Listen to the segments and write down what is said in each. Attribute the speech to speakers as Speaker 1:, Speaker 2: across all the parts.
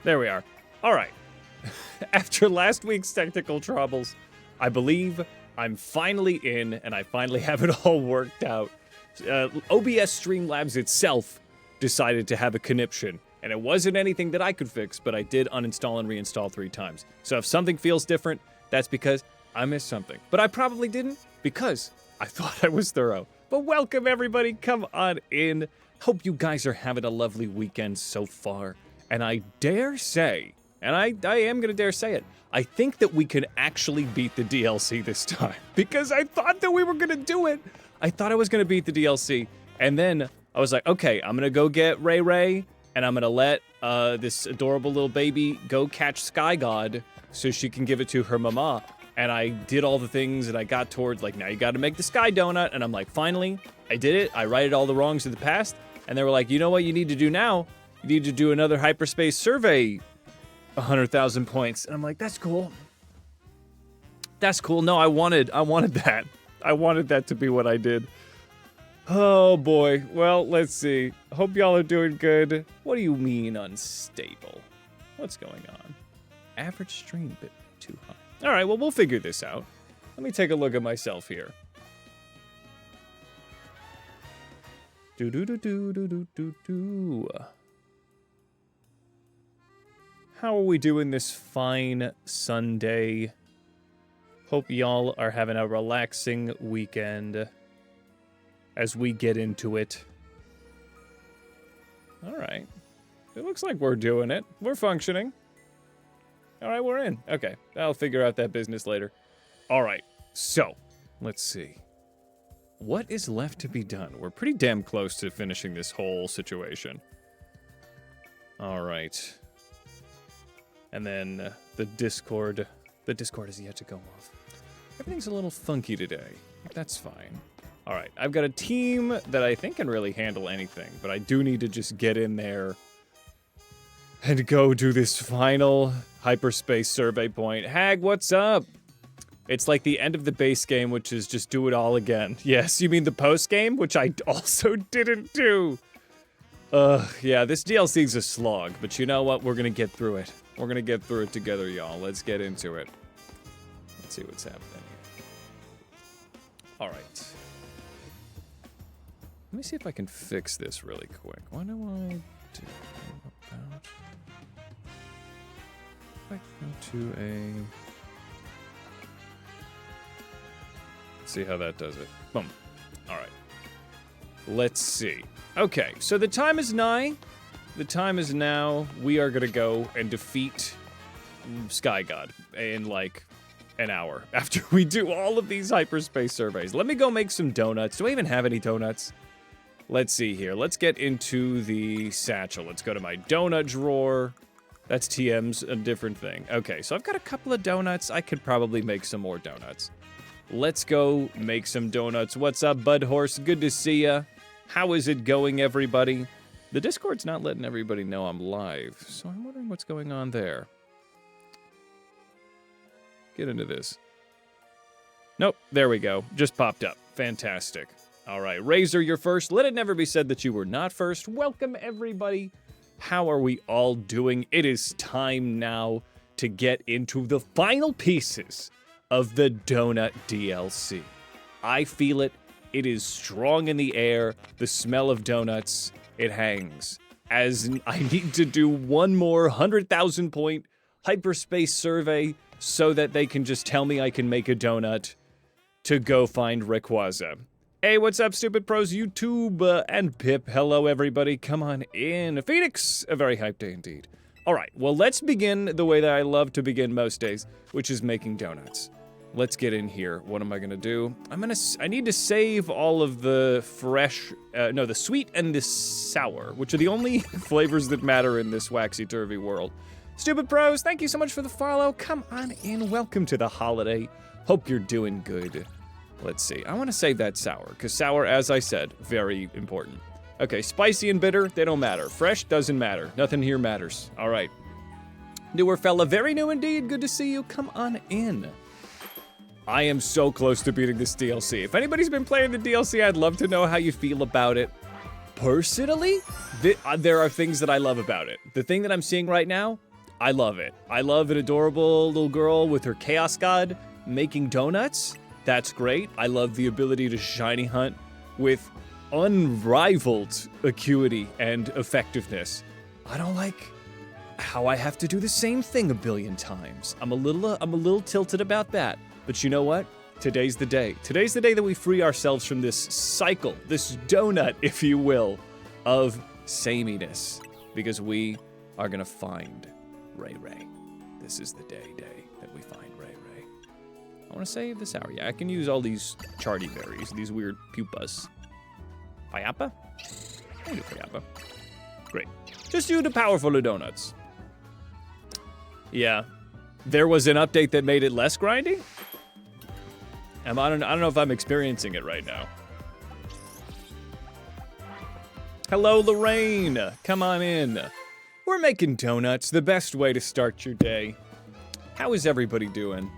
Speaker 1: There we are. All right. After last week's technical troubles, I believe I'm finally in, and I finally have it all worked out. OBS Streamlabs itself decided to have a conniption, and it wasn't anything that I could fix, but I did uninstall and reinstall 3 times. So if something feels different, that's because I missed something. But I probably didn't, because I thought I was thorough. But welcome, everybody. Come on in. Hope you guys are having a lovely weekend so far. And I dare say, and I am going to dare say it, I think that we can actually beat the DLC this time. Because I thought that we were going to do it. I thought I was going to beat the DLC. And then I was like, okay, I'm going to go get Ray, and I'm going to let this adorable little baby go catch Sky God so she can give it to her mama. And I did all the things, and I got towards, like, now you got to make the Sky Donut. And I'm like, finally, I did it. I righted all the wrongs of the past. And they were like, you know what you need to do now? You need to do another hyperspace survey, 100,000 points. And I'm like, that's cool. That's cool. No, I wanted that. I wanted that to be what I did. Oh, boy. Well, let's see. Hope y'all are doing good. What do you mean unstable? What's going on? Average stream bit too high. All right, well, we'll figure this out. Let me take a look at myself here. Do. How are we doing this fine Sunday? Hope y'all are having a relaxing weekend as we get into it. All right. It looks like we're doing it. We're functioning. All right, we're in. Okay, I'll figure out that business later. All right, so let's see. What is left to be done? We're pretty damn close to finishing this whole situation. All right. And then the Discord is yet to go off. Everything's a little funky today. That's fine. All right, I've got a team that I think can really handle anything, but I do need to just get in there and go do this final hyperspace survey point. Hag, what's up? It's like the end of the base game, which is just do it all again. Yes, you mean the post game, which I also didn't do. Yeah, this DLC's a slog, but you know what? We're gonna get through it. We're gonna get through it together, y'all. Let's get into it. Let's see what's happening here. All right. Let me see if I can fix this really quick. What do I do about... If I go to a... Let's see how that does it. Boom. All right. Let's see. Okay, so the time is nigh. The time is now. We are going to go and defeat Sky God in, like, an hour after we do all of these hyperspace surveys. Let me go make some donuts. Do I even have any donuts? Let's see here. Let's get into the satchel. Let's go to my donut drawer. That's TM's a different thing. Okay, so I've got a couple of donuts. I could probably make some more donuts. Let's go make some donuts. What's up, Bud Horse? Good to see ya. How is it going, everybody? The Discord's not letting everybody know I'm live, so I'm wondering what's going on there. Get into this. Nope, there we go. Just popped up. Fantastic. All right, Razor, you're first. Let it never be said that you were not first. Welcome, everybody. How are we all doing? It is time now to get into the final pieces of the Donut DLC. I feel it. It is strong in the air. The smell of donuts, it hangs. As I need to do one more 100,000 point hyperspace survey so that they can just tell me I can make a donut to go find Rayquaza. Hey, what's up, Stupid Pros YouTube and Pip? Hello, everybody. Come on in. Phoenix, a very hype day indeed. All right, well, let's begin the way that I love to begin most days, which is making donuts. Let's get in here. What am I gonna do? I need to save all of the fresh, the sweet and the sour, which are the only flavors that matter in this waxy-turvy world. Stupid Pros, thank you so much for the follow. Come on in. Welcome to the holiday. Hope you're doing good. Let's see. I want to save that sour, because sour, as I said, very important. Okay, spicy and bitter, they don't matter. Fresh doesn't matter. Nothing here matters. All right. Newer fella, very new indeed. Good to see you. Come on in. I am so close to beating this DLC. If anybody's been playing the DLC, I'd love to know how you feel about it. Personally, there are things that I love about it. The thing that I'm seeing right now, I love it. I love an adorable little girl with her chaos god making donuts. That's great. I love the ability to shiny hunt with unrivaled acuity and effectiveness. I don't like how I have to do the same thing a billion times. I'm a little tilted about that. But you know what? Today's the day. Today's the day that we free ourselves from this cycle, this donut, if you will, of sameness. Because we are gonna find Ray Ray. This is the day that we find Ray Ray. I wanna save this hour. Yeah, I can use all these charty berries, these weird pupas. Payapa? I can do Payapa. Great. Just do the powerful of donuts. Yeah. There was an update that made it less grindy? I don't know if I'm experiencing it right now. Hello, Lorraine. Come on in. We're making donuts, the best way to start your day. How is everybody doing?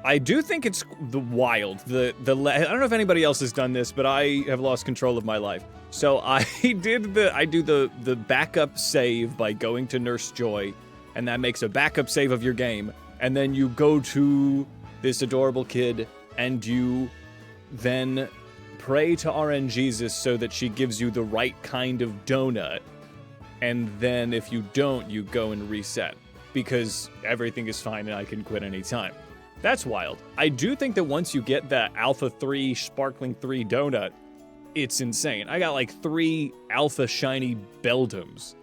Speaker 1: I do think it's wild. I don't know if anybody else has done this, but I have lost control of my life. So I do the backup save by going to Nurse Joy, and that makes a backup save of your game. And then you go to this adorable kid, and you then pray to RN Jesus so that she gives you the right kind of donut. And then if you don't, you go and reset. Because everything is fine and I can quit anytime. That's wild. I do think that once you get that Alpha 3 Sparkling 3 donut, it's insane. I got like 3 Alpha Shiny Beldums.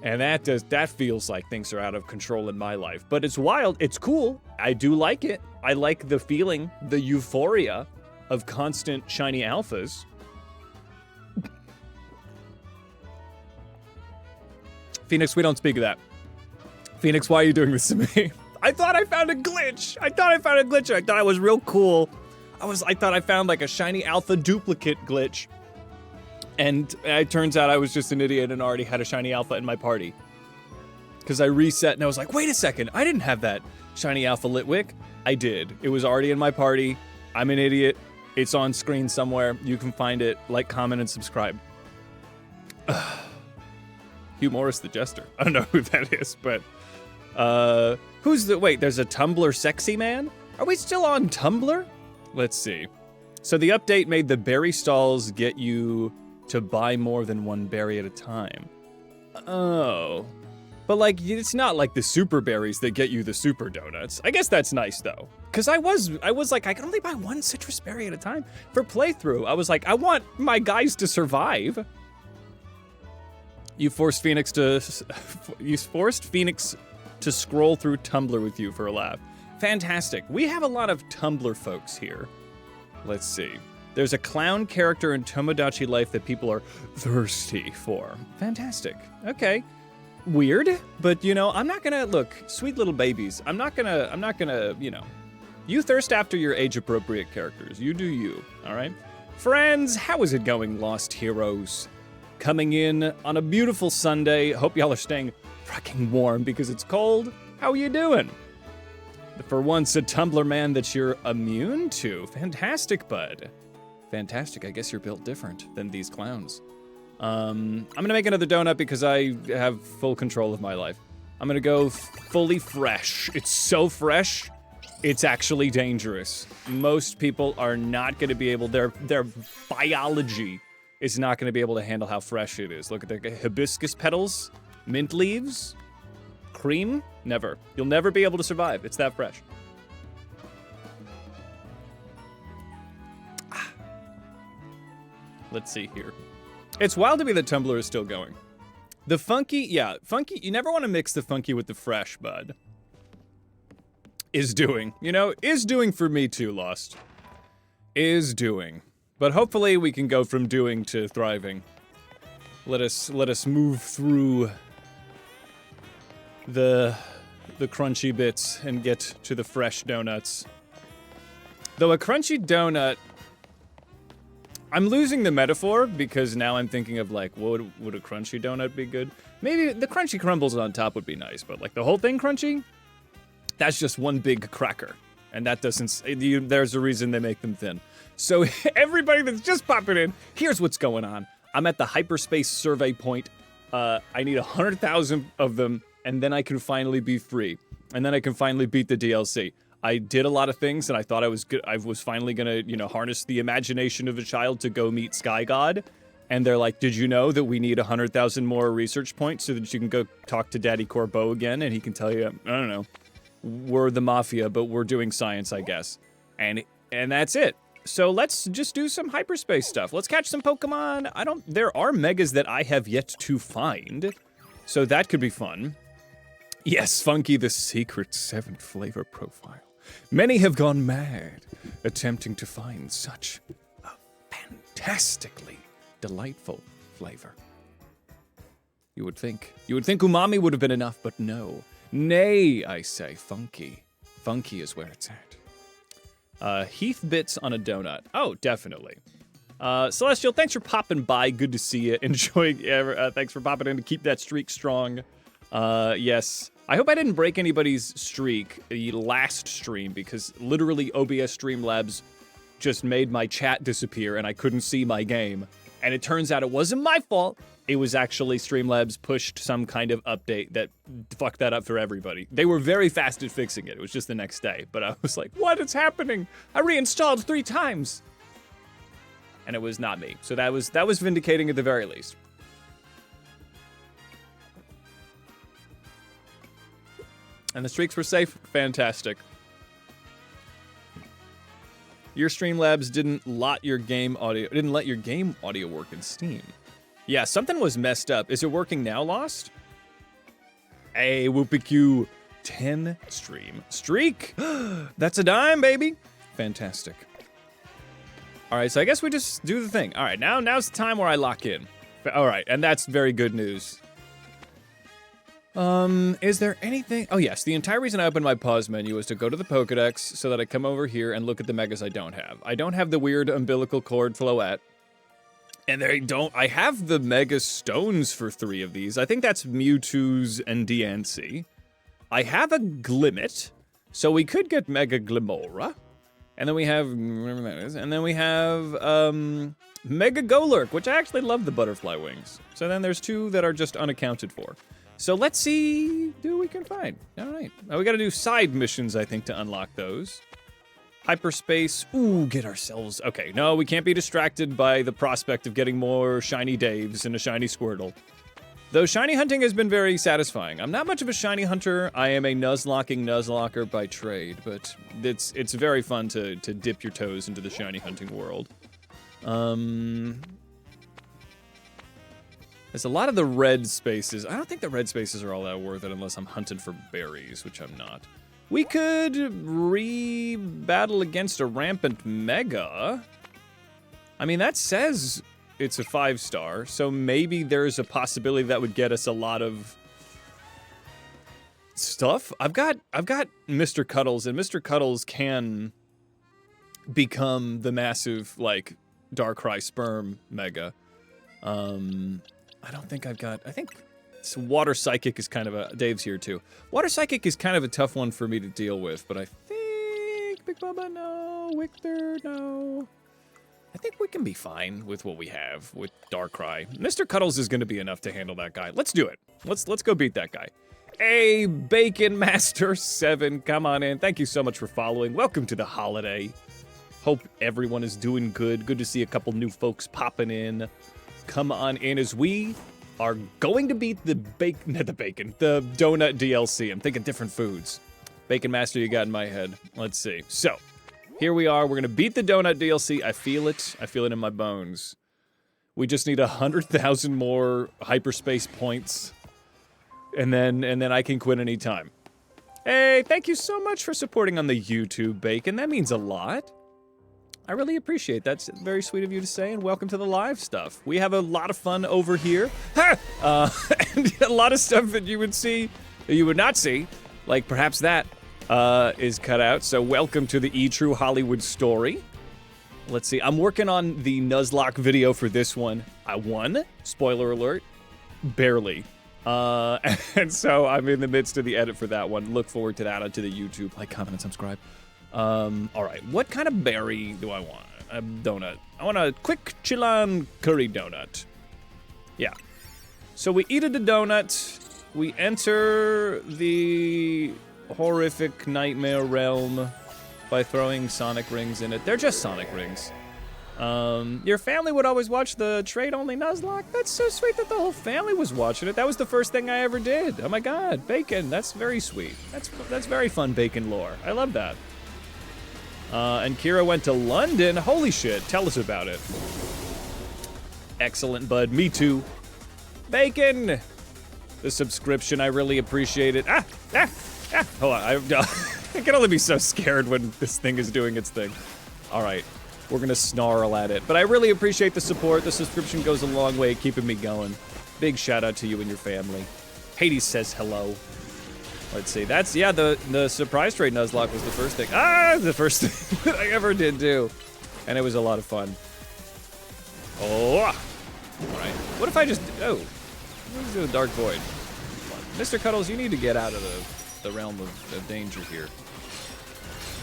Speaker 1: And that feels like things are out of control in my life. But it's wild. It's cool. I do like it. I like the feeling, the euphoria of constant shiny alphas. Phoenix, we don't speak of that. Phoenix, why are you doing this to me? I thought I found a glitch. I thought I was real cool. I thought I found like a shiny alpha duplicate glitch. And it turns out I was just an idiot and already had a shiny alpha in my party. Because I reset and I was like, wait a second, I didn't have that shiny alpha Litwick. I did. It was already in my party. I'm an idiot. It's on screen somewhere. You can find it. Like, comment, and subscribe. Hugh Morris the Jester. I don't know who that is, but... wait, there's a Tumblr sexy man? Are we still on Tumblr? Let's see. So the update made the berry stalls get you to buy more than one berry at a time. Oh. But like, it's not like the super berries that get you the super donuts. I guess that's nice though. Cause I was like, I can only buy one citrus berry at a time. For playthrough, I was like, I want my guys to survive. You forced Phoenix to scroll through Tumblr with you for a laugh. Fantastic. We have a lot of Tumblr folks here. Let's see. There's a clown character in Tomodachi Life that people are thirsty for. Fantastic. Okay. Weird, but you know, I'm not gonna, look, sweet little babies, I'm not gonna, you know, you thirst after your age-appropriate characters. You do you, all right? Friends, how is it going, Lost Heroes? Coming in on a beautiful Sunday. Hope y'all are staying fucking warm because it's cold. How are you doing? For once, a Tumblr man that you're immune to. Fantastic, bud. Fantastic. I guess you're built different than these clowns. I'm gonna make another donut because I have full control of my life. I'm gonna go fully fresh. It's so fresh, it's actually dangerous. Most people are not gonna be able, their biology is not gonna be able to handle how fresh it is. Look at the hibiscus petals, mint leaves, cream, never. You'll never be able to survive. It's that fresh. Let's see here. It's wild to me that Tumblr is still going. The funky, yeah, funky, you never want to mix the funky with the fresh, bud. Is doing, you know, is doing for me too, Lost. Is doing. But hopefully we can go from doing to thriving. Let us move through the crunchy bits and get to the fresh donuts. Though a crunchy donut, I'm losing the metaphor because now I'm thinking of like, would a crunchy donut be good? Maybe the crunchy crumbles on top would be nice, but like the whole thing crunchy? That's just one big cracker. And that doesn't, there's a reason they make them thin. So everybody that's just popping in, here's what's going on. I'm at the hyperspace survey point I need 100,000 of them, and then I can finally be free. And then I can finally beat the DLC. I did a lot of things, and I thought I was good. I was finally gonna, harness the imagination of a child to go meet Sky God. And they're like, did you know that we need 100,000 more research points so that you can go talk to Daddy Corbeau again? And he can tell you, I don't know, we're the Mafia, but we're doing science, I guess. And that's it. So let's just do some hyperspace stuff. Let's catch some Pokemon. There are megas that I have yet to find. So that could be fun. Yes, Funky, the secret 7th flavor profile. Many have gone mad attempting to find such a fantastically delightful flavor. You would think umami would have been enough, but no. Nay, I say, Funky. Funky is where it's at. Heath bits on a donut. Oh, definitely. Celestial, thanks for popping by. Good to see you. Enjoy. Thanks for popping in to keep that streak strong. Yes. I hope I didn't break anybody's streak the last stream, because literally OBS Streamlabs just made my chat disappear and I couldn't see my game. And it turns out it wasn't my fault. It was actually Streamlabs pushed some kind of update that fucked that up for everybody. They were very fast at fixing it. It was just the next day. But I was like, what is happening? I reinstalled 3 times. And it was not me. So that was vindicating at the very least. And the streaks were safe. Fantastic. Your Streamlabs didn't let your game audio work in Steam. Yeah, something was messed up. Is it working now, Lost? Hey, Whoopie 10 streak. That's a dime, baby. Fantastic. All right, so I guess we just do the thing. All right, now's the time where I lock in. All right, and that's very good news. Is there anything? Oh yes, the entire reason I opened my pause menu is to go to the Pokedex so that I come over here and look at the megas I don't have. I don't have the weird umbilical cord Floette. And I have the Mega Stones for 3 of these. I think that's Mewtwo's and Diancie. I have a Glimmet, so we could get Mega Glimora. And then we have, whatever that is, and then we have, Mega Golurk, which I actually love the butterfly wings. So then there's 2 that are just unaccounted for. So let's see who we can find. All right. Now we gotta do side missions, I think, to unlock those. Hyperspace. Ooh, get ourselves... Okay, no, we can't be distracted by the prospect of getting more shiny Daves and a shiny Squirtle. Though shiny hunting has been very satisfying. I'm not much of a shiny hunter. I am a nuzlocker by trade, but it's very fun to dip your toes into the shiny hunting world. There's a lot of the red spaces. I don't think the red spaces are all that worth it unless I'm hunting for berries, which I'm not. We could re-battle against a rampant Mega. I mean, that says it's a 5-star, so maybe there's a possibility that would get us a lot of stuff. I've got Mr. Cuddles, and Mr. Cuddles can become the massive, like, Darkrai Sperm Mega. I don't think I've got... I think Water Psychic is kind of a... Dave's here, too. Water Psychic is kind of a tough one for me to deal with, but I think... Big Bubba, no. Victor, no. I think we can be fine with what we have with Darkrai. Mr. Cuddles is going to be enough to handle that guy. Let's do it. Let's go beat that guy. Hey, Bacon Master 7, come on in. Thank you so much for following. Welcome to the holiday. Hope everyone is doing good. Good to see a couple new folks popping in. Come on in as we are going to beat the donut DLC. I'm thinking different foods. Bacon Master, you got in my head. Let's see. So, here we are. We're going to beat the donut DLC. I feel it. I feel it in my bones. We just need 100,000 more hyperspace points. And then I can quit anytime. Hey, thank you so much for supporting on the YouTube, Bacon. That means a lot. I really appreciate that. That's very sweet of you to say, and welcome to the live stuff. We have a lot of fun over here. And a lot of stuff that you would see, that you would not see, like perhaps that is cut out. So welcome to the E-True Hollywood story. Let's see. I'm working on the Nuzlocke video for this one. I won. Spoiler alert. Barely. And so I'm in the midst of the edit for that one. Look forward to that onto the YouTube. Like, comment, and subscribe. All right, what kind of berry do I want? A donut. I want a quick Chilan curry donut. Yeah. So we eat a donut. We enter the horrific nightmare realm by throwing Sonic rings in it. They're just Sonic rings. Your family would always watch the trade-only Nuzlocke? That's so sweet that the whole family was watching it. That was the first thing I ever did. Oh my god, bacon, that's very sweet. That's very fun bacon lore. I love that. And Kira went to London. Holy shit, tell us about it. Excellent, bud, me too. Bacon! The subscription, I really appreciate it. Hold on, I can only be so scared when this thing is doing its thing. All right. We're gonna snarl at it. But I really appreciate the support. The subscription goes a long way keeping me going. Big shout out to you and your family. Hades says hello. Let's see, that's, yeah, the surprise trade Nuzlocke was the first thing. The first thing that I ever did do. And it was a lot of fun. Oh, all right. What if I just, let's do a Dark Void. Mr. Cuddles, you need to get out of the realm of danger here.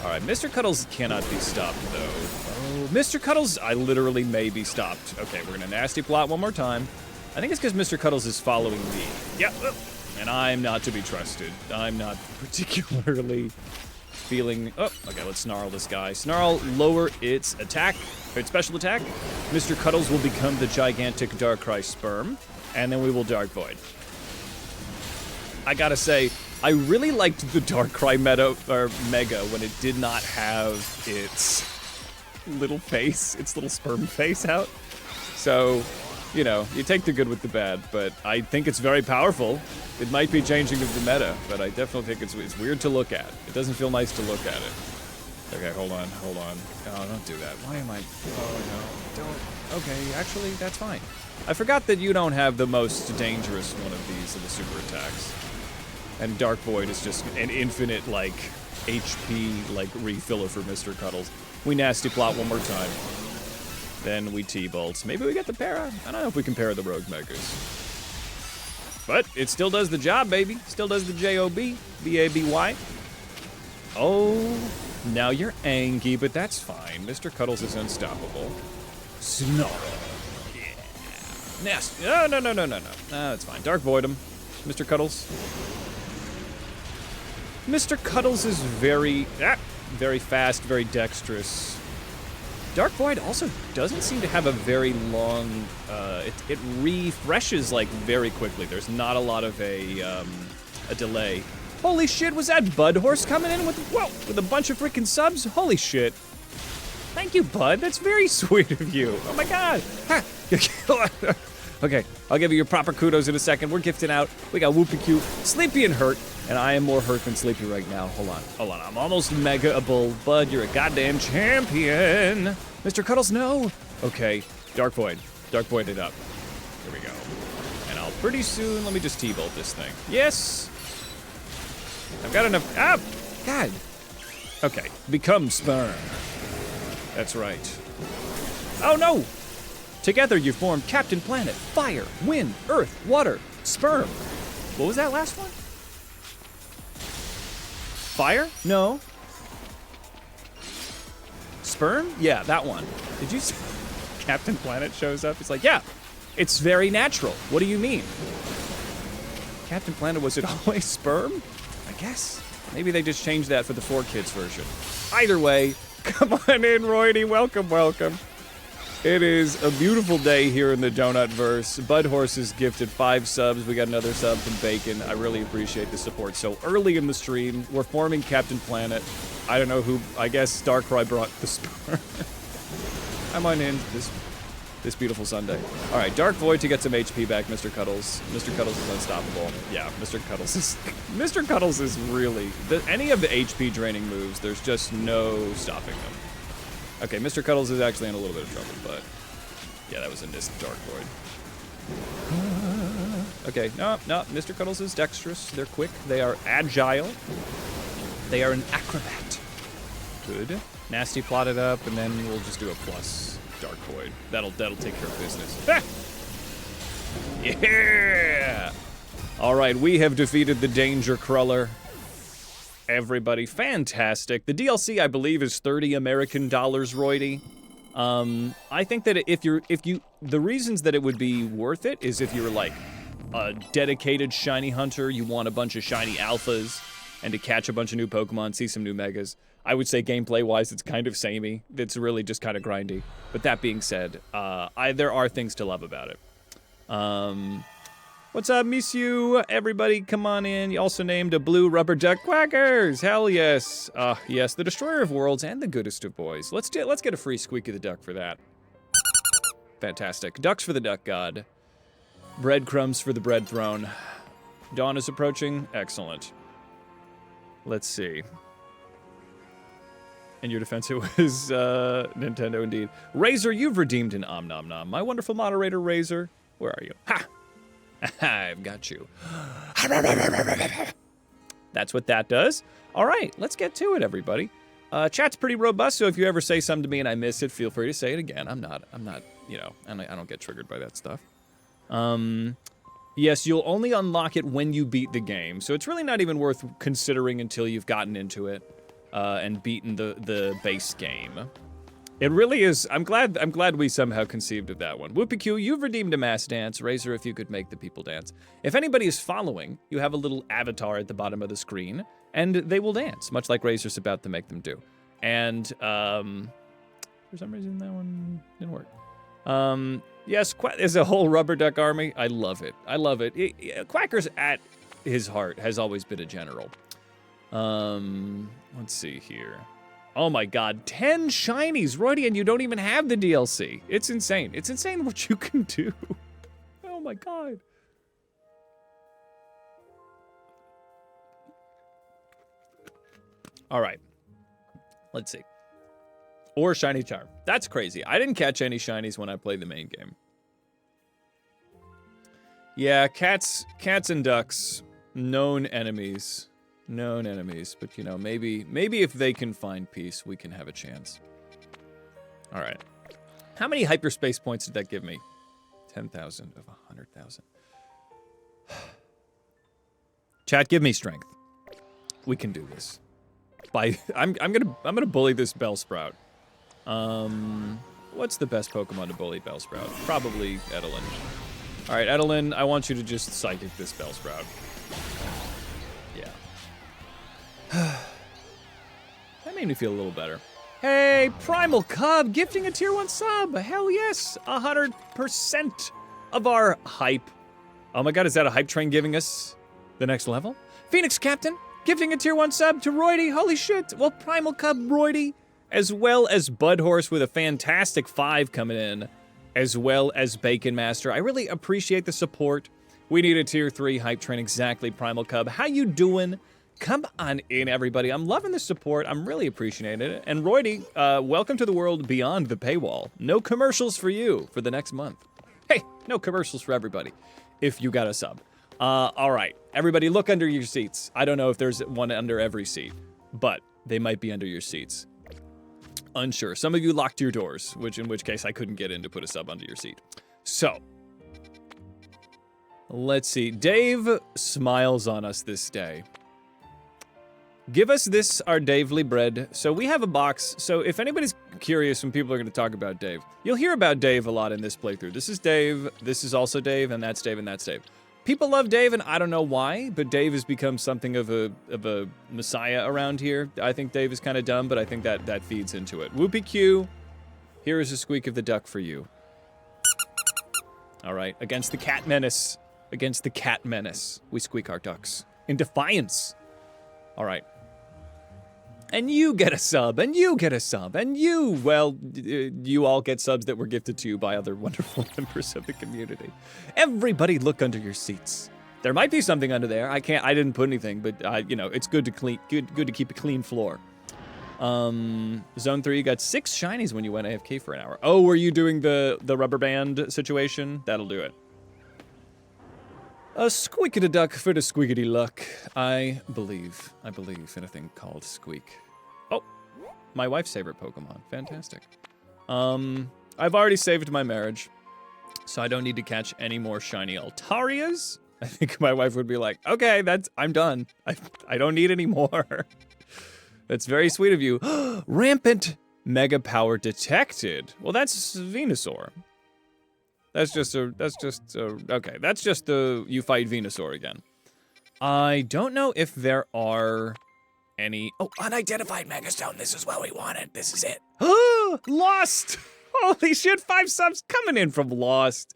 Speaker 1: All right, Mr. Cuddles cannot be stopped, though. Oh, Mr. Cuddles, I literally may be stopped. Okay, we're gonna nasty plot one more time. I think it's because Mr. Cuddles is following me. Yeah, and I'm not to be trusted. I'm not particularly feeling... Oh, okay, let's snarl this guy. Snarl, lower its attack, its special attack. Mr. Cuddles will become the gigantic Darkrai sperm, and then we will Dark Void. I gotta say, I really liked the Darkrai Mega when it did not have its little face, its little sperm face out. So, you know, you take the good with the bad, but I think it's very powerful. It might be changing of the meta, but I definitely think it's weird to look at. It doesn't feel nice to look at it. Okay, hold on. Oh, don't do that. Why am I... Oh, no, don't... Okay, actually, that's fine. I forgot that you don't have the most dangerous one of these of the super attacks. And Dark Void is just an infinite, like, HP, like, refiller for Mr. Cuddles. We nasty plot one more time. Then we T-Bolts. Maybe we get the para? I don't know if we can para the Rogue Megas. But it still does the job, baby. Still does the J-O-B. B-A-B-Y. Oh, now you're angry, but that's fine. Mr. Cuddles is unstoppable. Snarl. Yeah. Nasty. No. It's fine. Dark Void him. Mr. Cuddles. Mr. Cuddles is very fast, very dexterous. Dark Void also doesn't seem to have a very long, it refreshes like very quickly. There's not a lot of a delay. Holy shit, was that Bud Horse coming in with a bunch of freaking subs? Holy shit. Thank you, Bud. That's very sweet of you. Oh my god. Okay, I'll give you your proper kudos in a second. We're gifting out. We got Whoopie Cute, Sleepy, and Hurt. And I am more hurt than Sleepy right now. Hold on. I'm almost mega-able. Bud, you're a goddamn champion. Mr. Cuddles, no. Okay, Dark Void. Dark Void it up. Here we go. And I'll pretty soon, let me just T-Bolt this thing. Yes. I've got enough. Ah, God. Okay, become sperm. That's right. Oh, no. Together you form Captain Planet, Fire, Wind, Earth, Water, Sperm. What was that last one? Fire? No. Sperm? Yeah, that one. Did you see? Captain Planet shows up. He's like, yeah, it's very natural. What do you mean? Captain Planet, was it always sperm? I guess. Maybe they just changed that for the 4Kids version. Either way, come on in, Roydy. Welcome. It is a beautiful day here in the Donutverse. Bud Horse is gifted 5 subs. We got another sub from Bacon. I really appreciate the support. So early in the stream, we're forming Captain Planet. I don't know who, I guess Darkrai brought the sperm. Come on in this beautiful Sunday. All right, Dark Void to get some HP back, Mr. Cuddles. Mr. Cuddles is unstoppable. Yeah, Mr. Cuddles is really, any of the HP draining moves, there's just no stopping them. Okay, Mr. Cuddles is actually in a little bit of trouble, but yeah, that was in this Dark Void. Okay, no, Mr. Cuddles is dexterous. They're quick. They are agile. They are an acrobat. Good. Nasty plotted up, and then we'll just do a plus Dark Void. That'll take care of business. Ah! Yeah! All right, we have defeated the Danger Cruller. Everybody, fantastic. The DLC, I believe, is $30 American, Roydy. I think that the reasons that it would be worth it is if you're like a dedicated shiny hunter, you want a bunch of shiny alphas, and to catch a bunch of new Pokemon, see some new megas. I would say gameplay-wise, it's kind of samey. It's really just kind of grindy. But that being said, there are things to love about it. What's up, miss you? Everybody, come on in. You also named a blue rubber duck Quackers. Hell yes. Yes, the destroyer of worlds and the goodest of boys. Let's get a free Squeaky the Duck for that. Fantastic. Ducks for the duck god. Breadcrumbs for the bread throne. Dawn is approaching. Excellent. Let's see. In your defense, it was Nintendo indeed. Razor, you've redeemed an Om Nom Nom. My wonderful moderator, Razor. Where are you? Ha! I've got you. That's what that does. All right, let's get to it, everybody. Chat's pretty robust, so if you ever say something to me and I miss it, feel free to say it again. I'm not, you know, I don't get triggered by that stuff. Yes, you'll only unlock it when you beat the game, so it's really not even worth considering until you've gotten into it and beaten the base game. It really is. I'm glad we somehow conceived of that one. Whoopie Q, you've redeemed a mass dance. Razor, if you could make the people dance. If anybody is following, you have a little avatar at the bottom of the screen, and they will dance, much like Razor's about to make them do. And for some reason that one didn't work. Yes, there's a whole rubber duck army. I love it. I love it. Quacker's at his heart has always been a general. Let's see here. Oh my god, 10 shinies, Roydy, and you don't even have the DLC. It's insane. It's insane what you can do. Oh my god. All right. Let's see. Or Shiny Charm. That's crazy. I didn't catch any shinies when I played the main game. Yeah, cats and ducks, known enemies. Known enemies, but you know, maybe if they can find peace, we can have a chance. All right. How many hyperspace points did that give me? 10,000 of 100,000. Chat, give me strength. We can do this. I'm gonna bully this Bellsprout. What's the best Pokemon to bully Bellsprout? Probably Edelin. All right, Edelin, I want you to just psychic this Bellsprout. That made me feel a little better. Hey, Primal Cub, gifting a tier 1 sub. Hell yes, 100% of our hype. Oh my god, is that a hype train giving us the next level? Phoenix Captain, gifting a tier 1 sub to Roydy. Holy shit. Well, Primal Cub, Roydy, as well as Budhorse with a fantastic 5 coming in, as well as Bacon Master. I really appreciate the support. We need a tier 3 hype train, exactly, Primal Cub. How you doing? Come on in, everybody. I'm loving the support. I'm really appreciating it. And Roydy, welcome to the world beyond the paywall. No commercials for you for the next month. Hey, no commercials for everybody if you got a sub. All right, everybody look under your seats. I don't know if there's one under every seat, but they might be under your seats. Unsure. Some of you locked your doors, in which case I couldn't get in to put a sub under your seat. So, let's see. Dave smiles on us this day. Give us this, our Davely bread. So we have a box. So if anybody's curious when people are going to talk about Dave, you'll hear about Dave a lot in this playthrough. This is Dave, this is also Dave, and that's Dave, and that's Dave. People love Dave, and I don't know why, but Dave has become something of a messiah around here. I think Dave is kind of dumb, but I think that feeds into it. Whoopie Q, here is a squeak of the duck for you. All right, against the cat menace. Against the cat menace, we squeak our ducks. In defiance. All right. And you get a sub, and you get a sub, and you, well, you all get subs that were gifted to you by other wonderful members of the community. Everybody look under your seats. There might be something under there. I didn't put anything, but you know, it's good to good to keep a clean floor. Zone 3, you got 6 shinies when you went AFK for an hour. Oh, were you doing the rubber band situation? That'll do it. A squeakity duck for the squeakity luck. I believe in a thing called Squeak. Oh, my wife's favorite Pokemon. Fantastic. I've already saved my marriage, so I don't need to catch any more shiny Altarias. I think my wife would be like, okay, I'm done. I don't need any more. That's very sweet of you. Rampant Mega Power detected. Well, that's Venusaur. That's just okay. That's just the you fight Venusaur again. I don't know if there are any. Oh, unidentified Megastone. This is what we wanted. This is it. Lost. Holy shit! 5 subs coming in from Lost.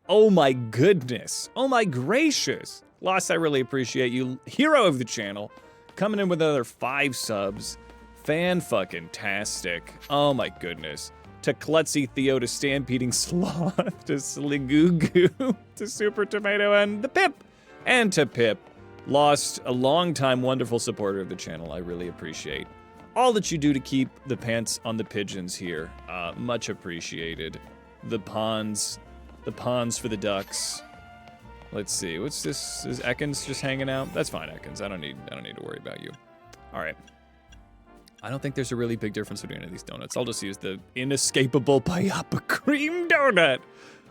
Speaker 1: Oh my goodness. Oh my gracious. Lost, I really appreciate you. Hero of the channel. Coming in with another 5 subs. Fan-fucking-tastic. Oh my goodness. To Klutzy Theo, to Stampeding Sloth, to Sligoo, to Super Tomato, and the Pip. And to Pip. Lost, a long-time wonderful supporter of the channel. I really appreciate all that you do to keep the pants on the pigeons here. Much appreciated. The ponds for the ducks. Let's see, what's this? Is Ekans just hanging out? That's fine, Ekans. I don't need to worry about you. All right. I don't think there's a really big difference between any of these donuts. I'll just use the inescapable Payapa cream donut.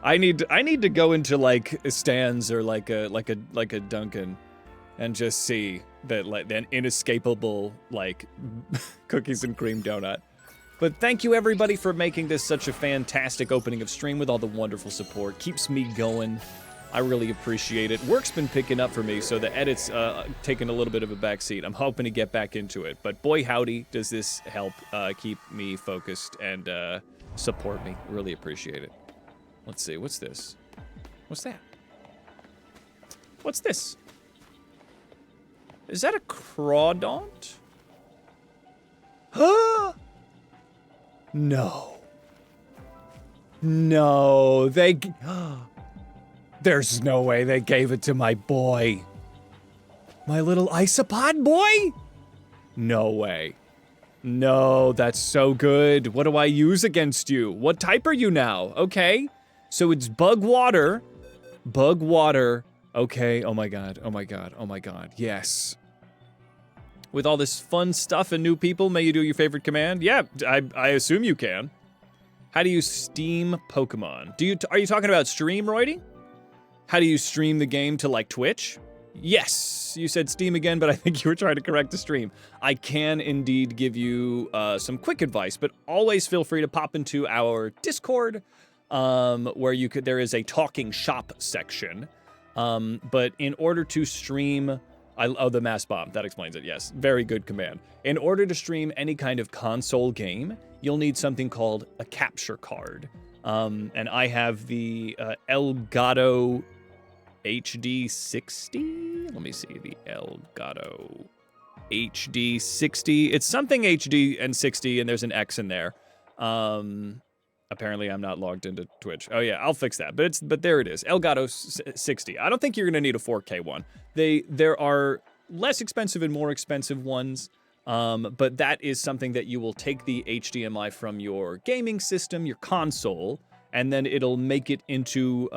Speaker 1: I need to go into like a Stan's or like a Dunkin' and just see that like an inescapable like cookies and cream donut. But thank you everybody for making this such a fantastic opening of stream with all the wonderful support. Keeps me going. I really appreciate it. Work's been picking up for me, so the edit's taking a little bit of a backseat. I'm hoping to get back into it, but boy howdy, does this help keep me focused and support me. Really appreciate it. Let's see, what's this? What's that? What's this? Is that a Crawdaunt? Huh? No. No, they... There's no way they gave it to my boy. My little isopod boy? No way. No, that's so good. What do I use against you? What type are you now? Okay. So it's bug water. Bug water. Okay, oh my god, oh my god, oh my god. Yes. With all this fun stuff and new people, may you do your favorite command? Yeah, I assume you can. How do you steam Pokemon? Are you talking about stream, Roydie? How do you stream the game to, like, Twitch? Yes, you said Steam again, but I think you were trying to correct the stream. I can indeed give you some quick advice, but always feel free to pop into our Discord, where there is a talking shop section. But in order to stream, the mass bomb, that explains it, yes. Very good command. In order to stream any kind of console game, you'll need something called a capture card. And I have the Elgato HD 60? Let me see, the Elgato HD 60. It's something HD and 60, and there's an X in there. Apparently I'm not logged into Twitch. Oh yeah, I'll fix that. But there it is, Elgato 60. I don't think you're gonna need a 4K one. There are less expensive and more expensive ones, but that is something that you will take the HDMI from your gaming system, your console, and then it'll make it into,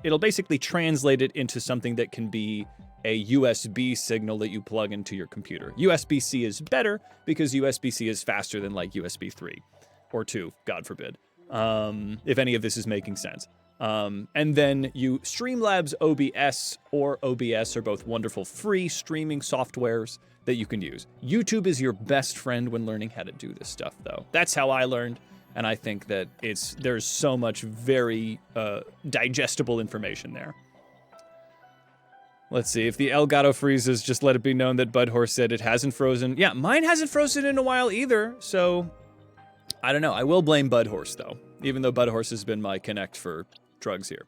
Speaker 1: it'll basically translate it into something that can be a USB signal that you plug into your computer. USB-C is better because USB-C is faster than like USB 3 or 2, God forbid, if any of this is making sense. And then Streamlabs OBS or OBS are both wonderful free streaming softwares that you can use. YouTube is your best friend when learning how to do this stuff, though. That's how I learned, and I think that there's so much very digestible information there. Let's see, if the Elgato freezes, just let it be known that Budhorse said it hasn't frozen. Yeah, mine hasn't frozen in a while either, so I don't know. I will blame Budhorse, though, even though Budhorse has been my connect for drugs here.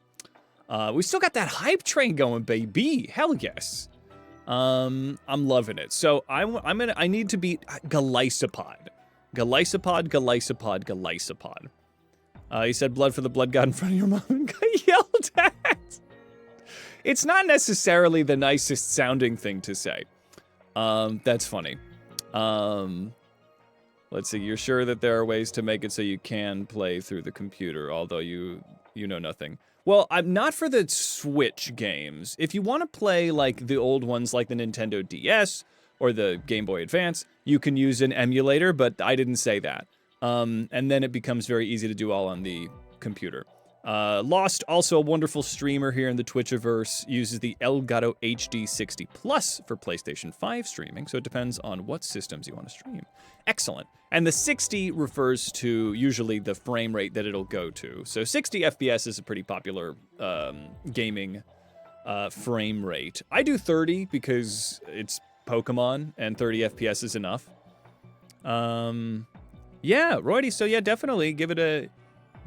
Speaker 1: We still got that hype train going, baby. Hell yes. I'm loving it. So I need to beat Galisopod. Galisopod. He said blood for the blood god in front of your mom and got yelled at. It's not necessarily the nicest sounding thing to say. That's funny. Let's see, you're sure that there are ways to make it so you can play through the computer, although you know nothing. Well, I'm not for the Switch games. If you want to play like the old ones like the Nintendo DS or the Game Boy Advance, you can use an emulator, but I didn't say that. And then it becomes very easy to do all on the computer. Lost, also a wonderful streamer here in the Twitchiverse, uses the Elgato HD 60 Plus for PlayStation 5 streaming, so it depends on what systems you want to stream. Excellent. And the 60 refers to usually the frame rate that it'll go to. So 60 FPS is a pretty popular gaming frame rate. I do 30 because it's Pokemon, and 30 FPS is enough. Yeah, Roydy, so yeah, definitely give it a...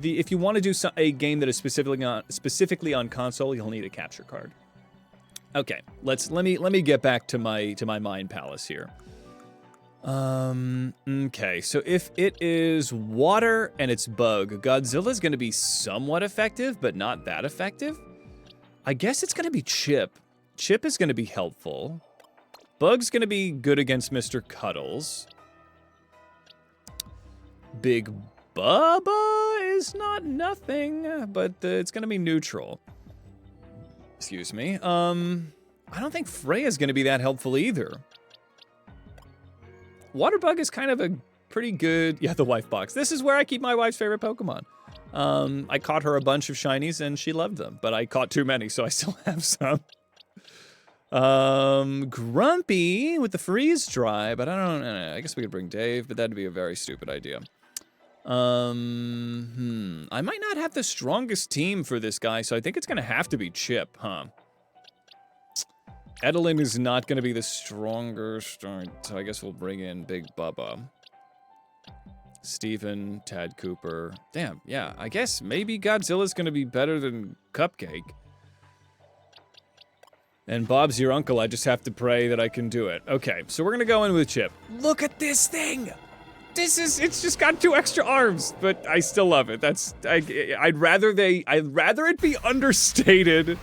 Speaker 1: if you want to do a game that is specifically on console, you'll need a capture card. Okay, let me get back to my mind palace here. Okay, so if it is water and it's bug, Godzilla's going to be somewhat effective, but not that effective. I guess it's going to be Chip. Chip is going to be helpful. Bug's going to be good against Mr. Cuddles. Big Bubba is not nothing, but it's going to be neutral. Excuse me. I don't think Freya's going to be that helpful either. Waterbug is kind of a pretty good... Yeah, the wife box. This is where I keep my wife's favorite Pokemon. I caught her a bunch of shinies and she loved them, but I caught too many, so I still have some. Grumpy with the freeze dry, but I don't know. I guess we could bring Dave, but that'd be a very stupid idea. I might not have the strongest team for this guy, so I think it's gonna have to be Chip, huh? Edelin is not gonna be the strongest, so I guess we'll bring in Big Bubba. Steven, Tad Cooper. Damn, yeah, I guess maybe Godzilla's gonna be better than Cupcake. And Bob's your uncle, I just have to pray that I can do it. Okay, so we're gonna go in with Chip. Look at this thing! It's just got 2 extra arms, but I still love it. I'd rather it be understated.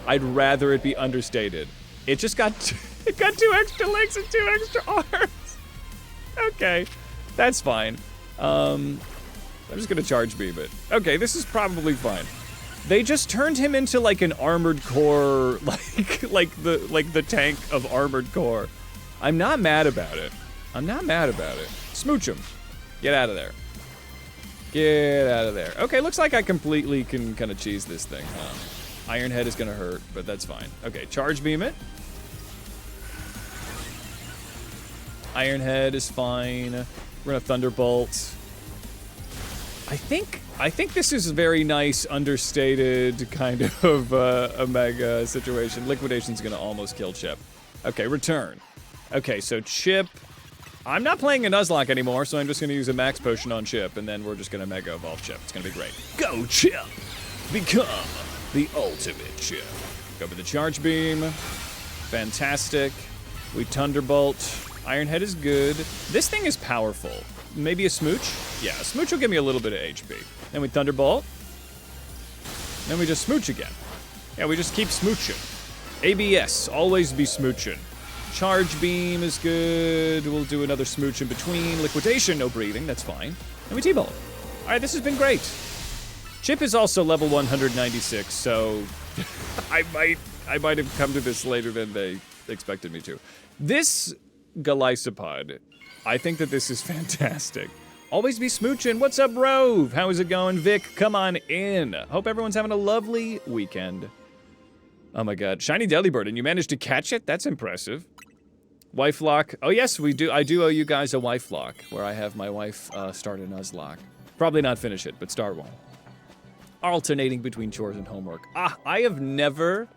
Speaker 1: I'd rather it be understated. It just got, it got 2 extra legs and 2 extra arms. Okay, that's fine. I'm just gonna charge beam it. Okay, this is probably fine. They just turned him into like an armored core, like the tank of armored core. I'm not mad about it. I'm not mad about it. Smooch him. Get out of there. Get out of there. Okay, looks like I completely can kind of cheese this thing. Iron Head is gonna hurt, but that's fine. Okay, charge beam it. Iron Head is fine. We're gonna Thunderbolt. I think this is a very nice, understated kind of a mega situation. Liquidation's gonna almost kill Chip. Okay, return. Okay, so Chip. I'm not playing a Nuzlocke anymore, so I'm just gonna use a max potion on Chip, and then we're just gonna Mega Evolve Chip. It's gonna be great. Go, Chip! Become the ultimate Chip. Go for the Charge Beam. Fantastic. We Thunderbolt. Iron Head is good. This thing is powerful. Maybe a Smooch? Yeah, a Smooch will give me a little bit of HP. Then we Thunderbolt. Then we just Smooch again. Yeah, we just keep smooching. ABS, always be smooching. Charge Beam is good. We'll do another Smooch in between. Liquidation, no breathing, that's fine. And we T-Ball. All right, this has been great. Chip is also level 196, so I might have come to this later than they expected me to. This Golisopod, I think that this is fantastic. Always be smooching. What's up, Rove? How is it going? Vic, come on in. Hope everyone's having a lovely weekend. Oh my god. Shiny Delibird, and you managed to catch it? That's impressive. Wife lock. Oh yes, we do. I do owe you guys a wife lock, where I have my wife start a Nuzlocke. Probably not finish it, but start one. Alternating between chores and homework. I have never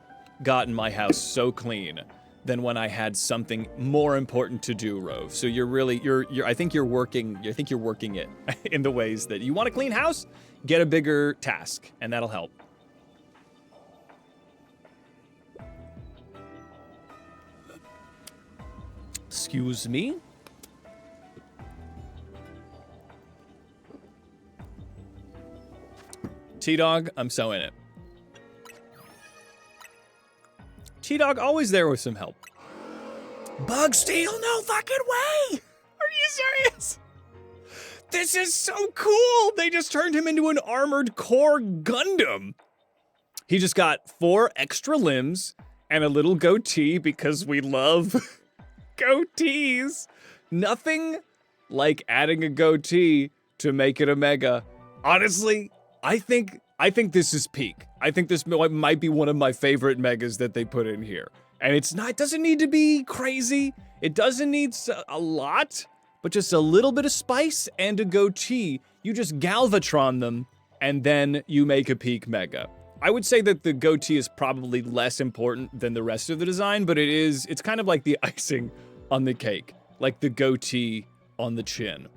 Speaker 1: gotten my house so clean than when I had something more important to do, Rove. So I think you're working it in the ways that you want a clean house, get a bigger task, and that'll help. Excuse me? T-Dog, I'm so in it. T-Dog always there with some help. Bug Steel, no fucking way! Are you serious? This is so cool! They just turned him into an armored core Gundam. He just got 4 extra limbs and a little goatee because we love goatees. Nothing like adding a goatee to make it a mega. Honestly, I think I think this is peak. I think this might be one of my favorite megas that they put in here. And it doesn't need to be crazy. It doesn't need a lot, but just a little bit of spice and a goatee. You just Galvatron them, and then you make a peak mega. I would say that the goatee is probably less important than the rest of the design, but it's kind of like the icing on the cake, like the goatee on the chin.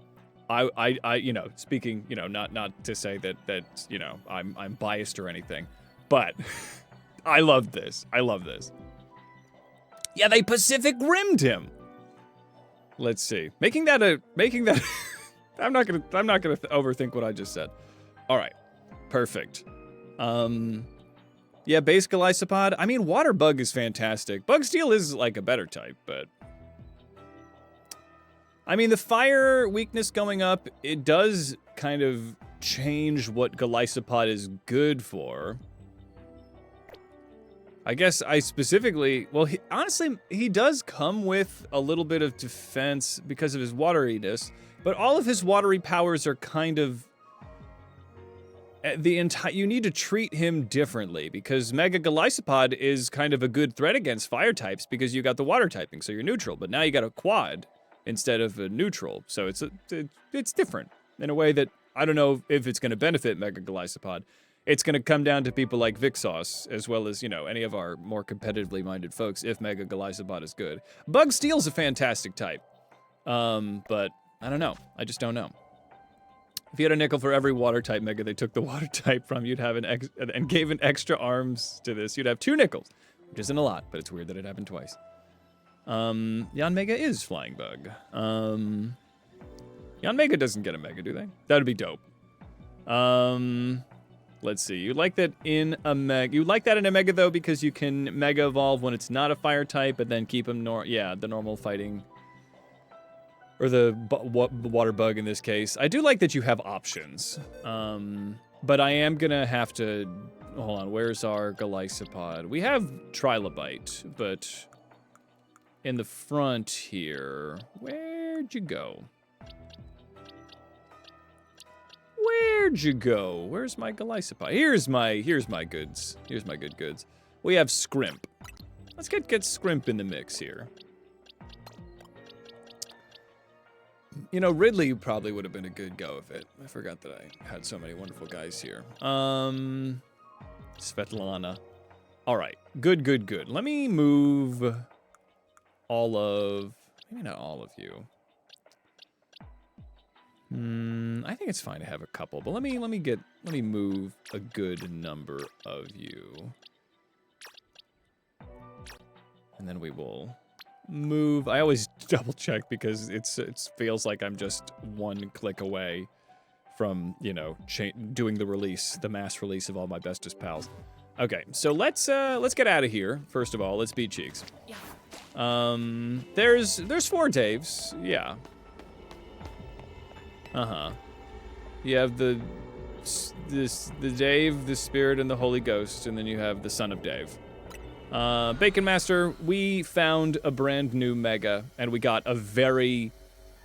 Speaker 1: I you know, speaking, you know, not to say that you know, I'm biased or anything, but I love this. I love this. Yeah, they Pacific Rimmed him. Let's see. Making that I'm not gonna overthink what I just said. All right, perfect. Yeah, base Golisopod. I mean, Water Bug is fantastic. Bug Steel is like a better type, but I mean, the fire weakness going up, it does kind of change what Golisopod is good for. I guess I specifically, well, honestly, he does come with a little bit of defense because of his wateriness, but all of his watery powers are kind of you need to treat him differently because Mega Golisopod is kind of a good threat against fire types because you got the water typing, so you're neutral, but now you got a quad instead of a neutral, so it's different in a way that I don't know if it's going to benefit Mega Golisopod. It's going to come down to people like Vixos, as well as, you know, any of our more competitively minded folks, if Mega Golisopod is good. Bug Steel's a fantastic type, but I don't know. I just don't know. If you had a nickel for every water type Mega they took the water type from, you'd have and gave an extra arms to this, you'd have 2 nickels, which isn't a lot, but it's weird that it happened twice. Yanmega is Flying Bug. Yanmega doesn't get a Mega, do they? That'd be dope. Let's see. You like that in a Mega. You like that in a Mega, though, because you can Mega Evolve when it's not a fire type, but then keep him the normal fighting. Or the Water Bug in this case. I do like that you have options. But I am gonna have to... Hold on, where's our Golisopod? We have Trilobite, but... in the front here, where'd you go? Where'd you go? Where's my Golisopod? Here's my goods. Here's my good goods. We have Scrimp. Let's get Scrimp in the mix here. You know, Ridley probably would have been a good go of it. I forgot that I had so many wonderful guys here. Svetlana. All right, good. Let me move maybe not all of you. I think it's fine to have a couple, but let me move a good number of you. And then we will move. I always double check because it feels like I'm just one click away from, you know, doing the mass release of all my bestest pals. Okay, so let's get out of here. First of all, let's beat Cheeks. Yeah. There's 4 Daves. Yeah. You have the Dave, the Spirit, and the Holy Ghost, and then you have the Son of Dave. Bacon Master, we found a brand new Mega, and we got a very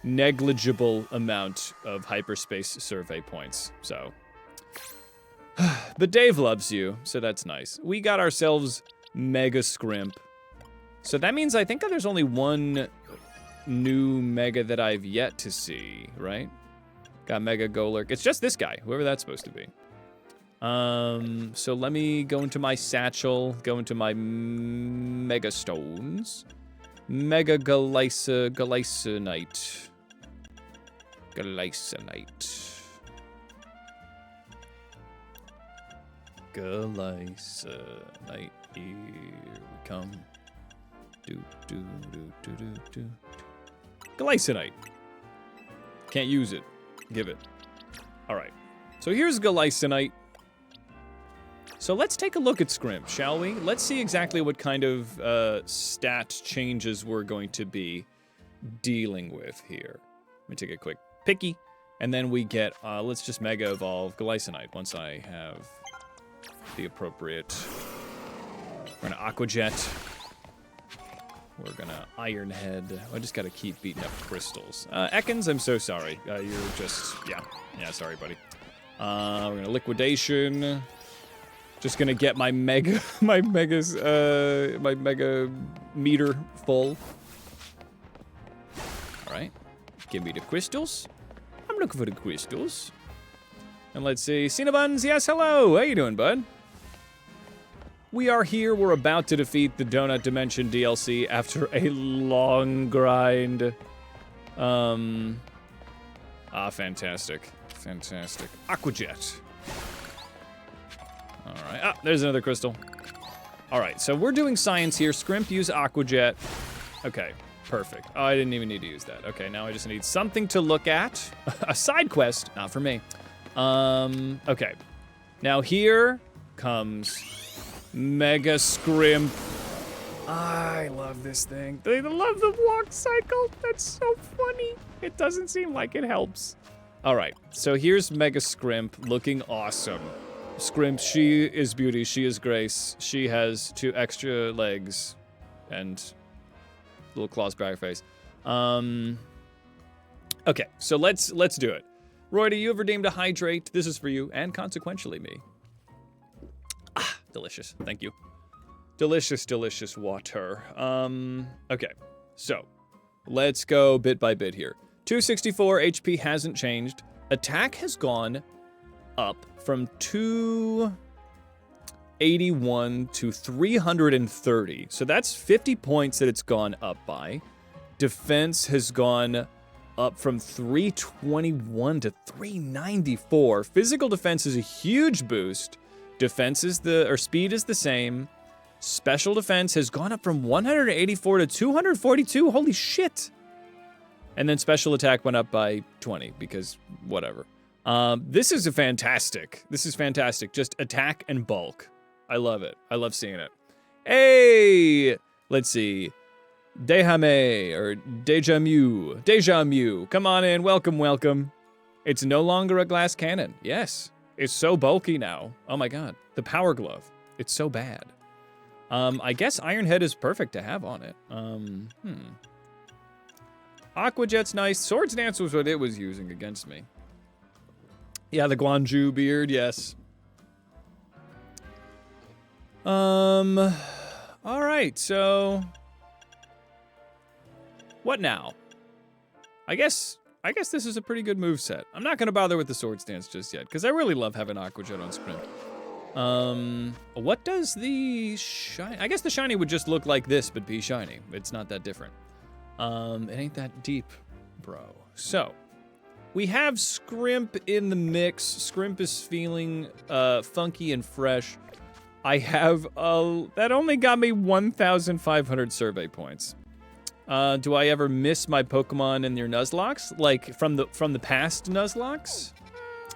Speaker 1: negligible amount of hyperspace survey points, so. But Dave loves you, so that's nice. We got ourselves Mega Scrimp. So that means I think there's only one new Mega that I've yet to see, right? Got Mega Golurk. It's just this guy, whoever that's supposed to be. So let me go into my satchel, go into my Mega Stones. Mega Golisonite. Golisonite. Here we come. Golisonite. Can't use it. Give it. All right. So here's Golisonite. So let's take a look at Scrimp, shall we? Let's see exactly what kind of stat changes we're going to be dealing with here. Let me take a quick picky, and then we get, let's just Mega Evolve Golisonite once I have the appropriate. We're gonna Aqua Jet. We're gonna Iron Head. I just gotta keep beating up crystals. Ekans, I'm so sorry. You're just, yeah, sorry, buddy. We're gonna liquidation. Just gonna get my mega meter full. All right, give me the crystals. I'm looking for the crystals. And let's see, Cinnabuns, yes, hello. How you doing, bud? We are here. We're about to defeat the Donut Dimension DLC after a long grind. Fantastic. Fantastic. Aquajet. All right. Ah, there's another crystal. All right, so we're doing science here. Scrimp, use Aquajet. Okay, perfect. Oh, I didn't even need to use that. Okay, now I just need something to look at. A side quest, not for me. Okay. Now here comes Mega Scrimp. I love this thing. They love the walk cycle. That's so funny. It doesn't seem like it helps. All right, so here's Mega Scrimp looking awesome. Scrimp, she is beauty, she is grace. She has 2 extra legs and little claws by her face. Okay, so let's do it. Roy, do you have redeemed a hydrate? This is for you, and consequentially me. Ah, delicious, thank you. Delicious, delicious water. Okay, so let's go bit by bit here. 264 HP hasn't changed. Attack has gone up from 281 to 330. So that's 50 points that it's gone up by. Defense has gone up from 321 to 394. Physical defense is a huge boost. Defense is speed is the same. Special defense has gone up from 184 to 242. Holy shit. And then special attack went up by 20 because whatever. This is fantastic. This is fantastic. Just attack and bulk. I love it. I love seeing it. Hey, let's see. Dehame or Deja Mew. Deja Mew. Come on in. Welcome, welcome. It's no longer a glass cannon. Yes. It's so bulky now. Oh my god. The power glove. It's so bad. I guess Iron Head is perfect to have on it. Aquajet's nice. Swords Dance was what it was using against me. Yeah, the Guanju beard, yes. Alright, so what now? I guess this is a pretty good moveset. I'm not gonna bother with the Swords Dance just yet, because I really love having Aquajet on Sprint. What does the shiny? I guess the shiny would just look like this, but be shiny. It's not that different. It ain't that deep, bro. So, we have Scrimp in the mix. Scrimp is feeling funky and fresh. I have that only got me 1,500 survey points. Do I ever miss my Pokemon in their Nuzlocks? Like from the past Nuzlocks?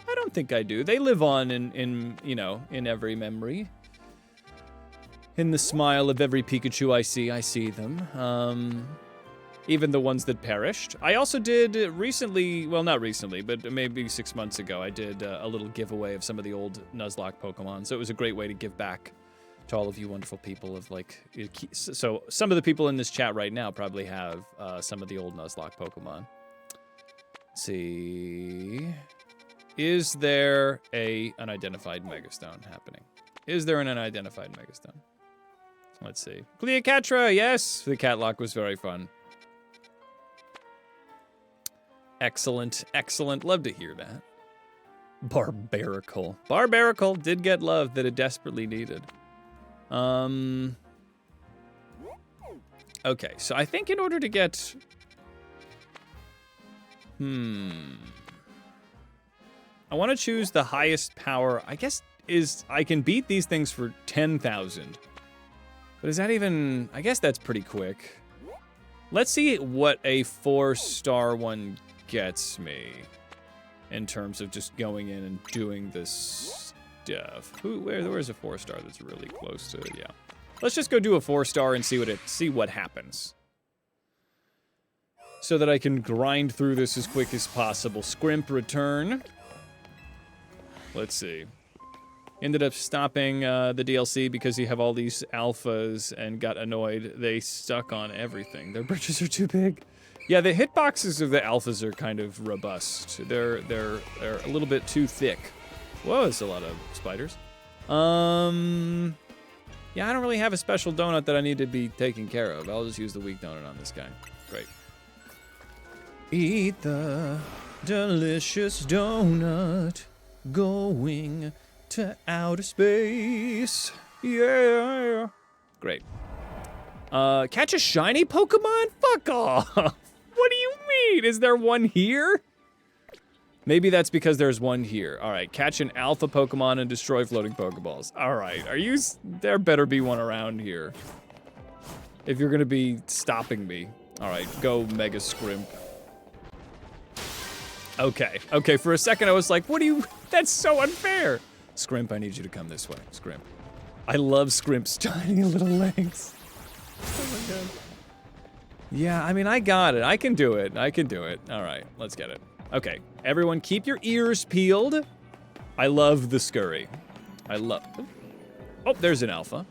Speaker 1: I don't think I do. They live on in you know, in every memory. In the smile of every Pikachu I see them. Even the ones that perished. I also did recently, well, not recently, but maybe 6 months ago, I did a little giveaway of some of the old Nuzlocke Pokemon. So it was a great way to give back to all of you wonderful people of like, so some of the people in this chat right now probably have some of the old Nuzlocke Pokemon. Let's see. Is there a unidentified Megastone happening? Is there an unidentified Megastone? Let's see. Cleocatra, yes! The Catlock was very fun. Excellent, excellent. Love to hear that. Barbarical. Barbarical did get love that it desperately needed. Okay, so I think in order to get... I want to choose the highest power. I guess I can beat these things for 10,000. But is that even... I guess that's pretty quick. Let's see what a 4-star one gets me in terms of just going in and doing this stuff. Where's a 4-star that's really close to it? Yeah. Let's just go do a 4-star and see what happens. So that I can grind through this as quick as possible. Scrimp return. Let's see. Ended up stopping the DLC because you have all these alphas and got annoyed. They stuck on everything. Their bridges are too big. Yeah, the hitboxes of the alphas are kind of robust. They're a little bit too thick Whoa, it's a lot of spiders. Yeah, I don't really have a special donut that I need to be taking care of. I'll just use the weak donut on this guy. Great. Eat the delicious donut going to outer space. Yeah. Great. Catch a shiny Pokemon? Fuck off. What do you mean? Is there one here? Maybe that's because there's one here. All right, catch an alpha Pokemon and destroy floating Pokeballs. All right, there better be one around here. If you're gonna be stopping me. All right, go Mega Scrimp. Okay, for a second I was like, that's so unfair. Scrimp, I need you to come this way, Scrimp. I love Scrimp's tiny little legs. Oh my god. Yeah, I mean, I got it. I can do it. All right, let's get it. Okay, everyone keep your ears peeled. I love the scurry. Oh, there's an alpha.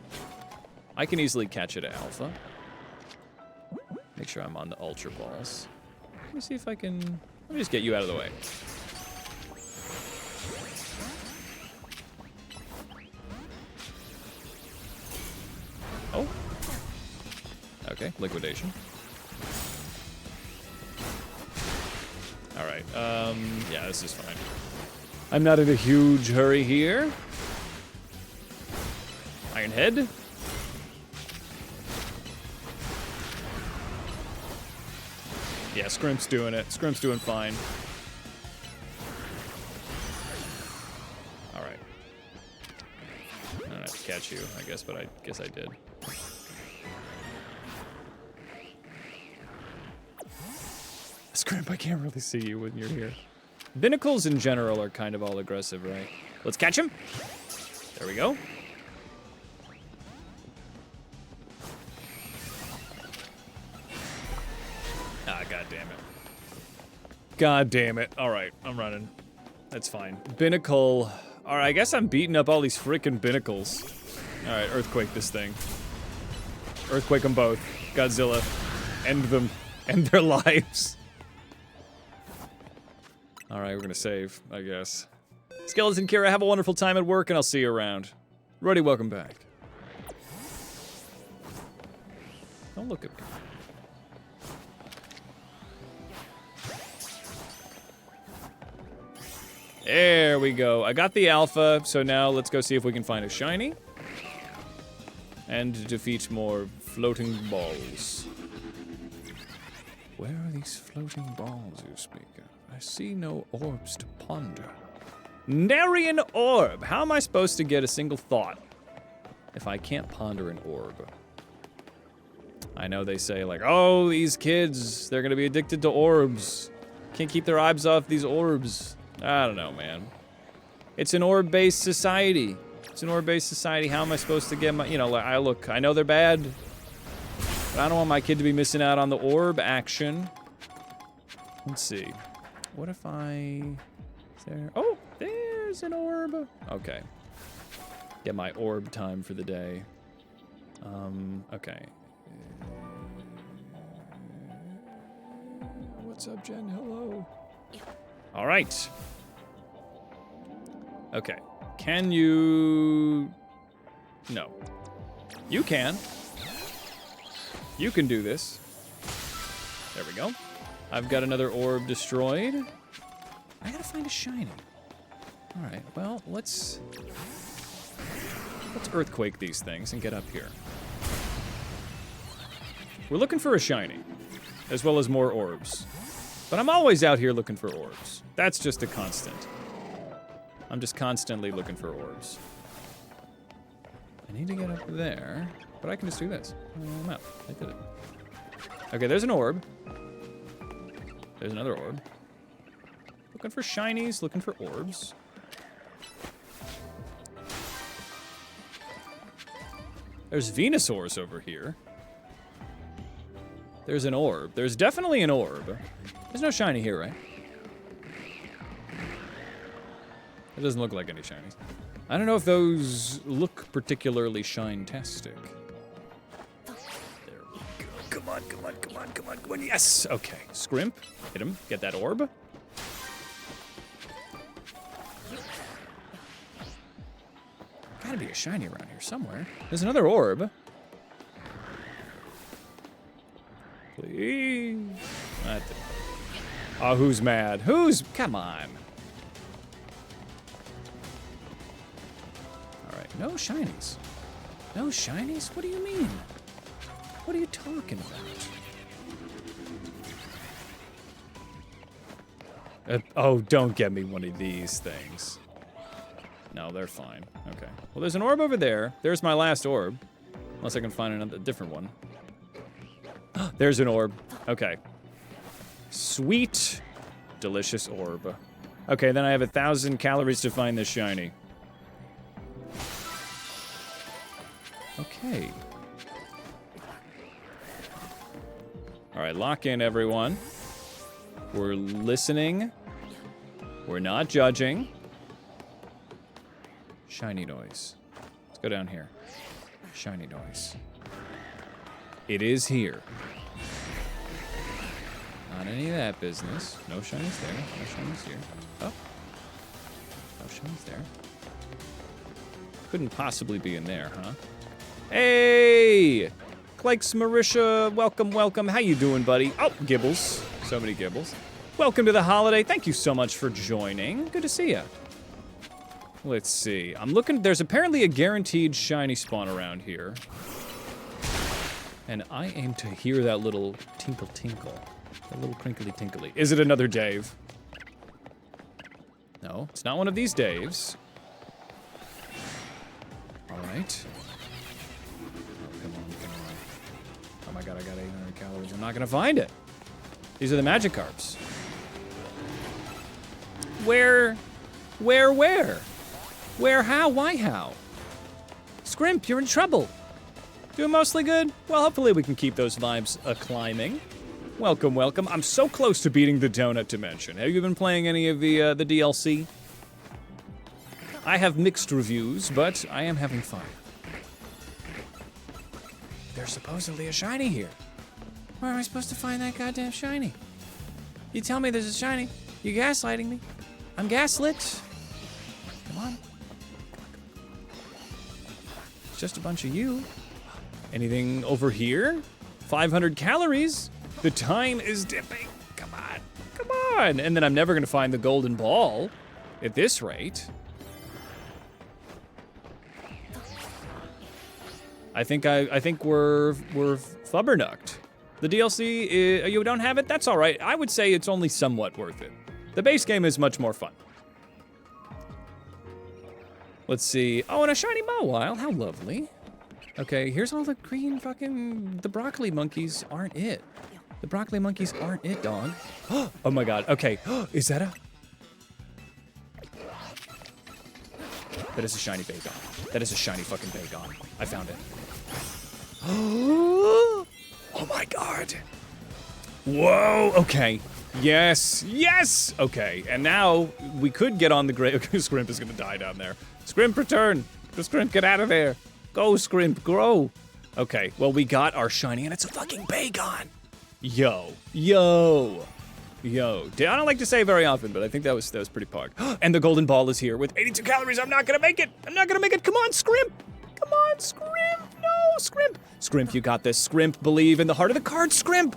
Speaker 1: I can easily catch it at alpha. Make sure I'm on the ultra balls. Let me see if I can, let me just get you out of the way. Oh. Okay, liquidation. All right, yeah, this is fine. I'm not in a huge hurry here. Iron Head. Yeah, Scrimp's doing it. Scrimp's doing fine. All right. I don't have to catch you, I guess, but I guess I did. Scrimp, I can't really see you when you're here. Binnacles in general are kind of all aggressive, right? Let's catch him. There we go. Ah, god damn it. God damn it. All right, I'm running. That's fine. Binnacle. All right, I guess I'm beating up all these freaking binnacles. All right, Earthquake this thing. Earthquake them both. Godzilla. End them. End their lives. All right, we're gonna save, I guess. Skeleton Kira, have a wonderful time at work, and I'll see you around. Roddy, welcome back. Don't look at me. There we go. I got the alpha, so now let's go see if we can find a shiny. And defeat more floating balls. Where are these floating balls you speak of? I see no orbs to ponder. Nary an orb! How am I supposed to get a single thought if I can't ponder an orb? I know they say, like, oh, these kids, they're gonna be addicted to orbs. Can't keep their eyes off these orbs. I don't know, man. It's an orb-based society. It's an orb-based society. How am I supposed to get my, you know, like, I know they're bad, but I don't want my kid to be missing out on the orb action. Let's see. What if is there? Oh, there's an orb. Okay. Get my orb time for the day. Okay. What's up, Jen? Hello. All right. Okay. Can you... No. You can. You can do this. There we go. I've got another orb destroyed. I gotta find a shiny. All right, well, let's earthquake these things and get up here. We're looking for a shiny, as well as more orbs. But I'm always out here looking for orbs. That's just a constant. I'm just constantly looking for orbs. I need to get up there, but I can just do this. I'm out. I did it. Okay, there's an orb. There's another orb. Looking for shinies, looking for orbs. There's Venusaurs over here. There's an orb. There's definitely an orb. There's no shiny here, right? It doesn't look like any shinies. I don't know if those look particularly shine-tastic. There we go. Come on, come on, come on, come on, come on. Yes! Okay. Scrimp. Hit him. Get that orb. gotta be a shiny around here somewhere. There's another orb. Please. Oh, who's mad? Come on. All right, no shinies. No shinies? What do you mean? What are you talking about? Oh, don't get me one of these things. No, they're fine. Okay. Well, there's an orb over there. There's my last orb. Unless I can find a different one. There's an orb. Okay. Sweet, delicious orb. Okay, then I have 1,000 calories to find this shiny. Okay. All right, lock in, everyone. We're listening. We're not judging. Shiny noise. Let's go down here. Shiny noise. It is here. Not any of that business. No shinies there. No shinies here. Oh. No shinies there. Couldn't possibly be in there, huh? Hey! Clikes Marisha, welcome, welcome. How you doing, buddy? Oh, Gibbles. So many Gibbles. Welcome to the holiday. Thank you so much for joining. Good to see you. Let's see. I'm looking. There's apparently a guaranteed shiny spawn around here. And I aim to hear that little tinkle tinkle. That little crinkly tinkly. Is it another Dave? No, it's not one of these Daves. All right. Oh, come on, come on. Oh my god, I got 800 calories. I'm not gonna find it. These are the Magikarps. Where, how, why, how? Scrimp, you're in trouble. Doing mostly good? Well, hopefully we can keep those vibes climbing. Welcome, welcome. I'm so close to beating the Donut Dimension. Have you been playing any of the DLC? I have mixed reviews, but I am having fun. There's supposedly a shiny here. Where am I supposed to find that goddamn shiny? You tell me there's a shiny. You're gaslighting me. I'm gaslit. Come on. It's just a bunch of you. Anything over here? 500 calories? The time is dipping. Come on. Come on. And then I'm never gonna find the golden ball at this rate. I think we're flubbernucked. The DLC, you don't have it? That's all right. I would say it's only somewhat worth it. The base game is much more fun. Let's see. Oh, and a shiny Mawile. How lovely. Okay, here's all the green fucking... The broccoli monkeys aren't it. The broccoli monkeys aren't it, dog. Oh my god. Okay. Is that a... That is a shiny Bagon. That is a shiny fucking Bagon. I found it. Oh my god. Whoa. Okay. Yes. Yes. Okay. And now we could get on the great... Scrimp is going to die down there. Scrimp, return. Scrimp, get out of there. Go, Scrimp, grow. Okay, well, we got our shiny, and it's a fucking Bagon. Yo. Yo. Yo. I don't like to say very often, but I think that was pretty pog. And the golden ball is here with 82 calories. I'm not gonna make it. I'm not gonna make it. Come on, Scrimp. Come on, Scrimp. No, Scrimp. Scrimp, you got this. Scrimp, believe in the heart of the card, Scrimp.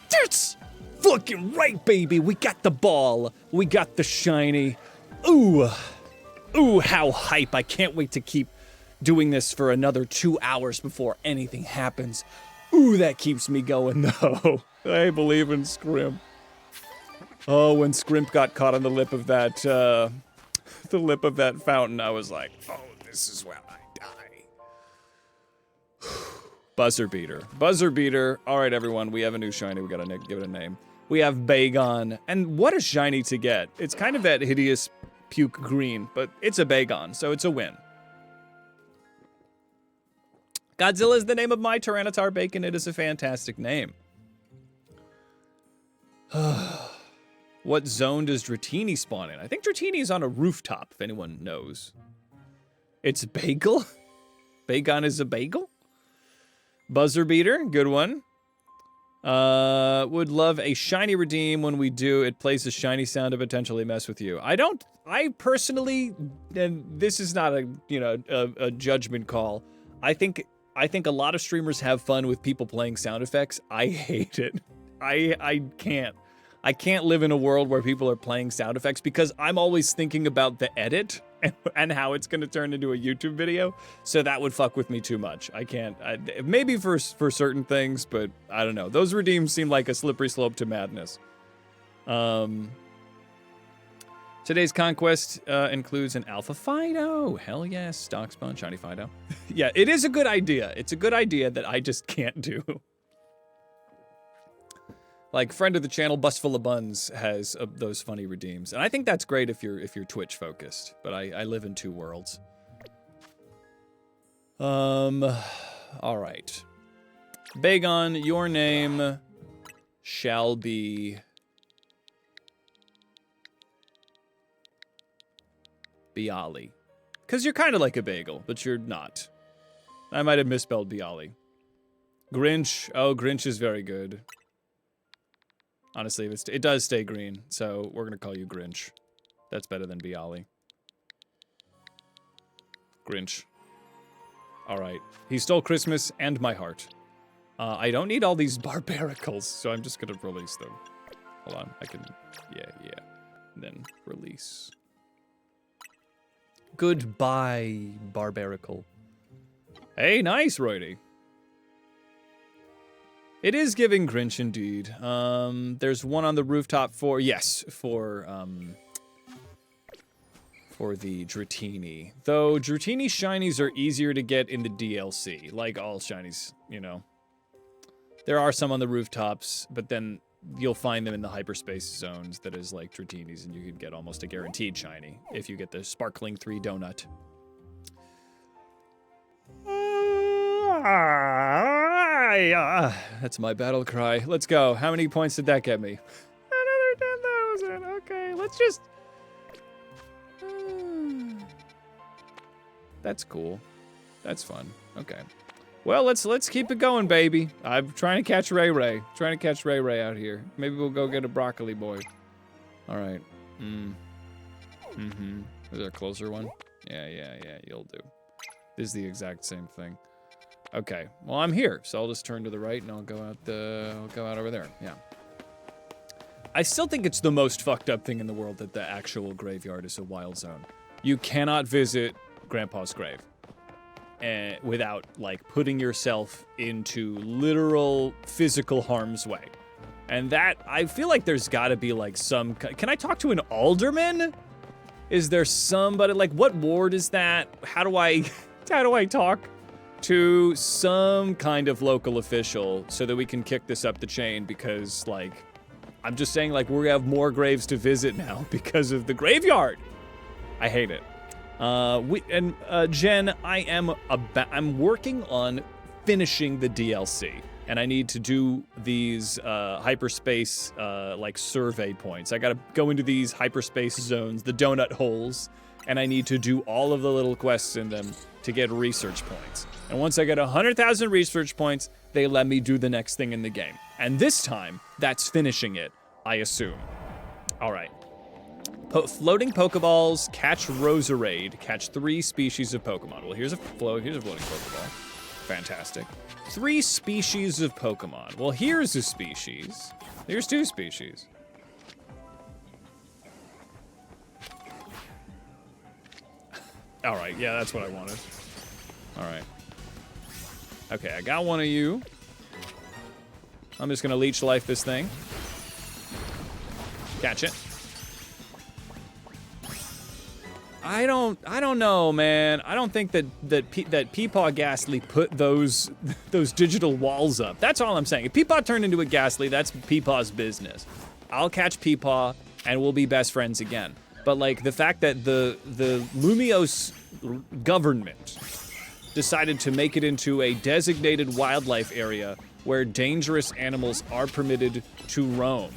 Speaker 1: That's fucking right, baby. We got the ball. We got the shiny. Ooh. Ooh, how hype. I can't wait to keep doing this for another 2 hours before anything happens. Ooh, that keeps me going, though. I believe in Scrimp. Oh, when Scrimp got caught on the lip of that, fountain, I was like, oh, this is where I die. Buzzer beater. Buzzer beater. All right, everyone, we have a new shiny. We gotta give it a name. We have Bagon. And what a shiny to get. It's kind of that hideous puke green, but it's a Bagon, so it's a win. Godzilla is the name of my Tyranitar Bacon. It is a fantastic name. What zone does Dratini spawn in? I think Dratini is on a rooftop, if anyone knows. It's bagel? Bagon is a bagel? Buzzer beater, good one. Would love a shiny redeem. When we do, it plays a shiny sound to potentially mess with you. I personally, and this is not a judgment call. I think a lot of streamers have fun with people playing sound effects. I hate it. I can't live in a world where people are playing sound effects because I'm always thinking about the edit and how it's going to turn into a YouTube video. So that would fuck with me too much. I can't. Maybe for certain things, but I don't know. Those redeems seem like a slippery slope to madness. Today's conquest includes an Alpha Fido. Hell yes, stock spawn, shiny Fido. Yeah, it is a good idea. It's a good idea that I just can't do. Like, friend of the channel, Bustful of Buns, has those funny redeems. And I think that's great if you're Twitch focused. But I live in two worlds. Alright. Bagon, your name shall be Bialy. Because you're kind of like a bagel, but you're not. I might have misspelled Bialy. Grinch. Oh, Grinch is very good. Honestly, it does stay green, so we're going to call you Grinch. That's better than Bialy. Grinch. All right. He stole Christmas and my heart. I don't need all these barbaricles, so I'm just going to release them. Hold on. I can... Yeah. And then release. Goodbye, barbarical. Hey, nice, Roydy. It is giving Grinch indeed. There's one on the rooftop for the Dratini. Though Dratini shinies are easier to get in the DLC, like all shinies, you know. There are some on the rooftops, but then you'll find them in the hyperspace zones that is like Dratinis, and you can get almost a guaranteed shiny if you get the Sparkling 3 donut. That's my battle cry. Let's go. How many points did that get me? Another 10,000. Okay, let's just... That's cool. That's fun. Okay. Well, let's keep it going, baby. I'm trying to catch Ray Ray. Trying to catch Ray Ray out here. Maybe we'll go get a broccoli boy. All right. Is there a closer one? Yeah. You'll do. This is the exact same thing. Okay. Well, I'm here, so I'll just turn to the right and I'll go out over there. Yeah. I still think it's the most fucked up thing in the world that the actual graveyard is a wild zone. You cannot visit Grandpa's grave without, like, putting yourself into literal physical harm's way. And that, I feel like there's gotta be, like, some... Can I talk to an alderman? Is there somebody... Like, what ward is that? How do I talk to some kind of local official so that we can kick this up the chain? Because, like, I'm just saying, like, we have more graves to visit now because of the graveyard. I hate it. Jen, I'm working on finishing the DLC, and I need to do these hyperspace like survey points. I gotta go into these hyperspace zones, the donut holes, and I need to do all of the little quests in them to get research points. And once I get 100,000 research points, they let me do the next thing in the game. And this time, that's finishing it, I assume. All right. Floating Pokeballs, catch Roserade, catch 3 species of Pokemon. Well, here's a floating Pokeball. Fantastic. 3 species of Pokemon. Well, here's a species. Here's 2 species. All right, yeah, that's what I wanted. All right. Okay, I got one of you. I'm just gonna leech life this thing. Catch it. I don't know, man. I don't think that Peepaw Ghastly put those digital walls up. That's all I'm saying. If Peepaw turned into a Ghastly, that's Peepaw's business. I'll catch Peepaw, and we'll be best friends again. But, like, the fact that the Lumiose government decided to make it into a designated wildlife area where dangerous animals are permitted to roam.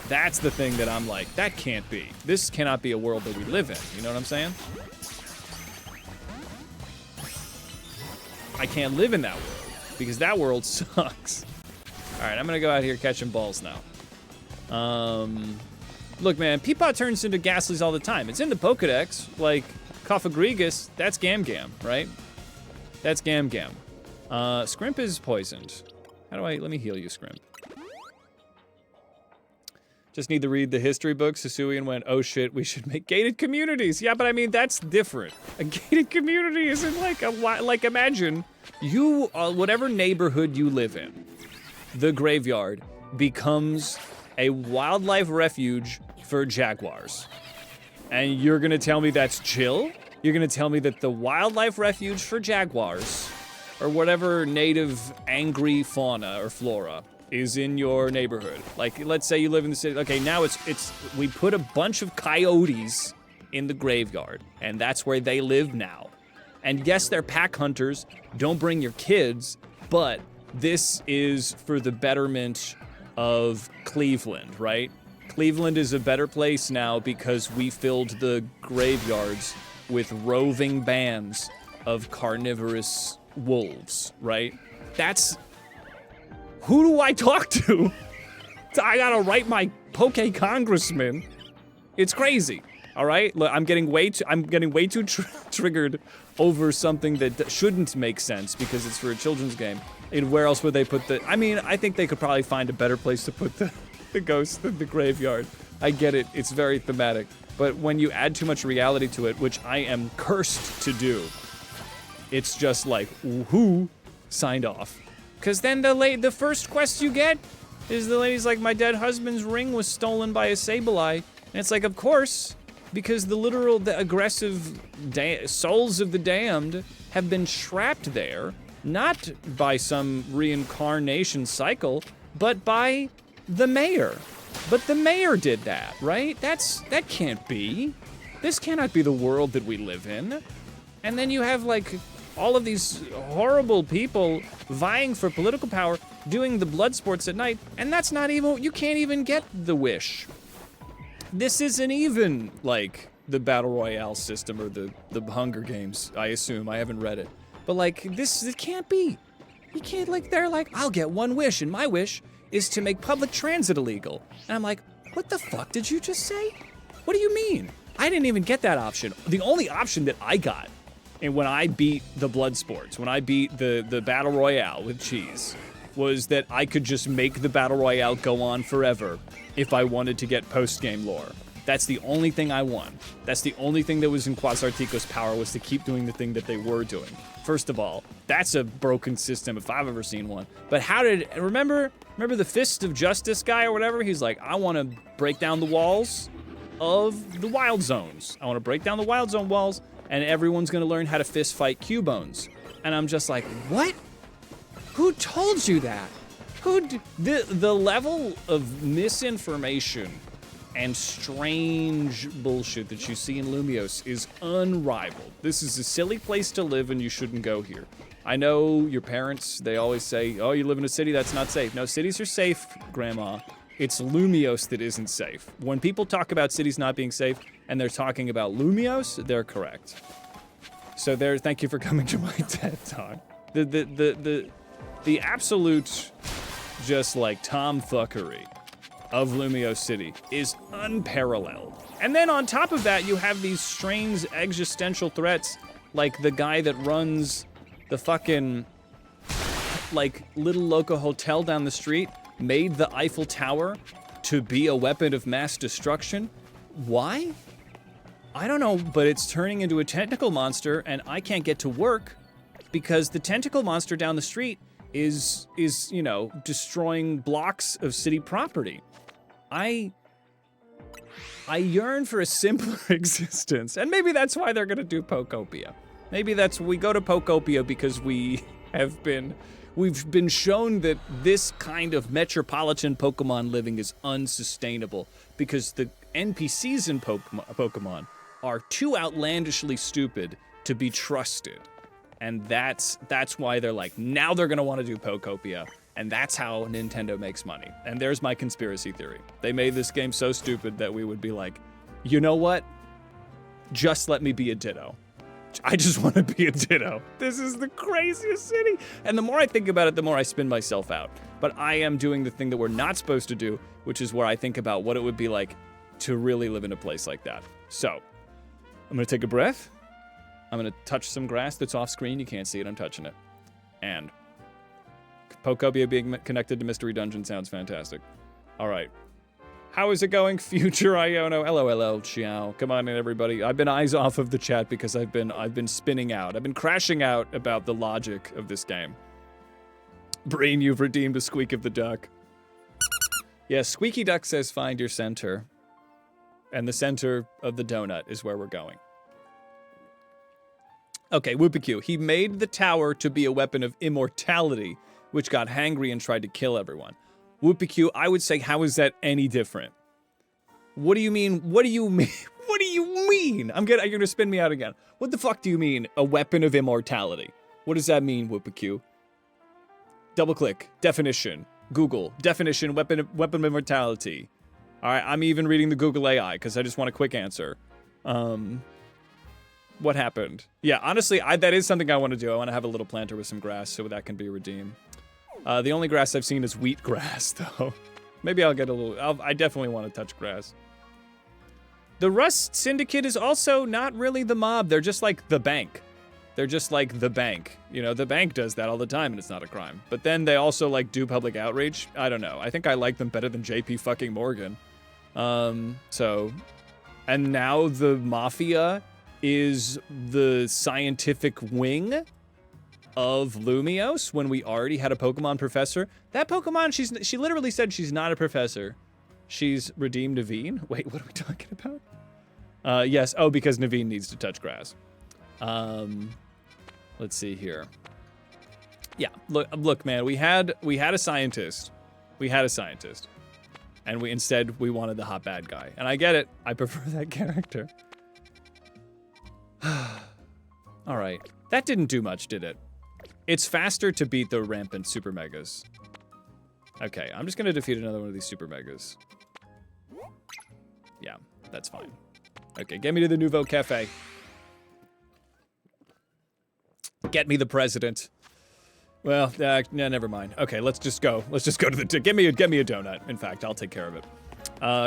Speaker 1: That's the thing that I'm like, that can't be. This cannot be a world that we live in. You know what I'm saying? I can't live in that world because that world sucks. All right, I'm gonna go out here catching balls now. Look, man, Peapod turns into Ghastlies all the time. It's in the Pokedex, like Cophagrigus. That's Gam Gam, right? That's Gam Gam. Scrimp is poisoned. Let me heal you, Scrimp. Just need to read the history book. Sasuian went, oh shit, we should make gated communities. Yeah, but I mean, that's different. A gated community isn't like imagine you, whatever neighborhood you live in, the graveyard becomes a wildlife refuge for jaguars. And you're gonna tell me that's chill? You're gonna tell me that the wildlife refuge for jaguars, or whatever native angry fauna or flora, is in your neighborhood. Like, let's say you live in the city. Okay, now we put a bunch of coyotes in the graveyard, and that's where they live now. And yes, they're pack hunters. Don't bring your kids, but this is for the betterment of Cleveland, right? Cleveland is a better place now because we filled the graveyards with roving bands of carnivorous wolves, right? Who do I talk to? I gotta write my Poke Congressman. It's crazy. All right, look, I'm getting way too triggered over something that shouldn't make sense because it's for a children's game. And where else would they put the? I mean, I think they could probably find a better place to put the ghost than the graveyard. I get it. It's very thematic, but when you add too much reality to it, which I am cursed to do, it's just like who signed off. Because then the first quest you get is the lady's like, my dead husband's ring was stolen by a Sableye. And it's like, of course, because the aggressive souls of the damned have been trapped there, not by some reincarnation cycle, but by the mayor. But the mayor did that, right? That can't be. This cannot be the world that we live in. And then you have like all of these horrible people vying for political power, doing the blood sports at night, and that's not even, you can't even get the wish. This isn't even like the Battle Royale system or the Hunger Games, I assume. I haven't read it. But like, it can't be. You can't, like, they're like, I'll get one wish, and my wish is to make public transit illegal. And I'm like, what the fuck did you just say? What do you mean? I didn't even get that option. The only option that I got, and when I beat the blood sports, when I beat the Battle Royale with cheese, was that I could just make the Battle Royale go on forever if I wanted to get post-game lore. That's the only thing I won. That's the only thing that was in Quasartico's power, was to keep doing the thing that they were doing. First of all, that's a broken system if I've ever seen one. But how did, remember the Fist of Justice guy or whatever? He's like, I want to break down the walls of the Wild Zones. I want to break down the Wild Zone walls, and everyone's gonna learn how to fist fight Cubones. And I'm just like, what? Who told you that? The level of misinformation and strange bullshit that you see in Lumiose is unrivaled. This is a silly place to live and you shouldn't go here. I know your parents, they always say, oh, you live in a city, that's not safe. No, cities are safe, Grandma. It's Lumiose that isn't safe. When people talk about cities not being safe and they're talking about Lumiose, they're correct. So thank you for coming to my TED Talk. The absolute just like tomfuckery of Lumiose City is unparalleled. And then on top of that, you have these strange existential threats, like the guy that runs the fucking like little local hotel down the street made the Eiffel Tower to be a weapon of mass destruction. Why? I don't know, but it's turning into a tentacle monster and I can't get to work because the tentacle monster down the street is, you know, destroying blocks of city property. I yearn for a simpler existence, and maybe that's why they're gonna do Pokopia. Maybe we go to Pokopia because we've been shown that this kind of metropolitan Pokemon living is unsustainable because the NPCs in Pokemon are too outlandishly stupid to be trusted. And that's why they're like, now they're gonna wanna do Pokopia. And that's how Nintendo makes money. And there's my conspiracy theory. They made this game so stupid that we would be like, you know what? Just let me be a Ditto. I just want to be a Ditto. This is the craziest city. And the more I think about it, the more I spin myself out. But I am doing the thing that we're not supposed to do, which is where I think about what it would be like to really live in a place like that. So, I'm going to take a breath. I'm going to touch some grass that's off screen. You can't see it. I'm touching it. And Pokobia being connected to Mystery Dungeon sounds fantastic. All right. How is it going, future Iono? LOL, ciao. Come on in, everybody. I've been eyes off of the chat because I've been spinning out. I've been crashing out about the logic of this game. Brain, you've redeemed a squeak of the duck. Yes, Squeaky Duck says find your center. And the center of the donut is where we're going. Okay, Whoopikoo. He made the tower to be a weapon of immortality, which got hangry and tried to kill everyone. Whoopikoo, I would say, how is that any different? What do you mean? What do you mean? What do you mean? You're gonna spin me out again. What the fuck do you mean, a weapon of immortality? What does that mean, Whoopikoo? Double click, definition, Google, definition, weapon of immortality. All right, I'm even reading the Google AI because I just want a quick answer. What happened? Yeah, honestly, that is something I want to do. I want to have a little planter with some grass so that can be redeemed. The only grass I've seen is wheat grass, though. Maybe I'll get a little... I definitely want to touch grass. The Rust Syndicate is also not really the mob. They're just like the bank. They're just like the bank. You know, the bank does that all the time, and it's not a crime. But then they also, like, do public outreach. I don't know. I think I like them better than JP fucking Morgan. So... And now the Mafia is the scientific wing of Lumios when we already had a Pokemon professor. That Pokemon, she literally said she's not a professor. She's redeemed Naveen. Wait, what are we talking about? Yes. Oh, because Naveen needs to touch grass. Let's see here. Yeah, look, man, we had a scientist. And instead we wanted the hot bad guy. And I get it. I prefer that character. All right. That didn't do much, did it? It's faster to beat the rampant Super Megas. Okay, I'm just gonna defeat another one of these Super Megas. Yeah, that's fine. Okay, get me to the Nouveau Cafe. Get me the president. Well, no, never mind. Okay, let's just go. Let's just go to the... Get me a donut. In fact, I'll take care of it.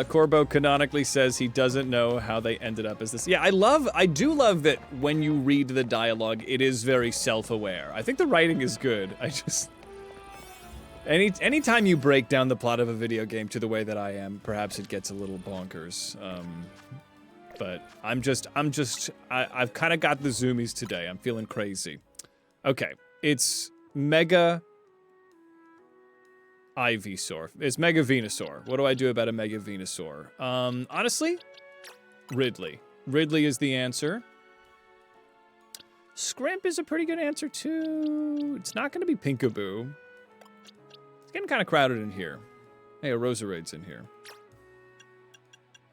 Speaker 1: Corbo canonically says he doesn't know how they ended up as this. Yeah, I do love that when you read the dialogue, it is very self-aware. I think the writing is good. I just... Anytime you break down the plot of a video game to the way that I am, perhaps it gets a little bonkers. But I've kind of got the zoomies today. I'm feeling crazy. Okay, it's Mega Ivysaur. It's Mega Venusaur. What do I do about a Mega Venusaur? Honestly, Ridley. Ridley is the answer. Scrimp is a pretty good answer, too. It's not going to be Pinkaboo. It's getting kind of crowded in here. Hey, a Roserade's in here.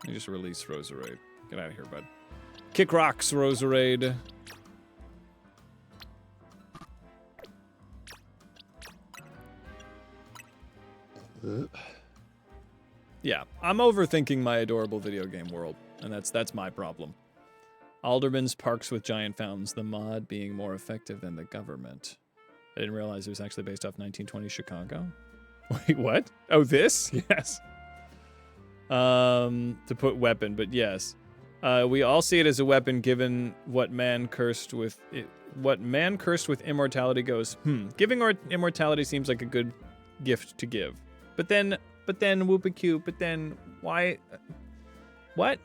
Speaker 1: Let me just release Roserade. Get out of here, bud. Kick rocks, Roserade. Yeah, I'm overthinking my adorable video game world, and that's my problem. Alderman's Parks with Giant Fountains, the mod being more effective than the government. I didn't realize it was actually based off 1920 Chicago. Wait, what? Oh, this? Yes. To put weapon, but yes. We all see it as a weapon given what man cursed with immortality goes. Giving immortality seems like a good gift to give. But then Whoopikoo, but then why? What?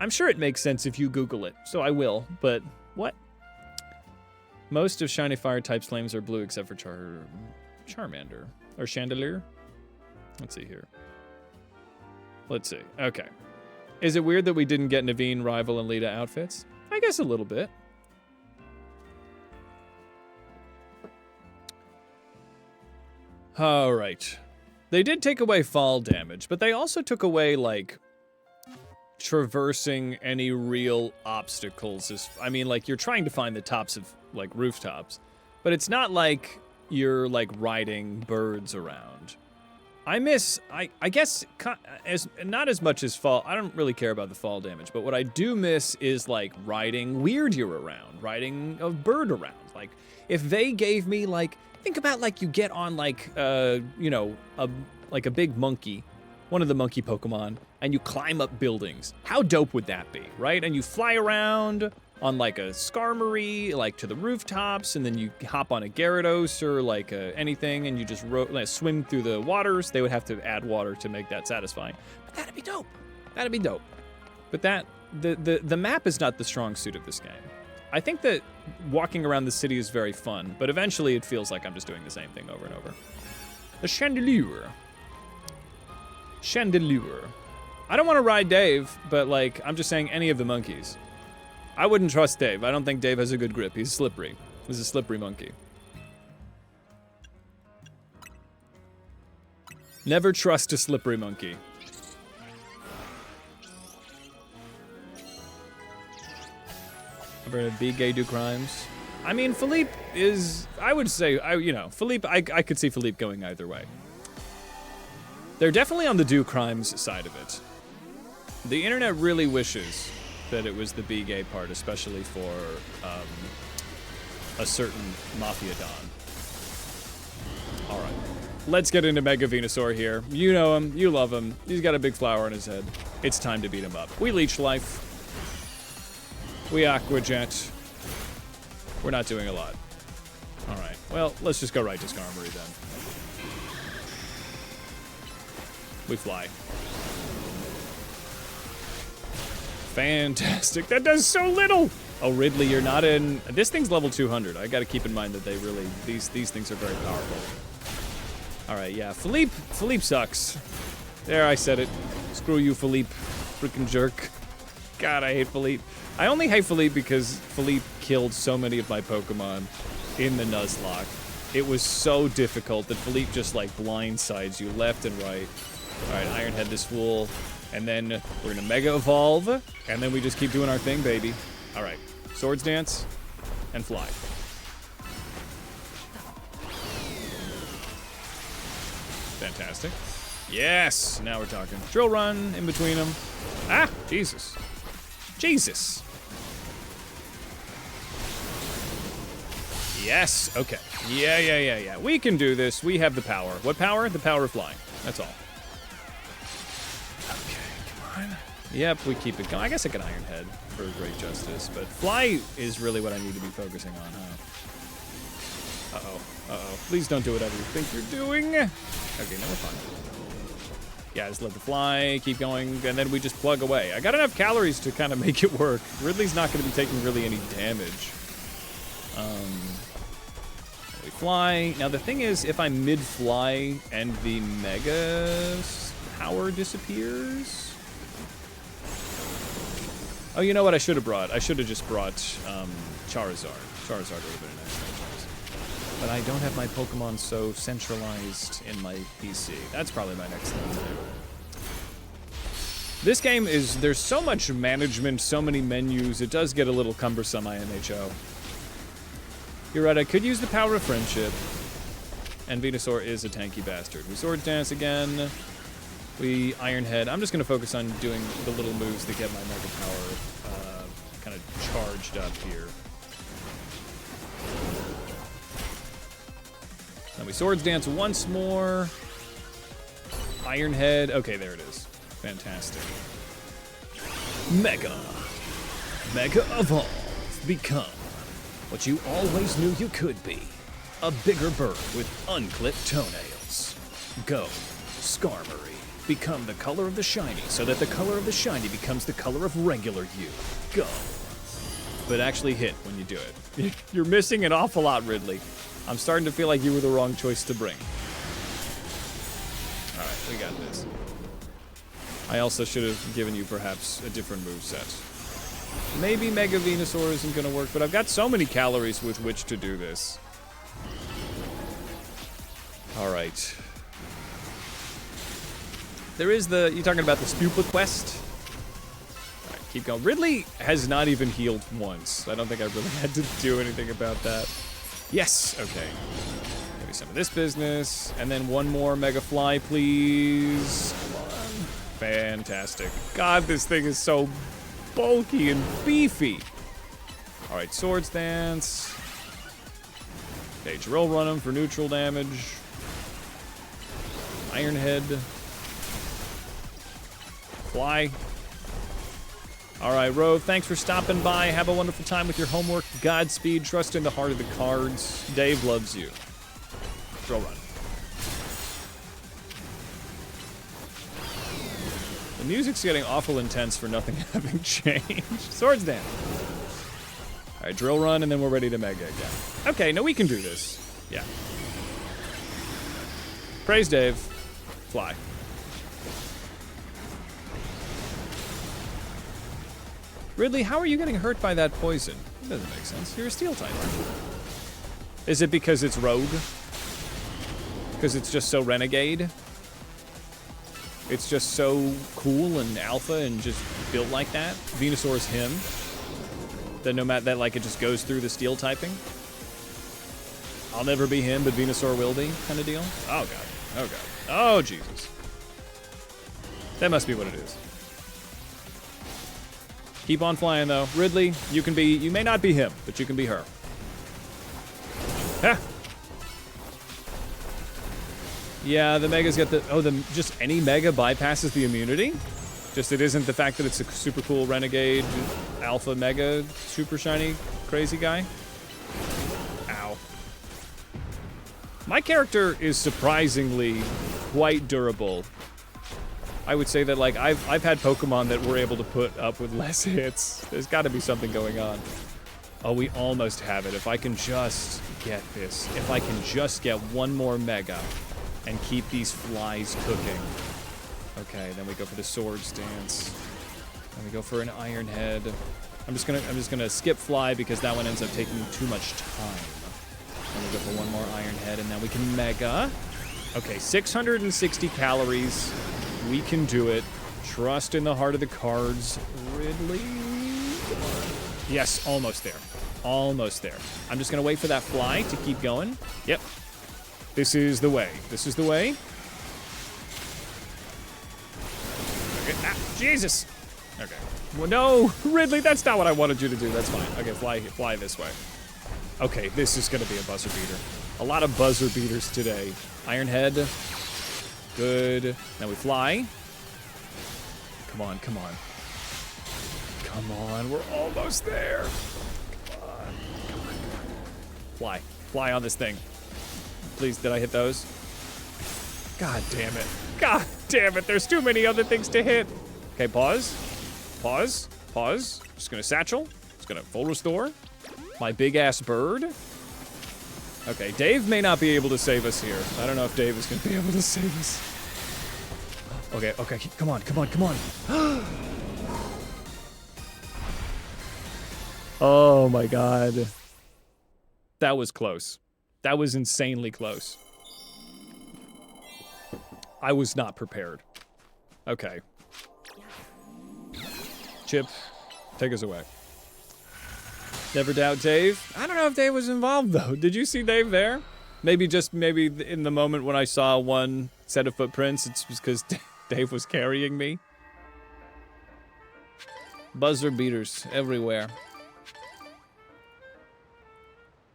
Speaker 1: I'm sure it makes sense if you Google it, so I will, but what? Most of shiny fire type flames are blue except for Charmander. Or Chandelier? Let's see here. Let's see. Okay. Is it weird that we didn't get Naveen, Rival, and Lita outfits? I guess a little bit. All right. They did take away fall damage, but they also took away, like, traversing any real obstacles. I mean, like, you're trying to find the tops of, like, rooftops, but it's not like you're, like, riding birds around. I miss, I guess, not as much as fall. I don't really care about the fall damage, but what I do miss is, like, riding Weirdier around, riding a bird around. Like, if they gave me, like, think about, like, you get on, like, you know, like a big monkey, one of the monkey Pokemon, and you climb up buildings. How dope would that be, right? And you fly around on, like, a Skarmory, like, to the rooftops, and then you hop on a Gyarados or, like, anything, and you just swim through the waters. They would have to add water to make that satisfying. But that'd be dope. That'd be dope. But the map is not the strong suit of this game. I think that walking around the city is very fun, but eventually it feels like I'm just doing the same thing over and over. The Chandelure. Chandelure. I don't want to ride Dave, but, like, I'm just saying any of the monkeys. I wouldn't trust Dave. I don't think Dave has a good grip. He's slippery. He's a slippery monkey. Never trust a slippery monkey. Ever be gay, do crimes? I mean, Philippe is, I would say, Philippe, I could see Philippe going either way. They're definitely on the do crimes side of it. The internet really wishes that it was the be gay part, especially for a certain Mafia Don. All right, let's get into Mega Venusaur here. You know him, you love him. He's got a big flower on his head. It's time to beat him up. We Leech Life. We Aqua Jet. We're not doing a lot. All right, well, let's just go right to Skarmory then. We fly. Fantastic. That does so little. Oh, Ridley, you're not in. This thing's level 200. I got to keep in mind that they really, these things are very powerful. All right, yeah. Philippe sucks. There, I said it. Screw you, Philippe. Freaking jerk. God, I hate Philippe. I only hate Philippe because Philippe killed so many of my Pokemon in the Nuzlocke. It was so difficult that Philippe just, like, blindsides you left and right. All right, Iron Head this fool. And then we're gonna Mega Evolve, and then we just keep doing our thing, baby. All right, Swords Dance, and fly. Fantastic. Yes, now we're talking. Drill Run in between them. Ah, Jesus. Jesus. Yes, okay. Yeah. We can do this. We have the power. What power? The power of flying. That's all. Yep, we keep it going. I guess I can Iron Head for great justice, but fly is really what I need to be focusing on, huh? Uh-oh. Please don't do whatever you think you're doing. Okay, now we're fine. Yeah, just let the fly, keep going, and then we just plug away. I got enough calories to kind of make it work. Ridley's not going to be taking really any damage. We fly. Now, the thing is, if I'm mid-fly and the Mega power disappears... Oh, you know what I should have brought? I should have just brought Charizard. Charizard would have been a nice franchise. But I don't have my Pokemon so centralized in my PC. That's probably my next thing to do. This game is, there's so much management, so many menus, it does get a little cumbersome, IMHO. You're right, I could use the power of friendship. And Venusaur is a tanky bastard. We Swords Dance again. We Iron Head. I'm just going to focus on doing the little moves that get my Mega Power kind of charged up here. Then we Swords Dance once more. Iron Head. Okay, there it is. Fantastic. Mega Evolve. Become what you always knew you could be. A bigger bird with unclipped toenails. Go, Skarmory. Become the color of the shiny, so that the color of the shiny becomes the color of regular you. Go. But actually hit when you do it. You're missing an awful lot, Ridley. I'm starting to feel like you were the wrong choice to bring. All right, we got this. I also should have given you perhaps a different moveset. Maybe Mega Venusaur isn't going to work, but I've got so many calories with which to do this. All right. There is you're talking about the Stupid quest? All right, keep going. Ridley has not even healed once. I don't think I really had to do anything about that. Yes, okay. me some of this business. And then one more Mega Fly, please. Come on. Fantastic. God, this thing is so bulky and beefy. All right, Swords Dance. Okay, Drill Run him for neutral damage. Iron Head. Fly. All right, Rove, thanks for stopping by. Have a wonderful time with your homework. Godspeed. Trust in the heart of the cards. Dave loves you. Drill Run. The music's getting awful intense for nothing having changed. Swords Dance. All right, Drill Run, and then we're ready to Mega again. Okay, no, we can do this. Yeah. Praise Dave. Fly. Ridley, how are you getting hurt by that poison? It doesn't make sense. You're a steel type, aren't you? Is it because it's rogue? Because it's just so renegade? It's just so cool and alpha and just built like that? Venusaur's him? That no matter that, like, it just goes through the steel typing? I'll never be him, but Venusaur will be, kind of deal? Oh, God. Oh, God. Oh, Jesus. That must be what it is. Keep on flying, though. Ridley, you may not be him, but you can be her. Ha! Yeah, the Mega's got the, just any Mega bypasses the immunity? Just it isn't the fact that it's a super cool Renegade, Alpha Mega, super shiny, crazy guy? Ow. My character is surprisingly quite durable. I would say that, like, I've had Pokemon that were able to put up with less hits. There's got to be something going on. Oh, we almost have it. If I can just get this. If I can just get one more Mega and keep these flies cooking. Okay, then we go for the Swords Dance. Then we go for an Iron Head. I'm just gonna skip Fly because that one ends up taking too much time. Then we go for one more Iron Head, and then we can Mega. Okay, 660 calories. We can do it. Trust in the heart of the cards. Ridley. Yes, almost there. Almost there. I'm just gonna wait for that Fly to keep going. Yep. This is the way. This is the way. Okay. Ah, Jesus. Okay. Well, no, Ridley, that's not what I wanted you to do. That's fine. Okay, fly this way. Okay, this is gonna be a buzzer beater. A lot of buzzer beaters today. Iron Head. Good. Now we fly. Come on, come on. Come on, we're almost there. Come on, come on, come on. Fly. Fly on this thing. Please, did I hit those? God damn it. God damn it, there's too many other things to hit. Okay, pause. Pause. Pause. Just gonna satchel. Just gonna full restore. My big ass bird. Okay, Dave may not be able to save us here. I don't know if Dave is gonna be able to save us. Okay, okay, come on, come on, come on. Oh my God. That was close. That was insanely close. I was not prepared. Okay. Chip, take us away. Never doubt Dave. I don't know if Dave was involved, though. Did you see Dave there? Maybe in the moment when I saw one set of footprints, it's because Dave was carrying me. Buzzer beaters everywhere.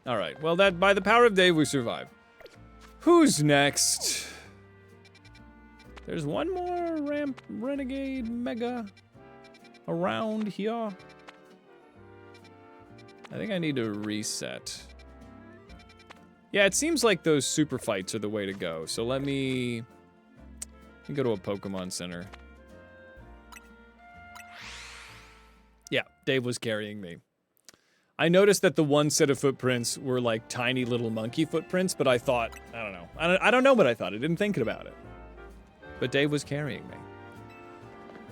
Speaker 1: All right. Well, that by the power of Dave, we survive. Who's next? There's one more Renegade Mega around here. I think I need to reset. Yeah, it seems like those super fights are the way to go. So let me go to a Pokemon Center. Yeah, Dave was carrying me. I noticed that the one set of footprints were like tiny little monkey footprints, but I thought, I don't know. I don't know what I thought. I didn't think about it. But Dave was carrying me.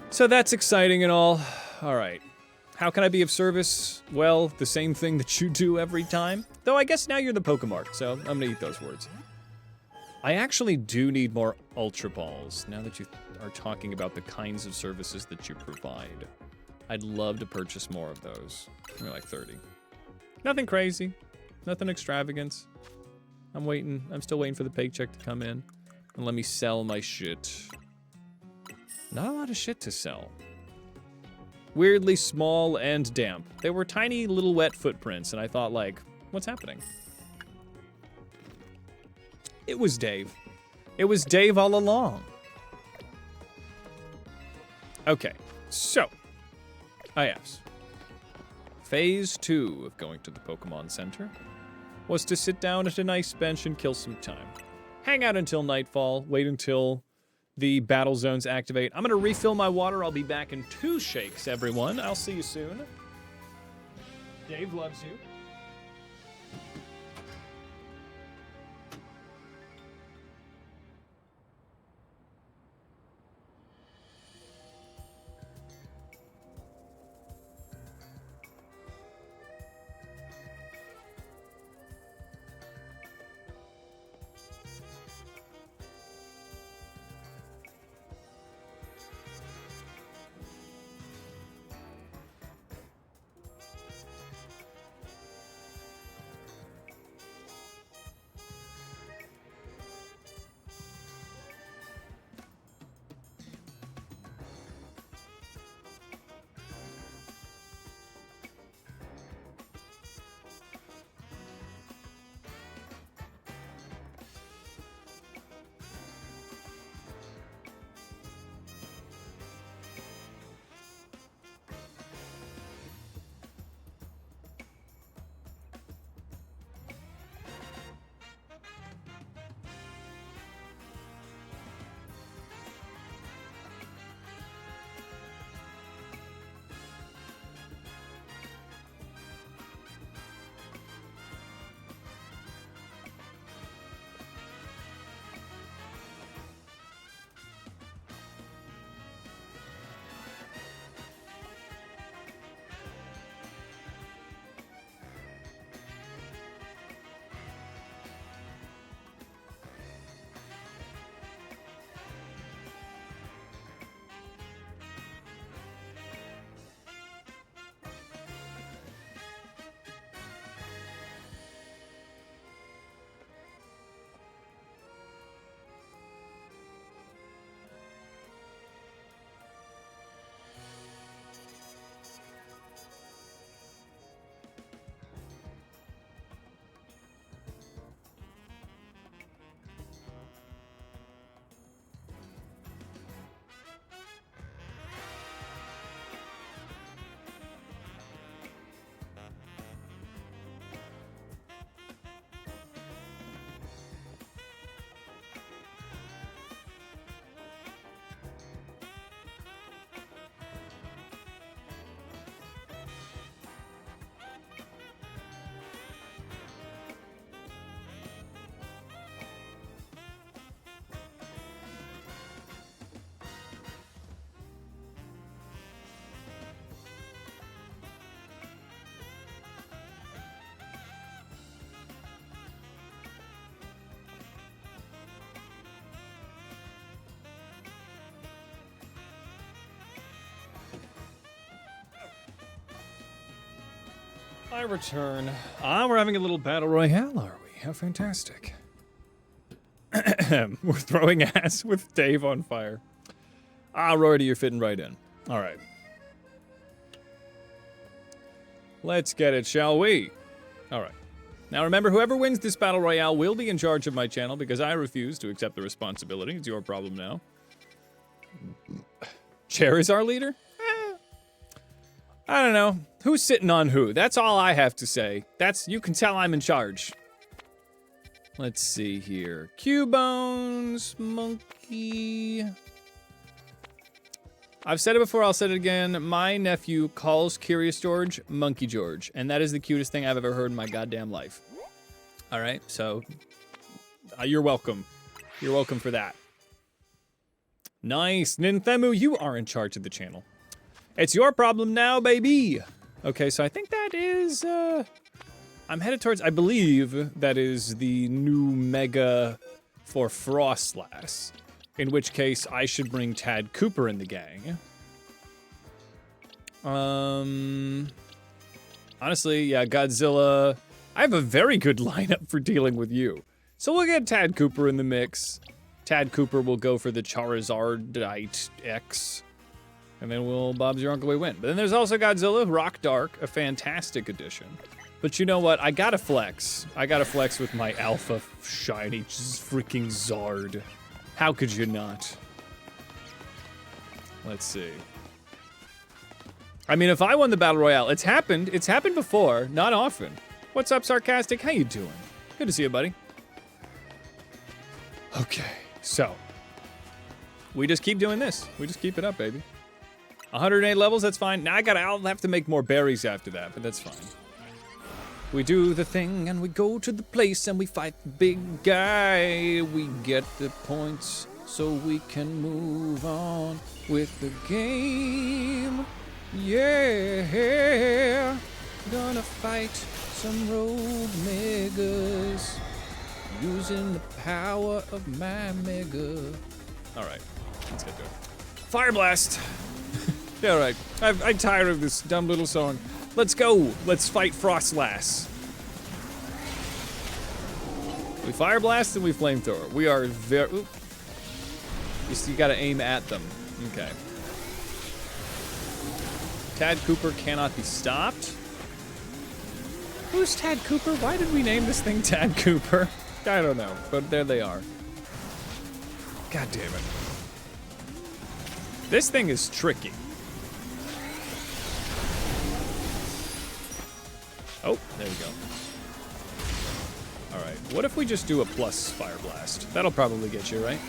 Speaker 1: So that's exciting and all. All right. How can I be of service? Well, the same thing that you do every time. Though I guess now you're the Pokemart, so I'm gonna eat those words. I actually do need more Ultra Balls, now that you are talking about the kinds of services that you provide. I'd love to purchase more of those. Maybe like 30. Nothing crazy. Nothing extravagant. I'm waiting. I'm still waiting for the paycheck to come in. And let me sell my shit. Not a lot of shit to sell. Weirdly small and damp. They were tiny little wet footprints, and I thought, like, what's happening? It was Dave. It was Dave all along. Okay, so, I asked. Phase 2 of going to the Pokemon Center was to sit down at a nice bench and kill some time. Hang out until nightfall, wait until the battle zones activate. I'm gonna refill my water. I'll be back in 2 shakes, everyone. I'll see you soon. Dave loves you. I return. We're having a little battle royale, are we? How fantastic. We're throwing ass with Dave on fire. Rory, you're fitting right in. All right. Let's get it, shall we? All right. Now remember, whoever wins this battle royale will be in charge of my channel because I refuse to accept the responsibility. It's your problem now. Chair is our leader? I don't know. Who's sitting on who? That's all I have to say. You can tell I'm in charge. Let's see here. Cubone, Monkey. I've said it before, I'll say it again. My nephew calls Curious George Monkey George, and that is the cutest thing I've ever heard in my goddamn life. All right, so you're welcome. You're welcome for that. Nice. Ninthemu, you are in charge of the channel. It's your problem now, baby. Okay, so I think that is, I'm headed towards, I believe that is the new Mega for Frostlass. In which case, I should bring Tad Cooper in the gang. Honestly, yeah, Godzilla. I have a very good lineup for dealing with you. So we'll get Tad Cooper in the mix. Tad Cooper will go for the Charizardite X. And then we'll Bob's Your Uncle We win. But then there's also Godzilla, Rock Dark, a fantastic addition. But you know what? I gotta flex. I gotta flex with my alpha shiny freaking Zard. How could you not? Let's see. I mean, if I won the Battle Royale, it's happened. It's happened before, not often. What's up, Sarcastic? How you doing? Good to see you, buddy. Okay, so. We just keep doing this. We just keep it up, baby. 108 levels, that's fine. Now I'll have to make more berries after that, but that's fine. We do the thing and we go to the place and we fight the big guy. We get the points so we can move on with the game. Yeah, gonna fight some rogue megas using the power of my mega. All right, let's get to it. Fire blast. Yeah, all right. I'm tired of this dumb little song. Let's go. Let's fight Frostlass. We fire blast and we flamethrower. We are very. Oop. You gotta aim at them. Okay. Tad Cooper cannot be stopped. Who's Tad Cooper? Why did we name this thing Tad Cooper? I don't know, but there they are. God damn it. This thing is tricky. Oh, there we go. All right, what if we just do a plus fire blast? That'll probably get you, right?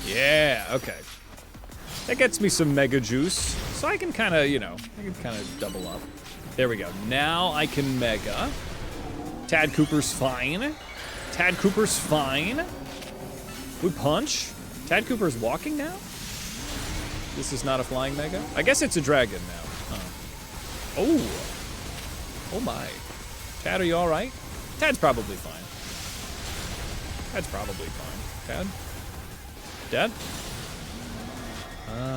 Speaker 1: Yeah, okay. That gets me some mega juice, so I can kind of, double up. There we go. Now I can mega. Tad Cooper's fine. Tad Cooper's fine. We punch. Tad Cooper's walking now? This is not a flying mega? I guess it's a dragon now. Oh. Oh my. Tad, are you all right? Tad's probably fine. Tad's probably fine. Tad? Dad?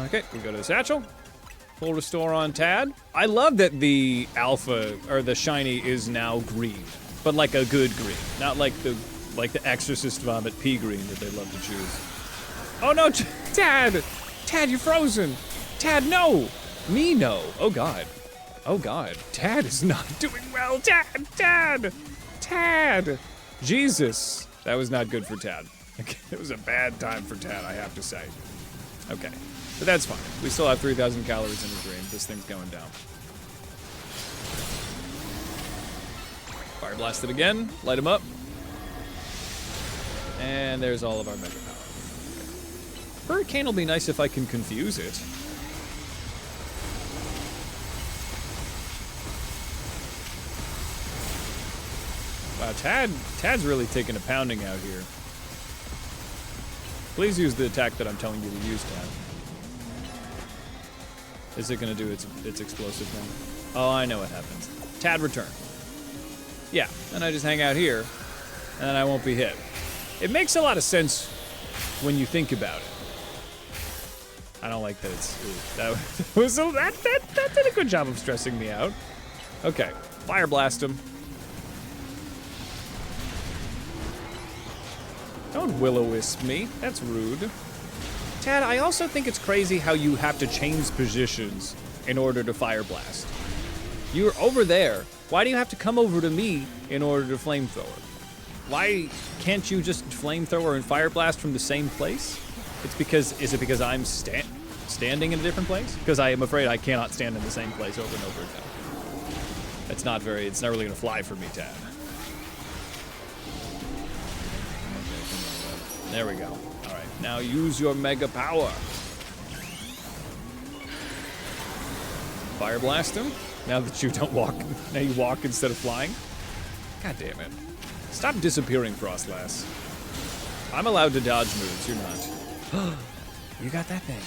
Speaker 1: Okay, we go to the satchel. Full restore on Tad. I love that the alpha, or the shiny, is now green. But like a good green. Not like the Exorcist Vomit pea green that they love to choose. Oh no, Tad! Tad, you're frozen! Tad, no! Me, no. Oh god. Oh god. Tad is not doing well. Tad! Jesus. That was not good for Tad. It was a bad time for Tad, I have to say. Okay. But that's fine. We still have 3,000 calories in the dream. This thing's going down. Fire blast it again. Light him up. And there's all of our mega power. Hurricane will be nice if I can confuse it. Wow, Tad's really taking a pounding out here. Please use the attack that I'm telling you to use, Tad. Is it going to do its explosive thing? Oh, I know what happens. Tad return. Yeah, and I just hang out here, and then I won't be hit. It makes a lot of sense when you think about it. I don't like that it's... That did a good job of stressing me out. Okay, fire blast him. Don't will-o-wisp me. That's rude. Tad, I also think it's crazy how you have to change positions in order to fire blast. You're over there. Why do you have to come over to me in order to flamethrower? Why can't you just flamethrower and fire blast from the same place? Is it because I'm standing in a different place? Because I am afraid I cannot stand in the same place over and over again. It's not really gonna fly for me, Tad. There we go. All right, now use your mega power. Fire blast him. Now that you don't walk, now you walk instead of flying. God damn it. Stop disappearing, Frostlass. I'm allowed to dodge moves, you're not. You got that thing.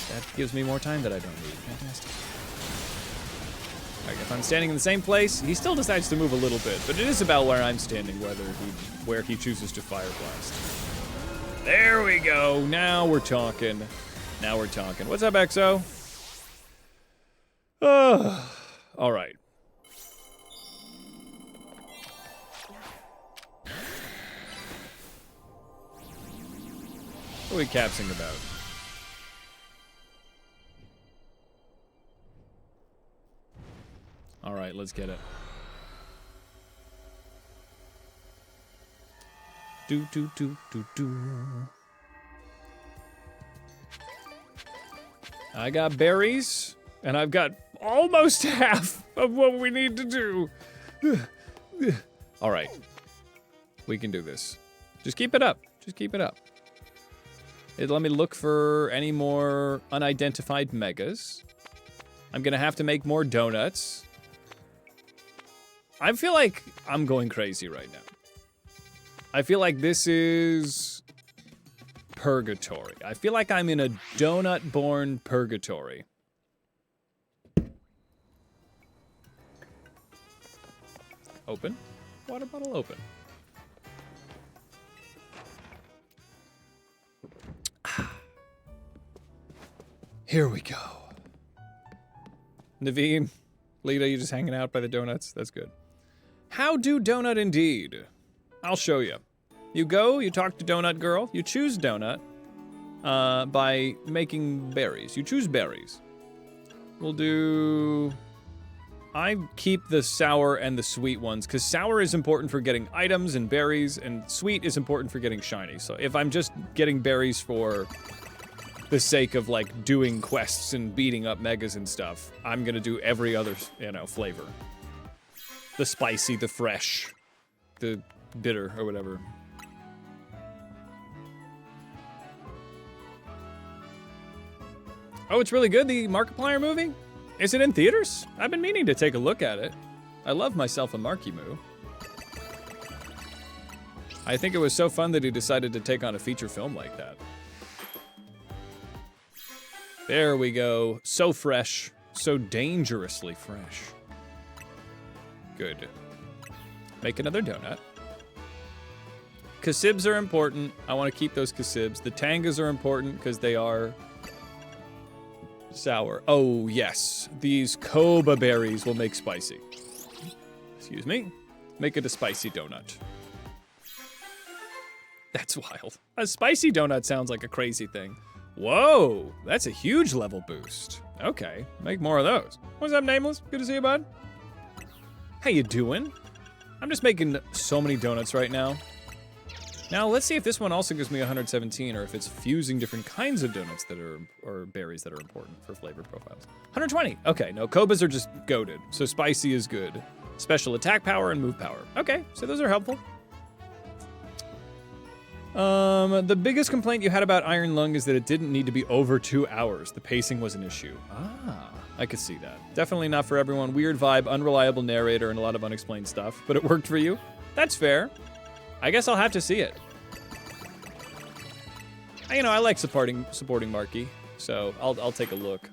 Speaker 1: Yeah. That gives me more time that I don't need. Fantastic. Like if I'm standing in the same place, he still decides to move a little bit, but it is about where I'm standing, where he chooses to fire blast. There we go. Now we're talking. Now we're talking. What's up, XO? All right. we capsing about? All right, let's get it. Do, do, do, do, do. I got berries, and I've got almost half of what we need to do. All right. We can do this. Just keep it up. Just keep it up. Let me look for any more unidentified megas. I'm gonna have to make more donuts. I feel like I'm going crazy right now. I feel like this is purgatory. I feel like I'm in a donut-born purgatory. Open. Water bottle open. Here we go. Naveen, Lita, you just hanging out by the donuts? That's good. How do donut indeed? I'll show you. You go, you talk to Donut Girl, you choose donut by making berries. You choose berries. We'll do... I keep the sour and the sweet ones, because sour is important for getting items and berries, and sweet is important for getting shiny. So if I'm just getting berries for the sake of, like, doing quests and beating up megas and stuff, I'm gonna do every other, flavor. The spicy, the fresh, the bitter, or whatever. Oh, it's really good, the Markiplier movie? Is it in theaters? I've been meaning to take a look at it. I love myself a Marky Moo. I think it was so fun that he decided to take on a feature film like that. There we go. So fresh. So dangerously fresh. Good. Make another donut. Cassibs are important. I want to keep those cassibs. The tangas are important because they are sour. Oh, yes. These Koba berries will make spicy. Excuse me. Make it a spicy donut. That's wild. A spicy donut sounds like a crazy thing. Whoa, that's a huge level boost. Okay, make more of those. What's up, Nameless? Good to see you, bud. How you doing? I'm just making so many donuts right now. Now, let's see if this one also gives me 117, or if it's fusing different kinds of donuts that are, or berries that are important for flavor profiles. 120, okay, no, Kobas are just goated, so spicy is good. Special attack power and move power. Okay, so those are helpful. The biggest complaint you had about Iron Lung is that it didn't need to be over 2 hours. The pacing was an issue. Ah, I could see that. Definitely not for everyone. Weird vibe, unreliable narrator, and a lot of unexplained stuff. But it worked for you? That's fair. I guess I'll have to see it. I like supporting Marky, so I'll take a look.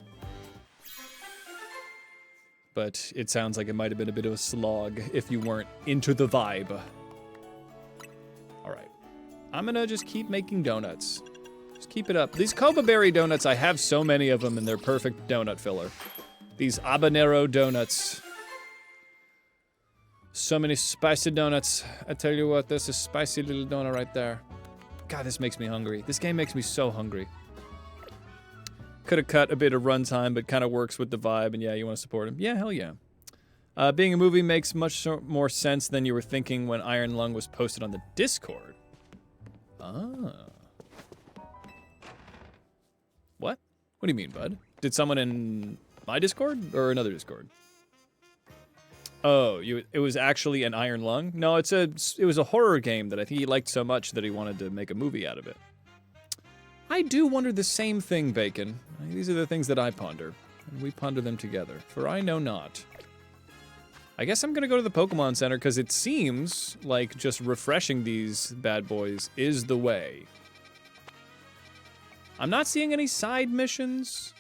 Speaker 1: But it sounds like it might have been a bit of a slog if you weren't into the vibe. All right. I'm gonna just keep making donuts. Just keep it up. These Koba berry donuts, I have so many of them and they're perfect donut filler. These habanero donuts. So many spicy donuts. I tell you what, this is a spicy little donut right there. God, this makes me hungry. This game makes me so hungry. Could have cut a bit of runtime, but kind of works with the vibe, and yeah, you want to support him? Yeah, hell yeah. Being a movie makes much more sense than you were thinking when Iron Lung was posted on the Discord. Ah. What? What do you mean, bud? Did someone in my Discord or another Discord? Oh, it was actually an Iron Lung? No, it was a horror game that I think he liked so much that he wanted to make a movie out of it. I do wonder the same thing, Bacon. These are the things that I ponder, and we ponder them together, for I know not. I guess I'm gonna go to the Pokemon Center because it seems like just refreshing these bad boys is the way. I'm not seeing any side missions.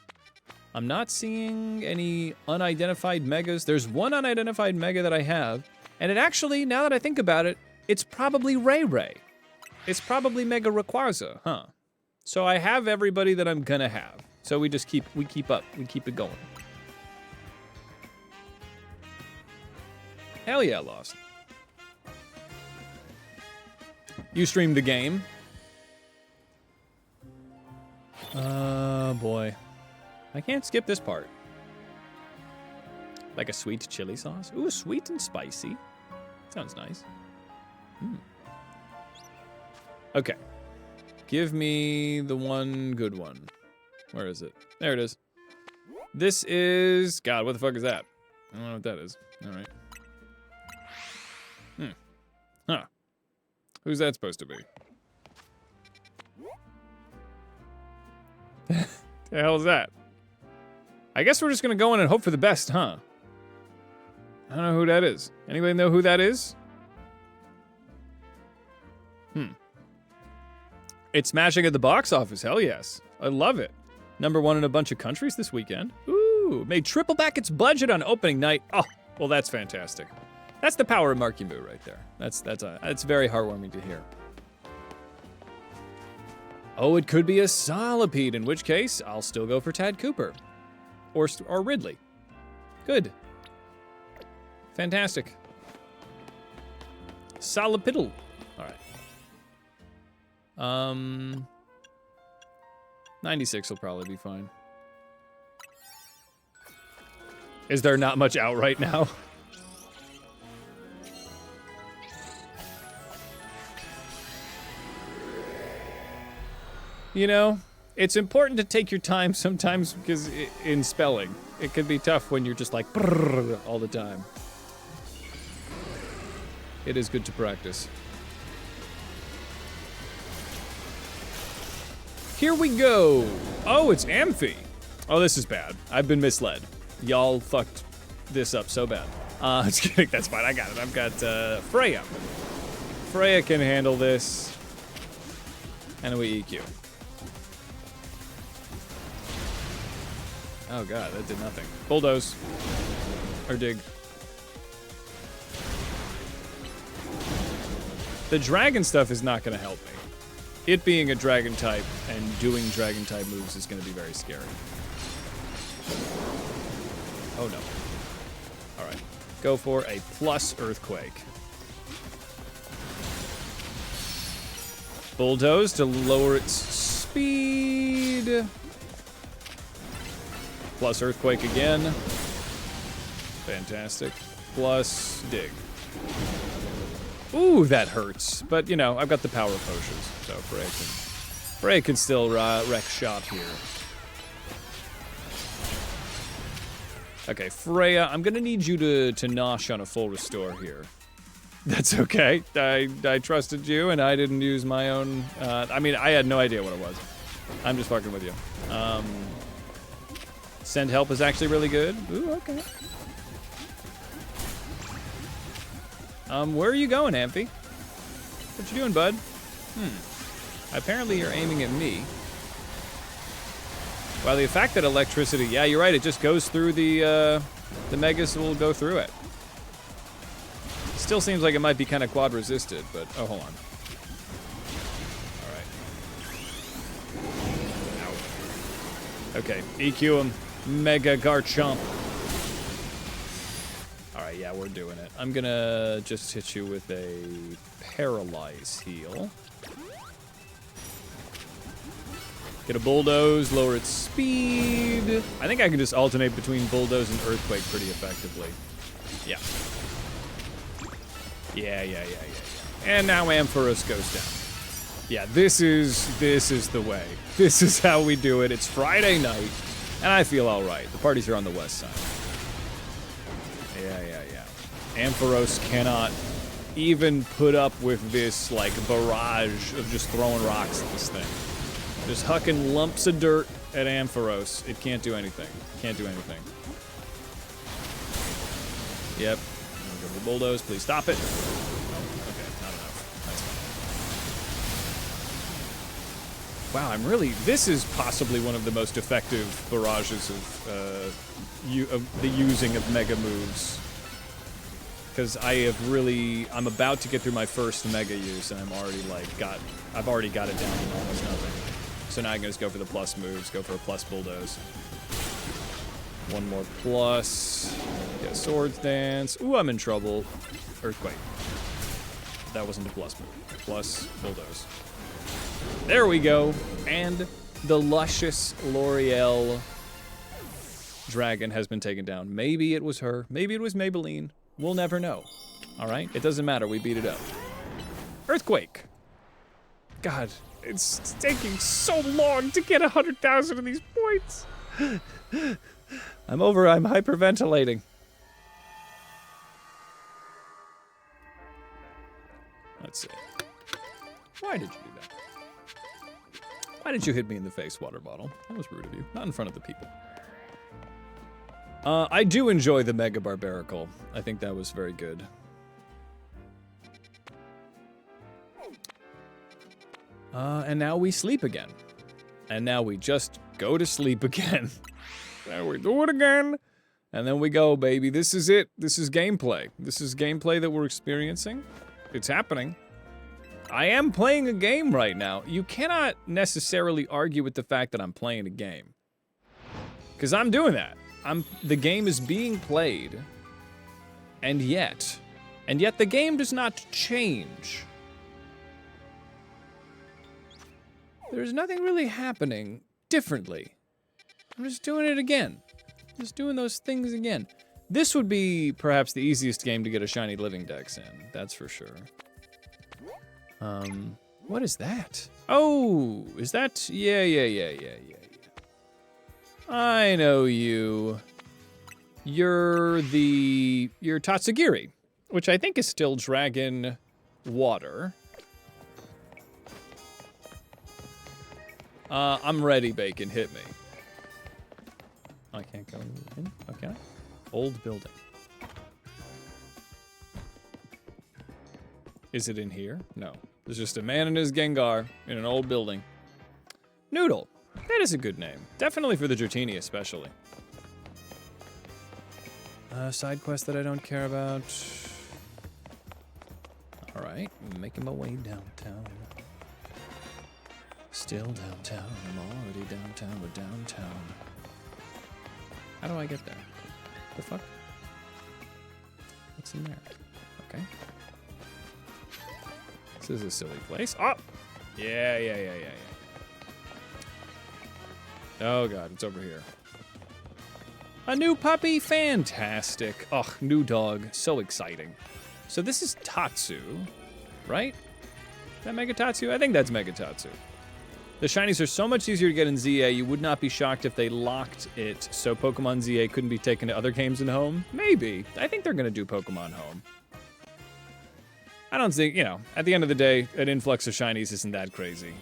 Speaker 1: I'm not seeing any unidentified megas. There's one unidentified mega that I have, and it actually, now that I think about it, it's probably Ray. It's probably Mega Rayquaza, huh? So I have everybody that I'm gonna have. So we keep it going. Hell yeah, Lost. You streamed the game. Boy. I can't skip this part. Like a sweet chili sauce? Ooh, sweet and spicy. Sounds nice. Okay. Give me the one good one. Where is it? There it is. This is... God, what the fuck is that? I don't know what that is. All right. Huh. Who's that supposed to be? The hell is that? I guess we're just gonna go in and hope for the best, huh? I don't know who that is. Anybody know who that is? It's smashing at the box office, hell yes. I love it. #1 in a bunch of countries this weekend. Ooh, made triple back its budget on opening night. Oh, well that's fantastic. That's the power of Marky Moo right there. That's very heartwarming to hear. Oh, it could be a Solipede, in which case I'll still go for Tad Cooper. Or Ridley. Good. Fantastic. Solipidal. All right. 96 will probably be fine. Is there not much out right now? You know, it's important to take your time sometimes because in spelling, it can be tough when you're just like all the time. It is good to practice. Here we go. Oh, it's Amphi. Oh, this is bad. I've been misled. Y'all fucked this up so bad. Just kidding. That's fine. I got it. I've got Freya. Freya can handle this. And we EQ. Oh god, that did nothing. Bulldoze. Or dig. The dragon stuff is not going to help me. It being a dragon type and doing dragon type moves is going to be very scary. Oh no. Alright. Go for a plus earthquake. Bulldoze to lower its speed. Plus earthquake again. Fantastic. Plus dig. Ooh, that hurts. But, you know, I've got the power potions, so Freya can still wreck shop here. Okay, Freya, I'm gonna need you to nosh on a full restore here. That's okay. I trusted you, and I didn't use my own... I mean, I had no idea what it was. I'm just fucking with you. Send help is actually really good. Ooh, okay. Where are you going, Amphi? What you doing, bud? Apparently you're aiming at me. Well, the fact that electricity... Yeah, you're right. It just goes through the Megas will go through it. Still seems like it might be kind of quad resisted, but... Oh, hold on. Alright. Ow. Okay, EQ him. Mega Garchomp. Alright, yeah, we're doing it. I'm gonna just hit you with a Paralyze heal. Get a Bulldoze, lower its speed. I think I can just alternate between Bulldoze and Earthquake pretty effectively. Yeah. Yeah. And now Ampharos goes down. Yeah, this is the way. This is how we do it. It's Friday night, and I feel all right. The parties are on the west side. Yeah. Ampharos cannot even put up with this, like, barrage of just throwing rocks at this thing. Just hucking lumps of dirt at Ampharos. It can't do anything. Can't do anything. Yep. Go to the Bulldoze. Please stop it. Oh, okay. Not enough. That's fine. Wow, I'm really... This is possibly one of the most effective barrages of the using of mega moves. Because I'm about to get through my first mega use, and I've already got it down to almost nothing. So now I can just go for the plus moves, go for a plus Bulldoze. One more plus. Yeah, Swords Dance. Ooh, I'm in trouble. Earthquake. That wasn't a plus move. Plus Bulldoze. There we go. And The luscious L'Oreal dragon has been taken down. Maybe it was her. Maybe it was Maybelline. We'll never know. All right? It doesn't matter. We beat it up. Earthquake. God, it's taking so long to get 100,000 of these points. I'm hyperventilating. Let's see. Why did you do that? Why did you hit me in the face, water bottle? That was rude of you. Not in front of the people. I do enjoy the Mega Barbarical. I think that was very good. And now we sleep again. And now we just go to sleep again. And we do it again. And then we go, baby. This is it. This is gameplay. This is gameplay that we're experiencing. It's happening. I am playing a game right now. You cannot necessarily argue with the fact that I'm playing a game. Because I'm doing that. The game is being played. And yet the game does not change. There's nothing really happening differently. I'm just doing it again. Just doing those things again. This would be perhaps the easiest game to get a shiny living dex in. That's for sure. What is that? Oh, is that? Yeah. I know you. You're Tatsugiri, which I think is still Dragon Water. I'm ready, Bacon. Hit me. I can't go in. Okay. Old building. Is it in here? No. There's just a man and his Gengar in an old building. Noodle. That is a good name. Definitely for the Dratini, especially. Side quest that I don't care about. Alright, making my way downtown. Still downtown. I'm already downtown. We're downtown. How do I get there? The fuck? What's in there? Okay. This is a silly place. Oh! Yeah. Oh god, it's over here. A new puppy? Fantastic. Ugh, new dog. So exciting. So this is Tatsu, right? Is that Megatatsu? I think that's Megatatsu. The shinies are so much easier to get in ZA, you would not be shocked if they locked it so Pokemon ZA couldn't be taken to other games in Home. Maybe. I think they're going to do Pokemon Home. I don't think, at the end of the day, an influx of shinies isn't that crazy.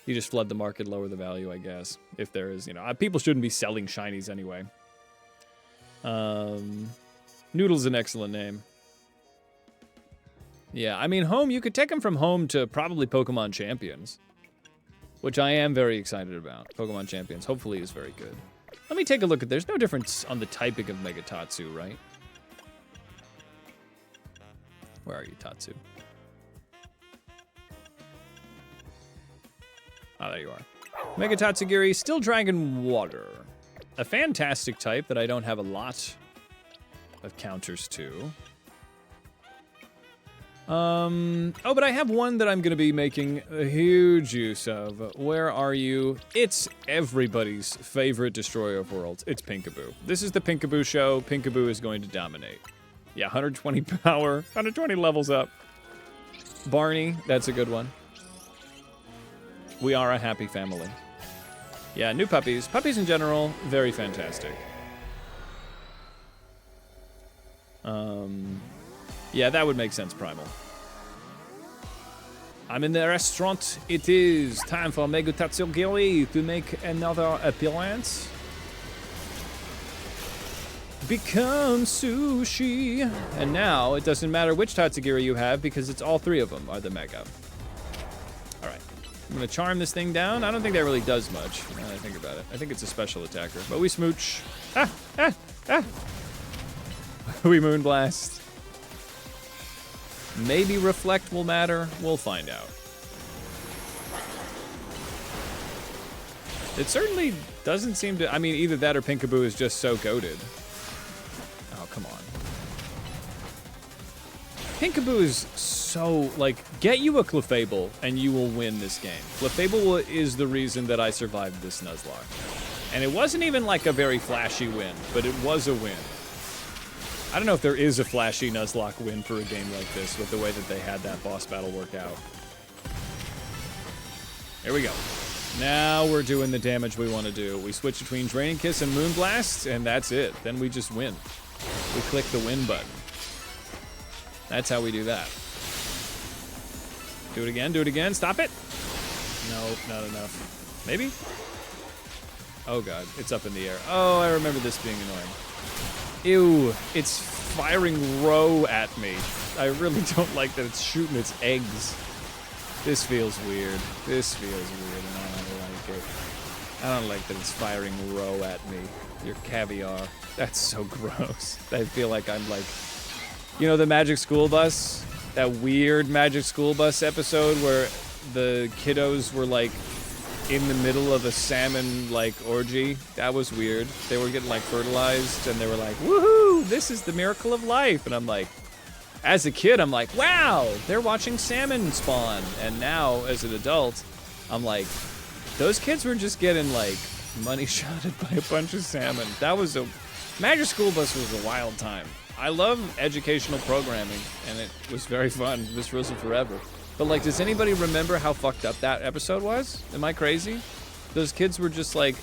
Speaker 1: You just flood the market, lower the value, I guess. If there is, people shouldn't be selling shinies anyway. Noodle's an excellent name. Yeah, I mean, Home, you could take them from Home to probably Pokemon Champions. Which I am very excited about. Pokemon Champions, hopefully, is very good. Let me take a look at, there's no difference on the typing of Megatatsu, right? Where are you, Tatsu? Ah, there you are. Megatatsugiri, still Dragon Water. A fantastic type that I don't have a lot of counters to. Oh, but I have one that I'm going to be making a huge use of. Where are you? It's everybody's favorite destroyer of worlds. It's Pinkaboo. This is the Pinkaboo show. Pinkaboo is going to dominate. Yeah, 120 power, 120 levels up. Barney, that's a good one. We are a happy family. Yeah, new puppies. Puppies in general, very fantastic. Yeah, that would make sense, Primal. I'm in the restaurant. It is time for Megatatsugiri to make another appearance. Become sushi. And now, it doesn't matter which Tatsugiri you have, because it's all three of them are the Mega. Alright. I'm going to charm this thing down. I don't think that really does much, now that I think about it. I think it's a special attacker. But we smooch. We Moonblast. Maybe Reflect will matter. We'll find out. It certainly doesn't seem to... I mean, either that or Pinkaboo is just so goated. Oh, come on. Pinkaboo is so, like, get you a Clefable and you will win this game. Clefable is the reason that I survived this Nuzlocke. And it wasn't even like a very flashy win, but it was a win. I don't know if there is a flashy Nuzlocke win for a game like this with the way that they had that boss battle work out. Here we go. Now we're doing the damage we want to do. We switch between Draining Kiss and Moonblast, and that's it. Then we just win. We click the win button. That's how we do that. Do it again, stop it! No, not enough. Maybe? Oh god, it's up in the air. Oh, I remember this being annoying. Ew, it's firing row at me. I really don't like that it's shooting its eggs. This feels weird. This feels weird, and I don't like it. I don't like that it's firing row at me. Your caviar. That's so gross. I feel like I'm like... You know the Magic School Bus? That weird Magic School Bus episode where the kiddos were like in the middle of a salmon like orgy? That was weird. They were getting like fertilized and they were like, woohoo, this is the miracle of life. And I'm like, as a kid, I'm like, wow, they're watching salmon spawn. And now as an adult, I'm like, those kids were just getting like money shotted by a bunch of salmon. That was a... Magic School Bus was a wild time. I love educational programming, and it was very fun. Miss Frizzle forever. But, like, does anybody remember how fucked up that episode was? Am I crazy? Those kids were just, like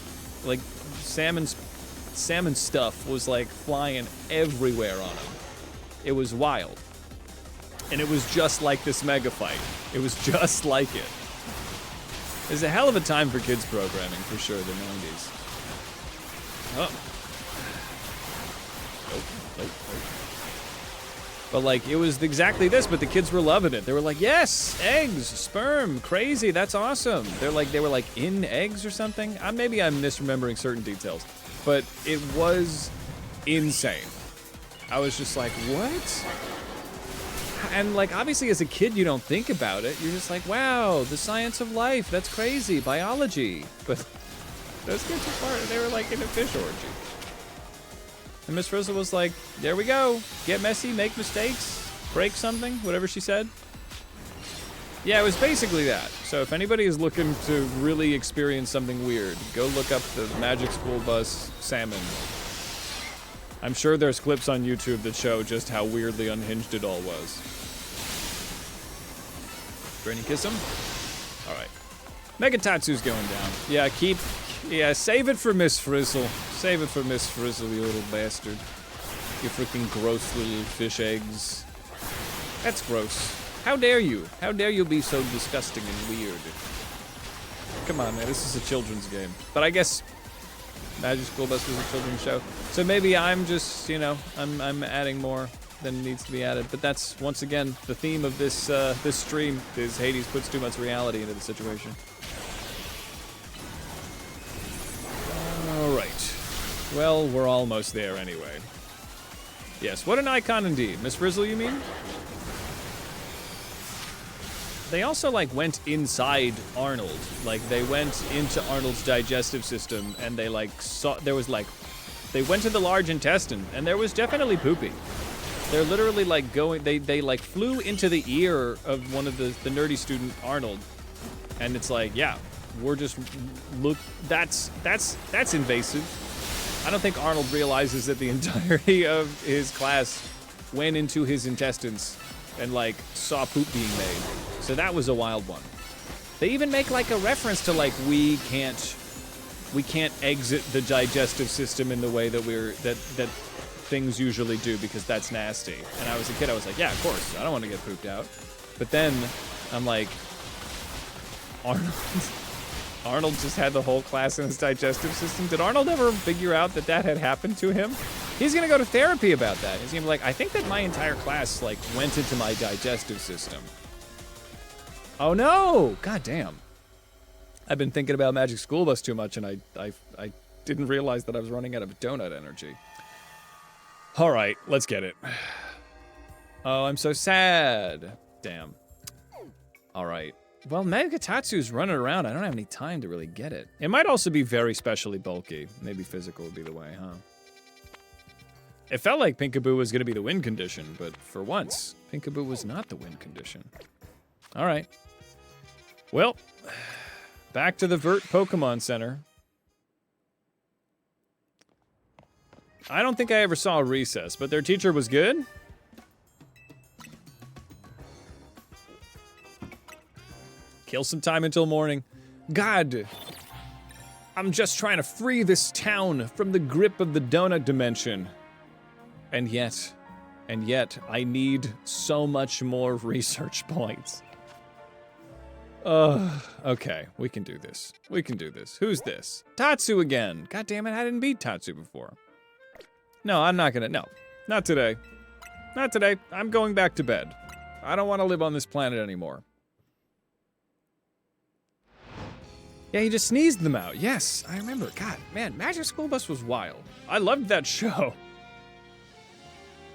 Speaker 1: salmon stuff was, like, flying everywhere on them. It was wild. And it was just like this mega fight. It was just like it. It was a hell of a time for kids programming, for sure, the 90s. Oh. Nope. But like, it was exactly this, but the kids were loving it. They were like, yes, eggs, sperm, crazy, that's awesome. They were like in eggs or something. Maybe I'm misremembering certain details, but it was insane. I was just like, what? And like, obviously as a kid, you don't think about it. You're just like, wow, the science of life, that's crazy, biology. But those kids were part, they were like in a fish orgy. And Miss Frizzle was like, there we go. Get messy, make mistakes, break something, whatever she said. Yeah, it was basically that. So if anybody is looking to really experience something weird, go look up the Magic School Bus salmon. I'm sure there's clips on YouTube that show just how weirdly unhinged it all was. Drainy Kiss him? Alright. Megatatsu's going down. Yeah, save it for Miss Frizzle. Save it for Miss Frizzle, you little bastard. You freaking gross little fish eggs. That's gross. How dare you? How dare you be so disgusting and weird? Come on, man, this is a children's game. But I guess Magic School Bus was a children's show. So maybe I'm just, you know, I'm adding more than needs to be added. But that's, once again, the theme of this this stream is Hades puts too much reality into the situation. Alright. Well, we're almost there anyway. Yes, what an icon indeed. Miss Frizzle, you mean? They also, like, went inside Arnold. Like, they went into Arnold's digestive system, and they, like, saw... There was, like... They went to the large intestine, and there was definitely poopy. They're literally, like, going... They like, flew into the ear of one of the nerdy student, Arnold. And it's like, yeah, we're just... Look... That's invasive. I don't think Arnold realizes that the entirety of his class went into his intestines and, like, saw poop being made. So that was a wild one. They even make, like, a reference to, like, we can't exit the digestive system in the way that that things usually do because that's nasty. And I was a kid, I was like, yeah, of course, I don't want to get pooped out. But then I'm like, Arnold just had the whole class in his digestive system. Did Arnold ever figure out that had happened to him? He's gonna go to therapy about that. He's gonna be like, I think that my entire class, like, went into my digestive system. Oh no! God damn. I've been thinking about Magic School Bus too much, and I didn't realize that I was running out of donut energy. Alright, let's get it. Oh, I'm so sad. Damn. Alright. Well, Megatatsu's running around. I don't have any time to really get it. It might also be very specially bulky. Maybe physical would be the way, huh? It felt like Pinkaboo was going to be the win condition, but for once, Pinkaboo was not the win condition. All right. Well, back to the Vert Pokemon Center. I don't think I ever saw Recess, but their teacher was good? Kill some time until morning. God, I'm just trying to free this town from the grip of the donut dimension. And yet, I need so much more research points. Okay, we can do this. We can do this. Who's this? Tatsu again. God damn it, I didn't beat Tatsu before. No, I'm not gonna, no. Not today. Not today. I'm going back to bed. I don't want to live on this planet anymore. Yeah, he just sneezed them out. Yes, I remember. God, man, Magic School Bus was wild. I loved that show.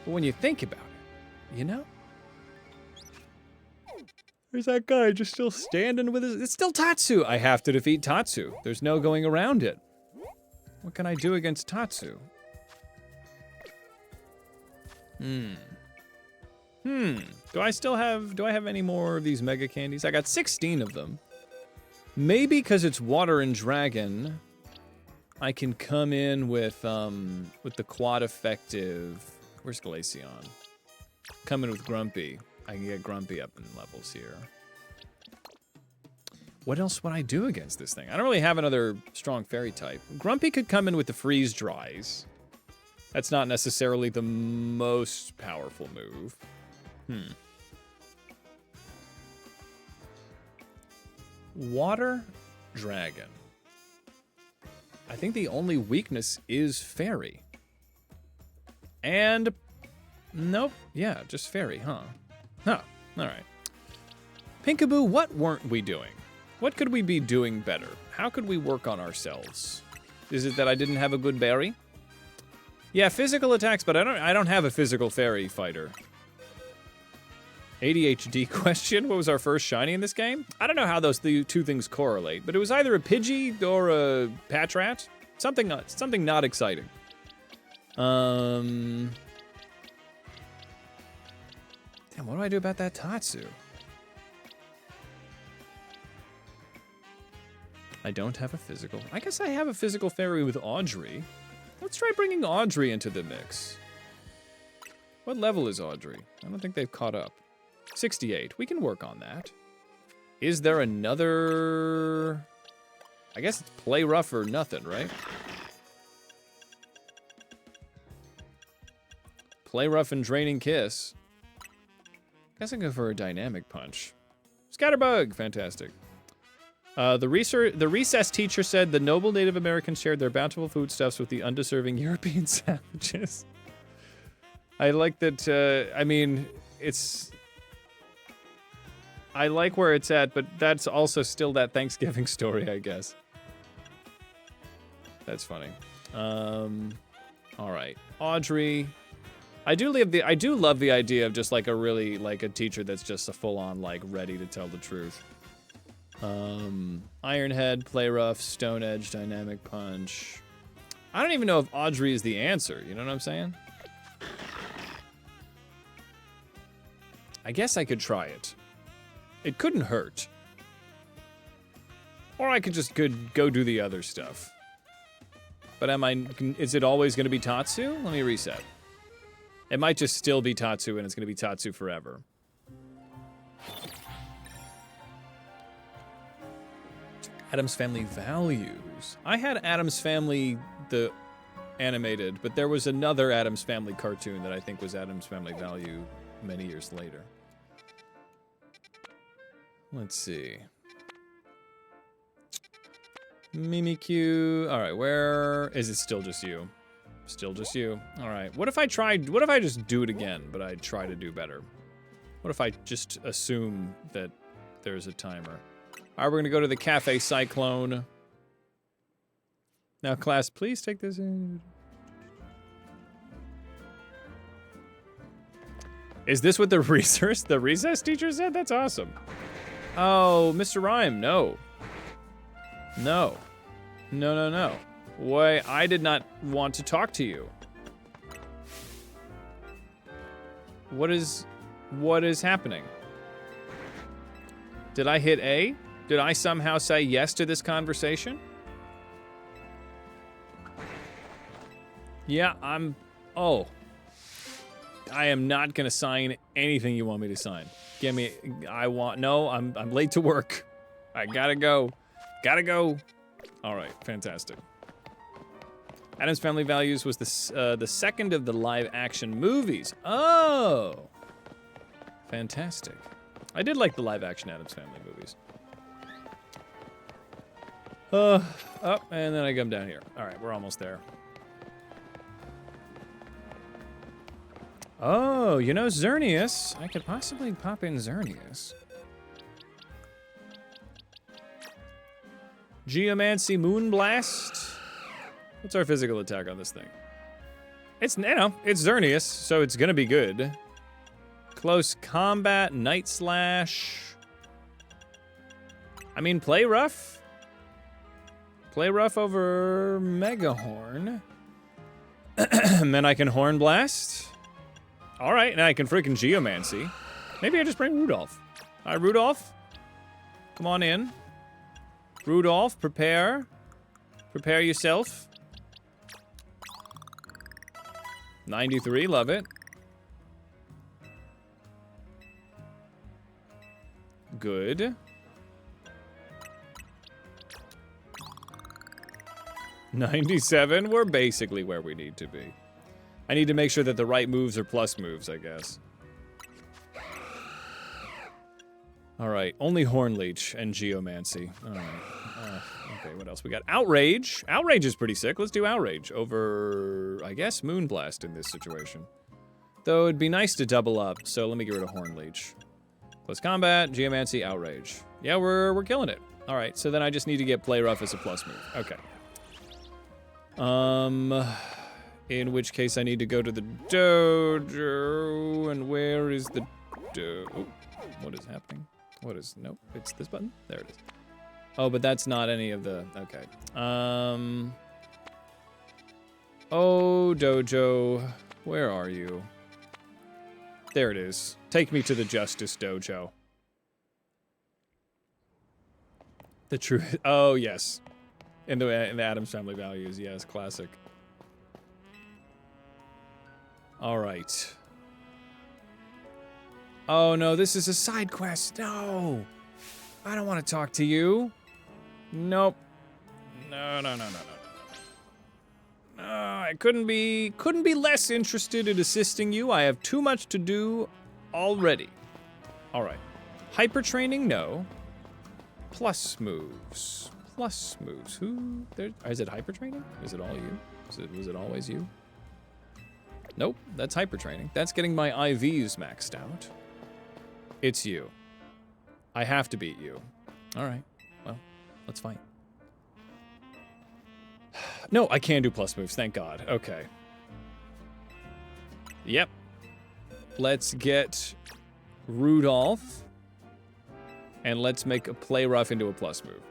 Speaker 1: But when you think about it, you know? There's that guy just still standing with his... It's still Tatsu! I have to defeat Tatsu. There's no going around it. What can I do against Tatsu? Do I have any more of these Mega Candies? I got 16 of them. Maybe because it's Water and Dragon, I can come in with the quad effective... Where's Glaceon? Come in with Grumpy. I can get Grumpy up in levels here. What else would I do against this thing? I don't really have another strong fairy type. Grumpy could come in with the Freeze Dries. That's not necessarily the most powerful move. Water Dragon. I think the only weakness is Fairy. And... Nope. Yeah, just Fairy, huh? Huh. Alright. Pinkaboo, what weren't we doing? What could we be doing better? How could we work on ourselves? Is it that I didn't have a good berry? Yeah, physical attacks, but I don't have a physical fairy fighter. ADHD question? What was our first shiny in this game? I don't know how those two things correlate, but it was either a Pidgey or a Patrat. Something not exciting. Damn, what do I do about that Tatsu? I don't have a physical. I guess I have a physical fairy with Audrey. Let's try bringing Audrey into the mix. What level is Audrey? I don't think they've caught up. 68. We can work on that. Is there another... I guess it's play rough or nothing, right? Play rough and draining kiss. Guess I can go for a dynamic punch. Scatterbug! Fantastic. The recess teacher said the noble Native Americans shared their bountiful foodstuffs with the undeserving European savages. I like that, I mean, it's... I like where it's at, but that's also still that Thanksgiving story, I guess. That's funny. All right. Audrey. I do love the idea of just like a really, like a teacher that's just a full-on, like, ready to tell the truth. Ironhead, Play Rough, Stone Edge, Dynamic Punch. I don't even know if Audrey is the answer, you know what I'm saying? I guess I could try it. It couldn't hurt. Or I could just go do the other stuff. But is it always going to be Tatsu? Let me reset. It might just still be Tatsu and it's going to be Tatsu forever. Addams Family Values. I had Addams Family, the animated, but there was another Addams Family cartoon that I think was Addams Family Value many years later. Let's see. Mimikyu. All right, where is it? Still just you? Still just you. All right. What if I just do it again, but I try to do better? What if I just assume that there's a timer? All right, we're gonna go to the Cafe Cyclone. Now, class, please take this in. Is this what the recess teacher said? That's awesome. Oh, Mr. Rhyme, no. No. No, no, no. Why, I did not want to talk to you. What is happening? Did I hit A? Did I somehow say yes to this conversation? Yeah, oh. I am not gonna sign anything you want me to sign. No, I'm late to work. I gotta go. All right, fantastic. Addams Family Values was the second of the live-action movies. Oh, fantastic. I did like the live-action Addams Family movies. And then I come down here. All right, we're almost there. Oh, you know Xerneas. I could possibly pop in Xerneas. Geomancy Moonblast. What's our physical attack on this thing? It's Xerneas, so it's gonna be good. Close combat, Night Slash. I mean, play rough. Play rough over Mega Horn. And then I can Horn Blast. All right, now I can freaking Geomancy. Maybe I just bring Rudolph. All right, Rudolph. Come on in. Rudolph, prepare. Prepare yourself. 93, love it. Good. 97, we're basically where we need to be. I need to make sure that the right moves are plus moves, I guess. All right, only Horn Leech and Geomancy. All right. Okay, what else we got? Outrage. Outrage is pretty sick. Let's do Outrage over, I guess, Moonblast in this situation. Though it'd be nice to double up, so let me get rid of Horn Leech. Plus combat, Geomancy, Outrage. Yeah, we're killing it. All right, so then I just need to get Play Rough as a plus move. Okay. In which case I need to go to the dojo, and where is the dojo? What is happening? Nope, it's this button? There it is. Oh, but that's not any of the, okay. Oh, dojo, where are you? There it is. Take me to the Justice Dojo. The truth, oh yes. In the Addams Family Values, yes, classic. All right. Oh no, this is a side quest. No, I don't want to talk to you. Nope. No. I couldn't be less interested in assisting you. I have too much to do already. All right. Hyper training, no. Plus moves. Who? Is it hyper training? Is it all you? Was it always you? Nope, that's hyper training. That's getting my IVs maxed out. It's you. I have to beat you. All right, well, let's fight. No, I can do plus moves, thank God. Okay. Yep. Let's get Rudolph. And let's make a Play Rough into a plus move.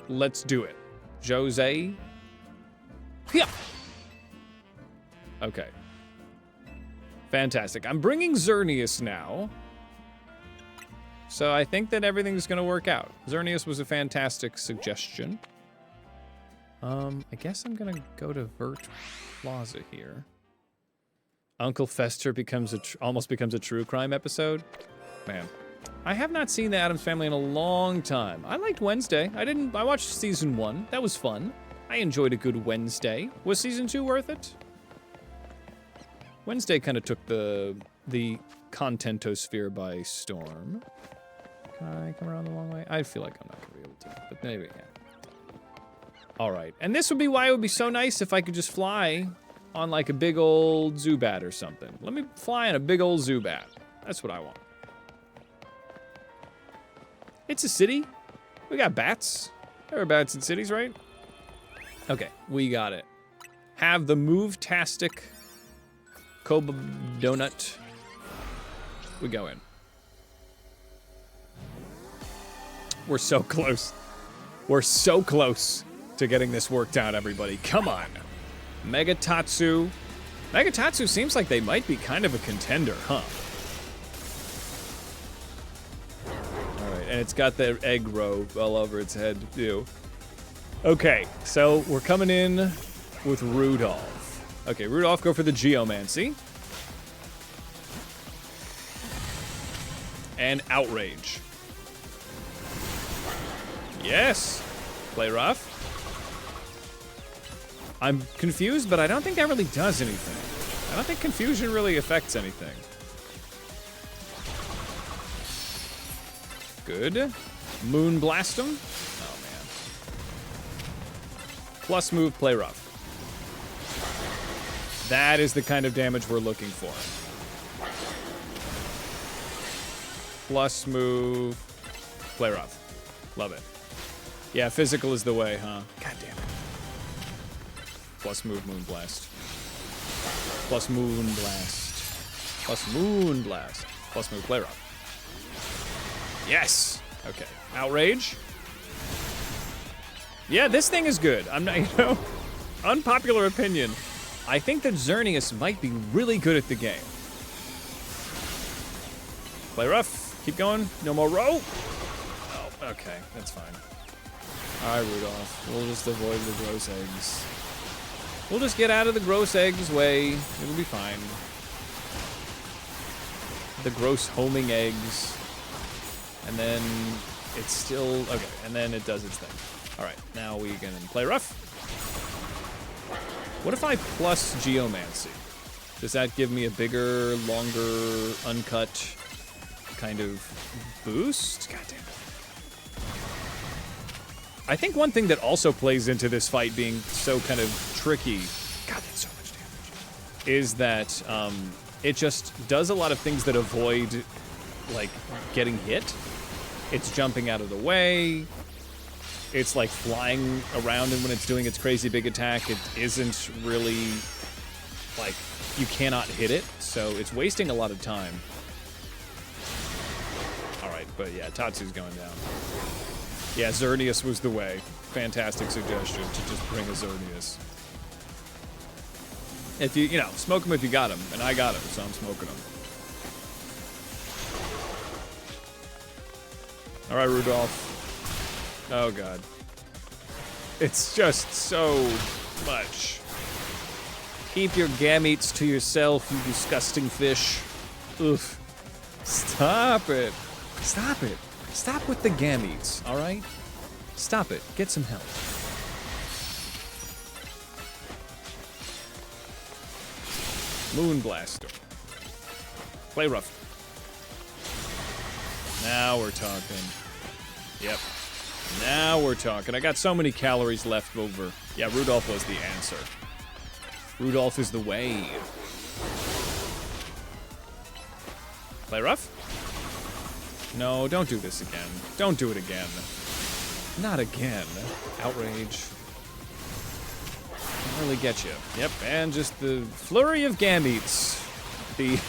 Speaker 1: Let's do it. Jose. Yeah. Okay. Fantastic. I'm bringing Xerneas now. So I think that everything's going to work out. Xerneas was a fantastic suggestion. I guess I'm going to go to Vert Plaza here. Uncle Fester almost becomes a true crime episode. Man. I have not seen the Addams Family in a long time. I liked Wednesday. I watched season 1. That was fun. I enjoyed a good Wednesday. Was season 2 worth it? Wednesday kind of took the contentosphere by storm. Can I come around the long way? I feel like I'm not going to be able to, but maybe I can. All right, and this would be why it would be so nice if I could just fly on like a big old Zubat or something. Let me fly on a big old Zubat. That's what I want. It's a city. We got bats. There are bats in cities, right? Okay, we got it. Have the move-tastic Koba Donut. We go in. We're so close. We're so close to getting this worked out, everybody. Come on. Megatatsu. Megatatsu seems like they might be kind of a contender, huh? Alright, and it's got the egg row all over its head, too. Okay, so we're coming in with Rudolph. Okay, Rudolph, go for the Geomancy. And Outrage. Yes! Play rough. I'm confused, but I don't think that really does anything. I don't think confusion really affects anything. Good. Moon Blast him. Oh, man. Plus move, play rough. That is the kind of damage we're looking for. Plus move, play rough. Love it. Yeah, physical is the way, huh? God damn it. Plus move, Moon Blast. Plus Moon Blast. Plus Moon Blast. Plus move, play rough. Yes! Okay. Outrage. Yeah, this thing is good. I'm not, unpopular opinion. I think that Xerneas might be really good at the game. Play rough. Keep going. No more roll. Oh, okay. That's fine. Alright, Rudolph. We'll just avoid the gross eggs. We'll just get out of the gross eggs way. It'll be fine. The gross homing eggs. And then it's still... Okay, and then it does its thing. Alright, now we can play rough. What if I plus Geomancy? Does that give me a bigger, longer, uncut kind of boost? God damn it. I think one thing that also plays into this fight being so kind of tricky, God, that's so much damage, is that it just does a lot of things that avoid, like, getting hit. It's jumping out of the way. It's like flying around, and when it's doing its crazy big attack, it isn't really, like, you cannot hit it, so it's wasting a lot of time. Alright, but yeah, Tatsu's going down. Yeah, Xerneas was the way. Fantastic suggestion to just bring a Xerneas. If you know, smoke him if you got him, and I got him, so I'm smoking him. Alright, Rudolph. Oh, God. It's just so much. Keep your gametes to yourself, you disgusting fish. Oof. Stop it. Stop it. Stop with the gametes, all right? Stop it. Get some help. Moon Blaster. Play rough. Now we're talking. Yep. Now we're talking. I got so many calories left over. Yeah, Rudolph was the answer. Rudolph is the way. Play rough? No, don't do this again. Don't do it again. Not again. Outrage. Can't really get you. Yep, and just the flurry of gametes. The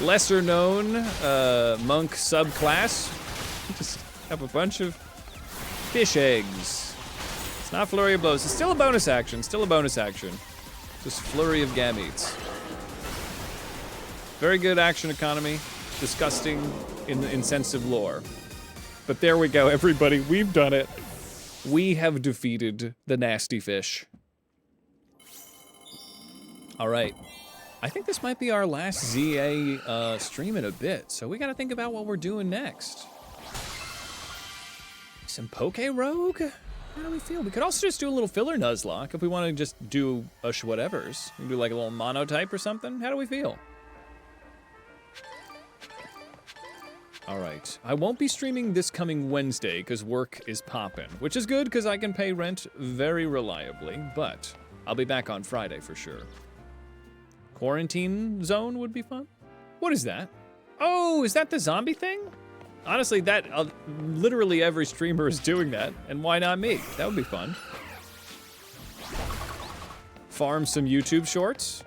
Speaker 1: lesser known monk subclass. Just have a bunch of fish eggs. It's not flurry of blows. It's still a bonus action. Still a bonus action. Just flurry of gametes. Very good action economy. Disgusting in sense of lore. But there we go, everybody. We've done it. We have defeated the nasty fish. All right. I think this might be our last ZA stream in a bit, so we gotta think about what we're doing next. Some Poke Rogue? How do we feel? We could also just do a little filler Nuzlocke if we want to just do a whatevers. We can do like a little monotype or something. How do we feel? All right. I won't be streaming this coming Wednesday because work is poppin', which is good because I can pay rent very reliably, but I'll be back on Friday for sure. Quarantine zone would be fun. What is that? Oh, is that the zombie thing? Honestly, that literally every streamer is doing that, and why not me? That would be fun. Farm some YouTube shorts.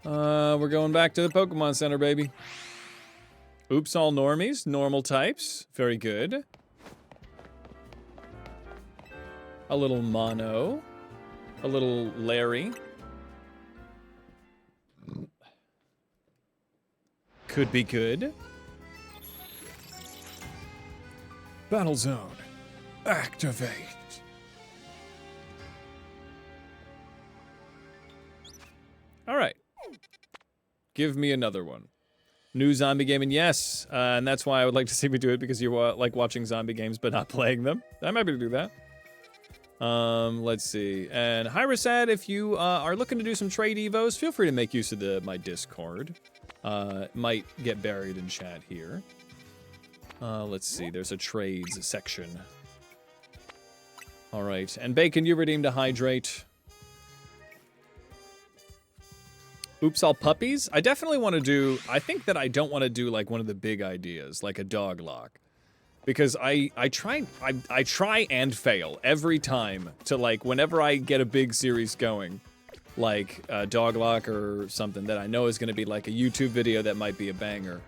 Speaker 1: We're going back to the Pokemon Center, baby. Oops, all normies, normal types. Very good. A little Mono. A little Larry. Could be good. Battle zone. Activate. All right. Give me another one. New zombie game, and yes, and that's why I would like to see me do it, because you like watching zombie games but not playing them. I'm happy to do that. Let's see. And Hyrasad, if you are looking to do some trade evos, feel free to make use of my Discord. It might get buried in chat here. Let's see. There's a trades section. All right. And Bacon, you redeemed a hydrate. Oops, all puppies? I definitely want to do... I think that I don't want to do, like, one of the big ideas, like a dog lock. Because I try and fail every time to, like, whenever I get a big series going, like a dog lock or something that I know is going to be, like, a YouTube video that might be a banger.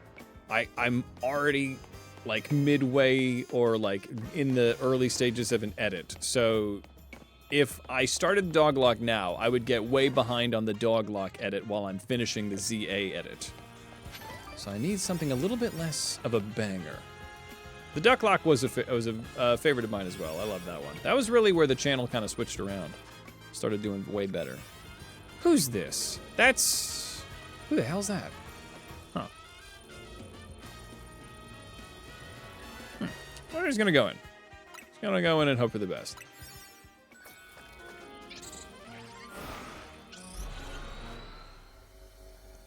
Speaker 1: I'm already, like, midway or, like, in the early stages of an edit. So... if I started the dog lock now, I would get way behind on the dog lock edit while I'm finishing the ZA edit. So I need something a little bit less of a banger. The duck lock was a favorite of mine as well. I love that one. That was really where the channel kind of switched around. Started doing way better. Who's this? That's... who the hell's that? Huh. Well, he's gonna go in. He's gonna go in and hope for the best.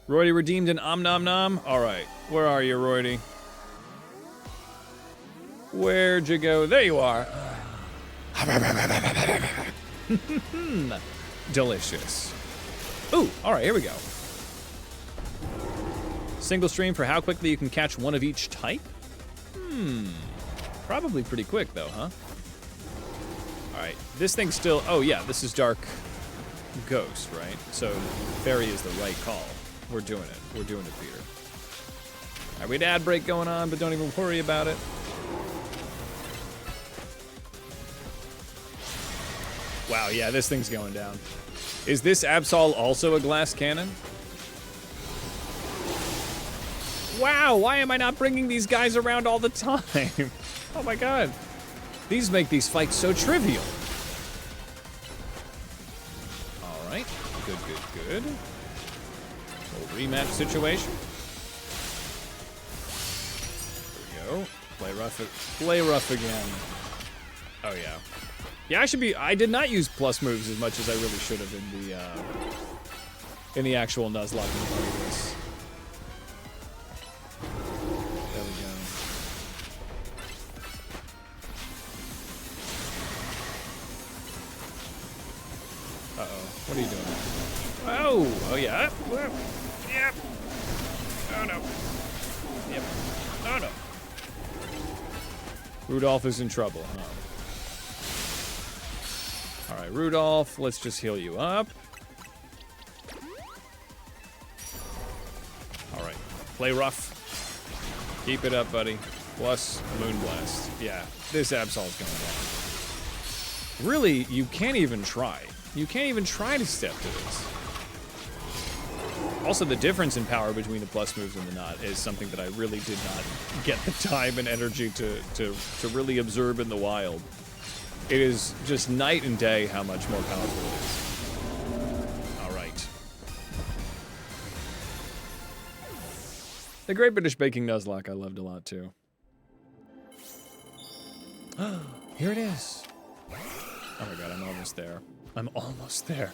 Speaker 1: Roydy redeemed an Om Nom Nom. Alright, where are you, Roydy? Where'd you go? There you are. Delicious. Ooh, alright, here we go. Single stream for how quickly you can catch one of each type? Probably pretty quick, though, huh? Alright, this thing's still... oh, yeah, this is Dark Ghost, right? So, Fairy is the right call. We're doing it. We're doing it, Peter. Alright, we had ad break going on, but don't even worry about it. Wow, yeah, this thing's going down. Is this Absol also a glass cannon? Wow, why am I not bringing these guys around all the time? Oh my god. These make these fights so trivial. Alright, good, good, good. Little rematch situation. There we go. Play rough again. Oh yeah. Yeah, I did not use plus moves as much as I really should have in the actual nuzlocke of this. There we go. Uh-oh. What are you doing? Oh yeah. Yep. Oh no. Yep. Oh no. Rudolph is in trouble, huh? Alright, Rudolph, let's just heal you up. Alright, play rough. Keep it up, buddy. Plus Moonblast. Yeah, this Absol's going down. Really, you can't even try. You can't even try to step to this. Also, the difference in power between the plus moves and the not is something that I really did not get the time and energy to really observe in the wild. It is just night and day how much more powerful it is. Alright. The Great British Baking Nuzlocke I loved a lot too. Here it is. Oh my god, I'm almost there. I'm almost there.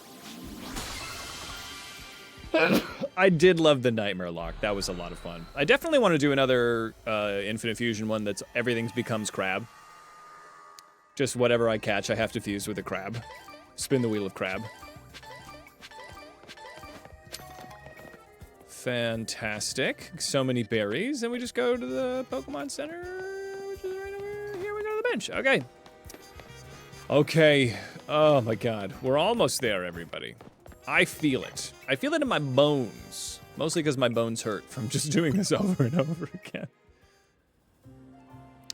Speaker 1: I did love the Nightmare Lock. That was a lot of fun. I definitely want to do another Infinite Fusion one that's everything becomes crab. Just whatever I catch, I have to fuse with a crab. Spin the wheel of crab. Fantastic. So many berries. And we just go to the Pokemon Center, which is right over here. We go to the bench. Okay. Okay. Oh my god. We're almost there, everybody. I feel it. I feel it in my bones. Mostly because my bones hurt from just doing this over and over again.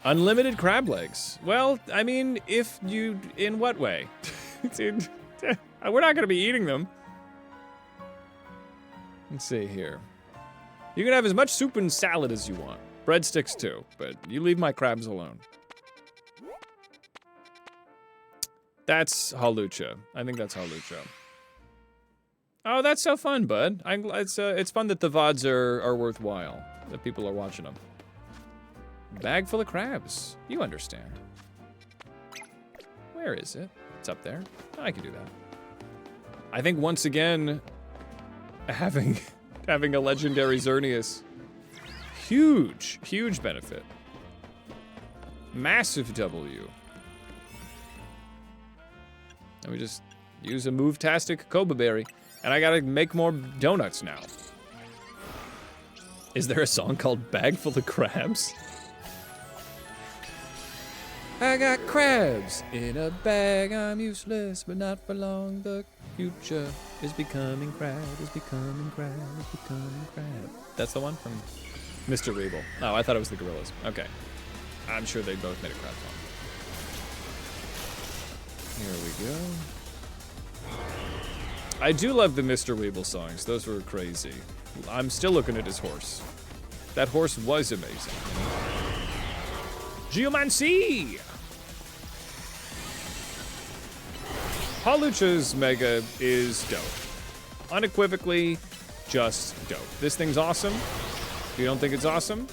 Speaker 1: Unlimited crab legs. Well, I mean, if you... In what way? Dude, we're not gonna be eating them. Let's see here. You can have as much soup and salad as you want. Breadsticks too, but you leave my crabs alone. That's Halucha. I think that's Halucha. Oh, that's so fun, bud. It's fun that the VODs are worthwhile. That people are watching them. Bag full of crabs. You understand. Where is it? It's up there. I can do that. I think once again, having a legendary Xerneas, huge benefit. Massive W. And we just use a move-tastic Koba Berry. And I gotta make more donuts now. Is there a song called Bag Full of Crabs? I got crabs in a bag, I'm useless, but not for long. The future is becoming crab, is becoming crab, is becoming crab. That's the one from Mr. Reeble. Oh, I thought it was the Gorillas. Okay. I'm sure they both made a crab song. Here we go. I do love the Mr. Weeble songs. Those were crazy. I'm still looking at his horse. That horse was amazing. Geomancy! Halucha's Mega is dope. Unequivocally, just dope. This thing's awesome. If you don't think it's awesome,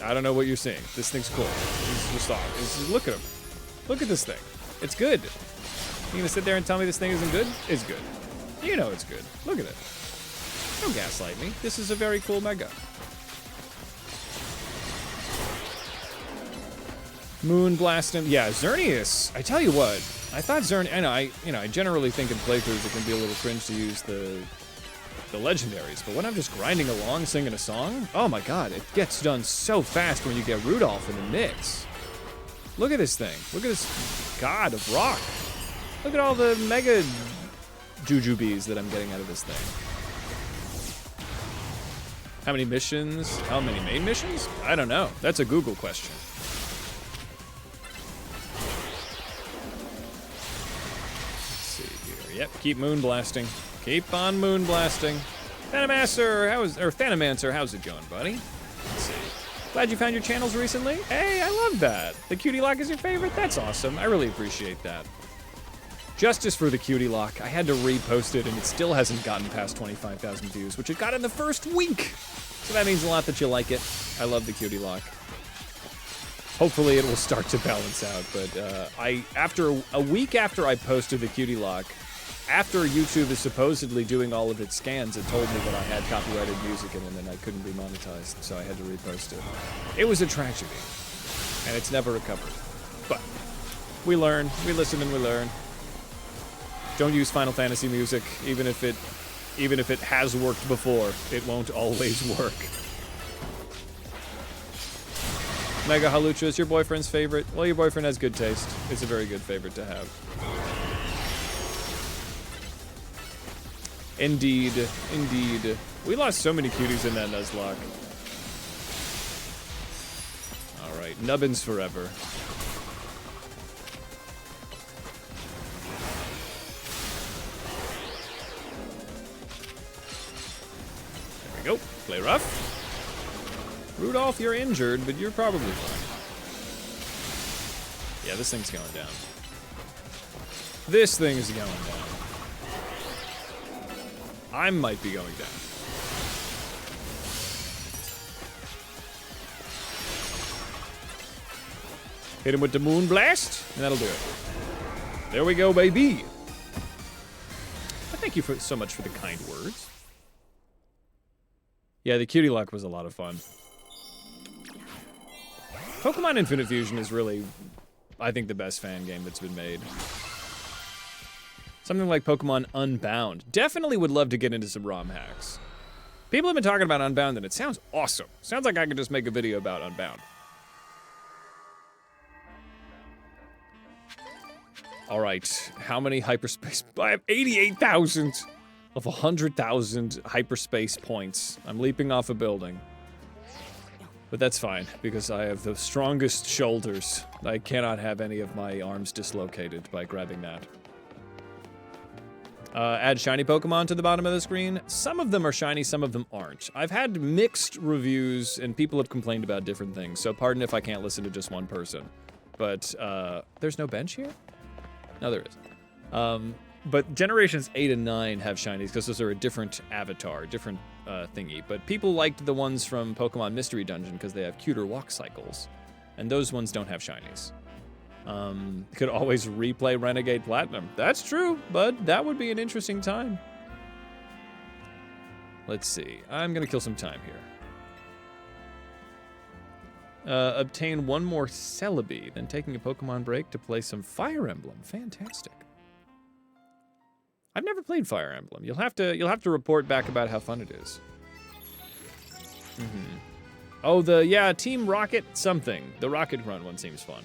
Speaker 1: I don't know what you're saying. This thing's cool. It's just awesome. Look at him. Look at this thing. It's good. You gonna sit there and tell me this thing isn't good? It's good. You know it's good. Look at it. Don't gaslight me. This is a very cool Mega. Moon blasting. Yeah, Xerneas. I tell you what. I thought I generally think in playthroughs it can be a little cringe to use the legendaries, but when I'm just grinding along singing a song, oh my god, it gets done so fast when you get Rudolph in the mix. Look at this thing. Look at this god of rock. Look at all the Mega Jujubes that I'm getting out of this thing. How many missions? How many main missions? I don't know. That's a Google question. Let's see here. Yep, keep moon blasting. Keep on moon blasting. Thanamancer, how's it going, buddy? Let's see. Glad you found your channels recently. Hey, I love that. The cutie lock is your favorite? That's awesome. I really appreciate that. Justice for the cutie lock. I had to repost it and it still hasn't gotten past 25,000 views, which it got in the first week. So that means a lot that you like it. I love the cutie lock. Hopefully it will start to balance out, but after a week after I posted the cutie lock, after YouTube is supposedly doing all of its scans, it told me that I had copyrighted music in it and I couldn't be monetized, so I had to repost it. It was a tragedy, and it's never recovered. But we learn, we listen and we learn. Don't use Final Fantasy music, even if it has worked before, it won't always work. Mega Halucha is your boyfriend's favorite? Well, your boyfriend has good taste. It's a very good favorite to have. Indeed, indeed. We lost so many cuties in that Nuzlocke. Alright, nubbins forever. There we go. Play rough. Rudolph, you're injured, but you're probably fine. Yeah, this thing's going down. This thing is going down. I might be going down. Hit him with the moon blast, and that'll do it. There we go, baby. Thank you so much for the kind words. Yeah, the cutie lock was a lot of fun. Pokemon Infinite Fusion is really, I think, the best fan game that's been made. Something like Pokemon Unbound. Definitely would love to get into some ROM hacks. People have been talking about Unbound and it sounds awesome. Sounds like I could just make a video about Unbound. All right, how many hyperspace? I have 88,000 of 100,000 hyperspace points. I'm leaping off a building. But that's fine, because I have the strongest shoulders. I cannot have any of my arms dislocated by grabbing that. Add shiny Pokemon to the bottom of the screen. Some of them are shiny, some of them aren't. I've had mixed reviews, and people have complained about different things, so pardon if I can't listen to just one person. But, there's no bench here? No, there is. But Generations 8 and 9 have shinies, because those are a different avatar, different thingy. But people liked the ones from Pokemon Mystery Dungeon, because they have cuter walk cycles. And those ones don't have shinies. Could always replay Renegade Platinum. That's true, but that would be an interesting time. Let's see. I'm gonna kill some time here. Obtain one more Celebi, then taking a Pokemon break to play some Fire Emblem. Fantastic. I've never played Fire Emblem. You'll have to report back about how fun it is. Oh, Team Rocket something. The Rocket Run one seems fun.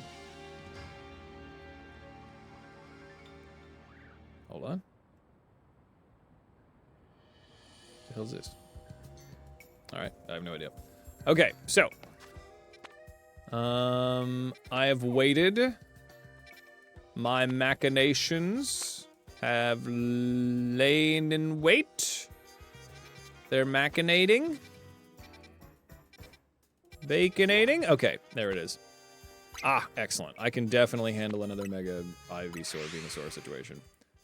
Speaker 1: Hold on. What the hell's this? Alright, I have no idea. Okay, so. I have waited. My machinations have lain in wait. They're machinating. Baconating? Okay, there it is. Ah, excellent. I can definitely handle another Mega Ivysaur Venusaur situation.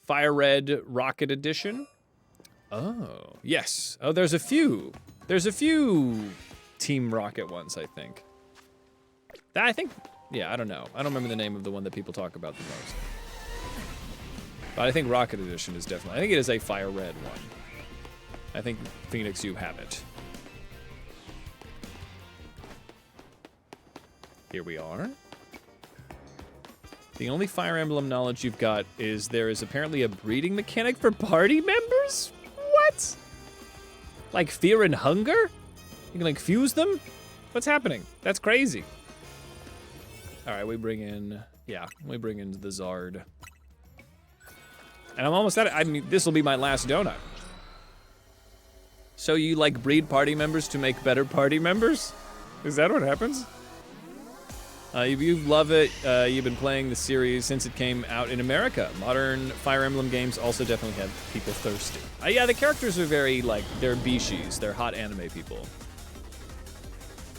Speaker 1: Fire Red Rocket Edition. Oh, yes. Oh, there's a few. There's a few Team Rocket ones, I think. Yeah, I don't know. I don't remember the name of the one that people talk about the most. But I think Rocket Edition is definitely, I think it is a Fire Red one. I think, Phoenix, you have it. Here we are. The only Fire Emblem knowledge you've got is there is apparently a breeding mechanic for party members? What? Like fear and hunger? You can like fuse them? What's happening? That's crazy. All right, we bring in the Zard. And I'm almost at it. I mean, this will be my last donut. So you like breed party members to make better party members? Is that what happens? You love it. You've been playing the series since it came out in America. Modern Fire Emblem games also definitely have people thirsty. Yeah, the characters are very, like, they're bishis. They're hot anime people.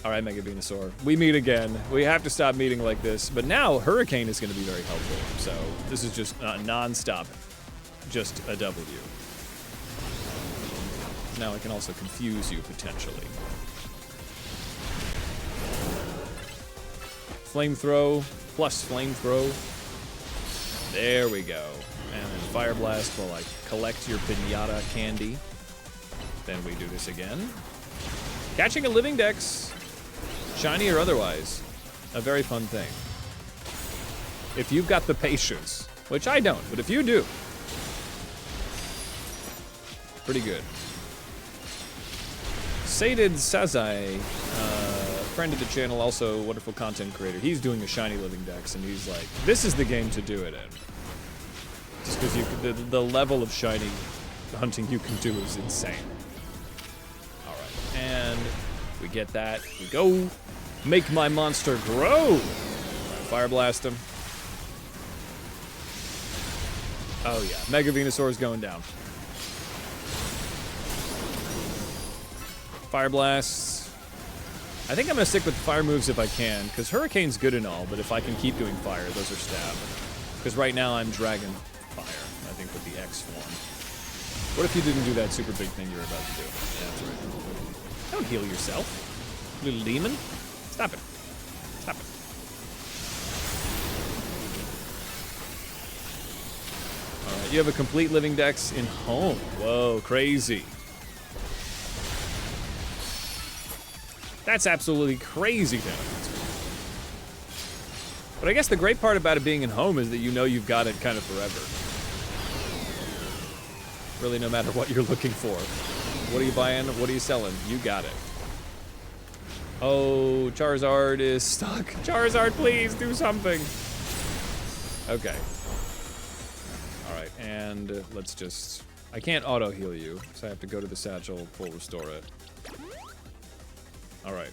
Speaker 1: All right, Mega Venusaur. We meet again. We have to stop meeting like this. But now, Hurricane is going to be very helpful. So this is just non-stop. Just a W. Now I can also confuse you, potentially. Flamethrow plus Flamethrow. There we go. And then Fire Blast while I collect your pinata candy. Then we do this again. Catching a living Dex, shiny or otherwise, a very fun thing. If you've got the patience, which I don't, but if you do, pretty good. Sated Sazai, friend of the channel, also a wonderful content creator. He's doing a shiny living Dex, and he's like, this is the game to do it in. Just because the level of shiny hunting you can do is insane. All right, and we get that. We go. Make my monster grow. Right, Fire Blast him. Oh yeah, Mega Venusaur is going down. Fire Blasts. I think I'm gonna stick with fire moves if I can, because Hurricane's good and all, but if I can keep doing fire, those are stab. Because right now I'm Dragon Fire, I think, with the X form. What if you didn't do that super big thing you're about to do? Yeah, that's right. Don't heal yourself, little demon. Stop it. Stop it. Alright, you have a complete living Dex in home. Whoa, crazy. That's absolutely crazy damage. But I guess the great part about it being in home is that you know you've got it kind of forever. Really, no matter what you're looking for. What are you buying? What are you selling? You got it. Oh, Charizard is stuck. Charizard, please do something. Okay. All right, and let's just... I can't auto heal you, so I have to go to the satchel, full restore it. All right.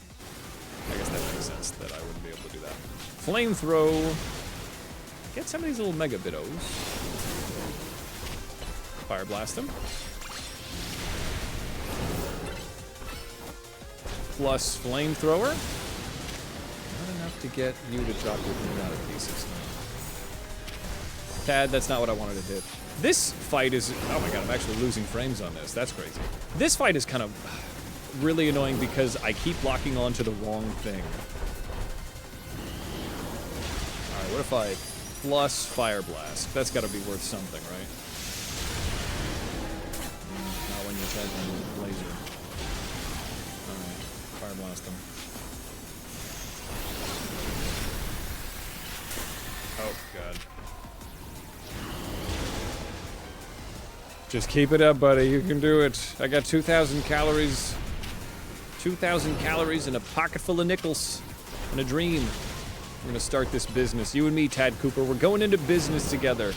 Speaker 1: sense that I wouldn't be able to do that. Flamethrow. Get some of these little Mega Biddos. Fire blast them. Plus Flamethrower. Not enough to get you to drop your thing out of pieces. Tad, that's not what I wanted to hit. This fight is... Oh my god, I'm actually losing frames on this. That's crazy. This fight is kind of really annoying because I keep locking onto the wrong thing. Alright, what if I plus Fire Blast? That's got to be worth something, right? Not when you're charging the laser. Alright, Fire Blast them. Oh, god. Just keep it up, buddy. You can do it. I got 2,000 calories. 2,000 calories and a pocket full of nickels. And a dream. We're gonna start this business. You and me, Tad Cooper, we're going into business together.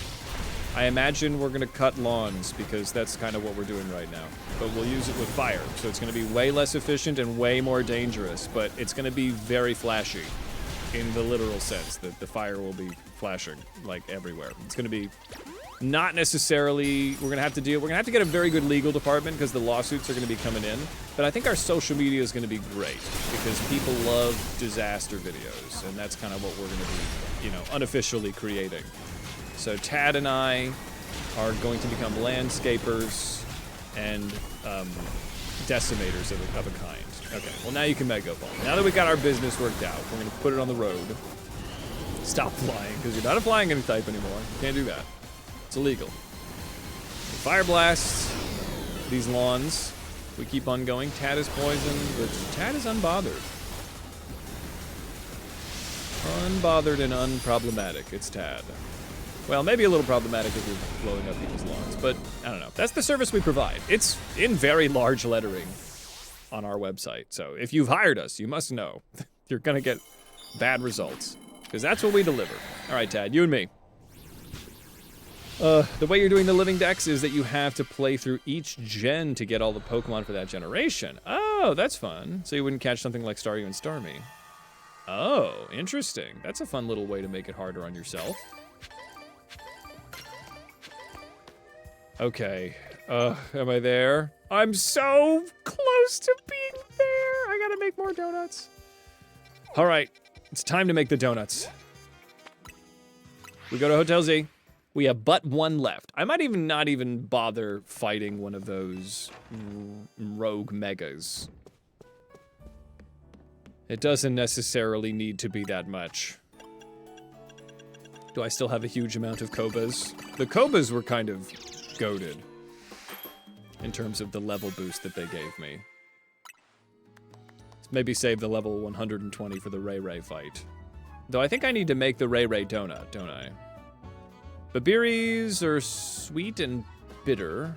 Speaker 1: I imagine we're gonna cut lawns because that's kind of what we're doing right now. But we'll use it with fire. So it's gonna be way less efficient and way more dangerous. But it's gonna be very flashy. In the literal sense that the fire will be flashing like everywhere. It's gonna be not necessarily, we're gonna have to get a very good legal department because the lawsuits are gonna be coming in. But I think our social media is gonna be great because people love disaster videos, and that's kind of what we're gonna be, you know, unofficially creating. So Tad and I are going to become landscapers and decimators of a kind. Okay, well now you can Mega Ball. Now that we got our business worked out, we're gonna put it on the road. Stop flying, because you're not a flying any type anymore. You can't do that. It's illegal. Fire Blast these lawns. We keep on going. Tad is poisoned, but Tad is unbothered. Unbothered and unproblematic. It's Tad. Well, maybe a little problematic if you're blowing up people's lawns, but I don't know. That's the service we provide. It's in very large lettering on our website. So if you've hired us, you must know you're gonna get bad results, because that's what we deliver. All right, Tad, you and me. The way you're doing the living decks is that you have to play through each gen to get all the Pokemon for that generation. Oh, that's fun. So you wouldn't catch something like Staryu and Starmie. Oh, interesting. That's a fun little way to make it harder on yourself. Okay. Am I there? I'm so close to being there. I gotta make more donuts. All right, it's time to make the donuts. We go to Hotel Z. We have but one left. I might even not even bother fighting one of those rogue megas. It doesn't necessarily need to be that much. Do I still have a huge amount of Kobas? The Kobas were kind of goated in terms of the level boost that they gave me. Let's maybe save the level 120 for the Ray fight. Though I think I need to make the Ray donut, don't I? But berries are sweet and bitter.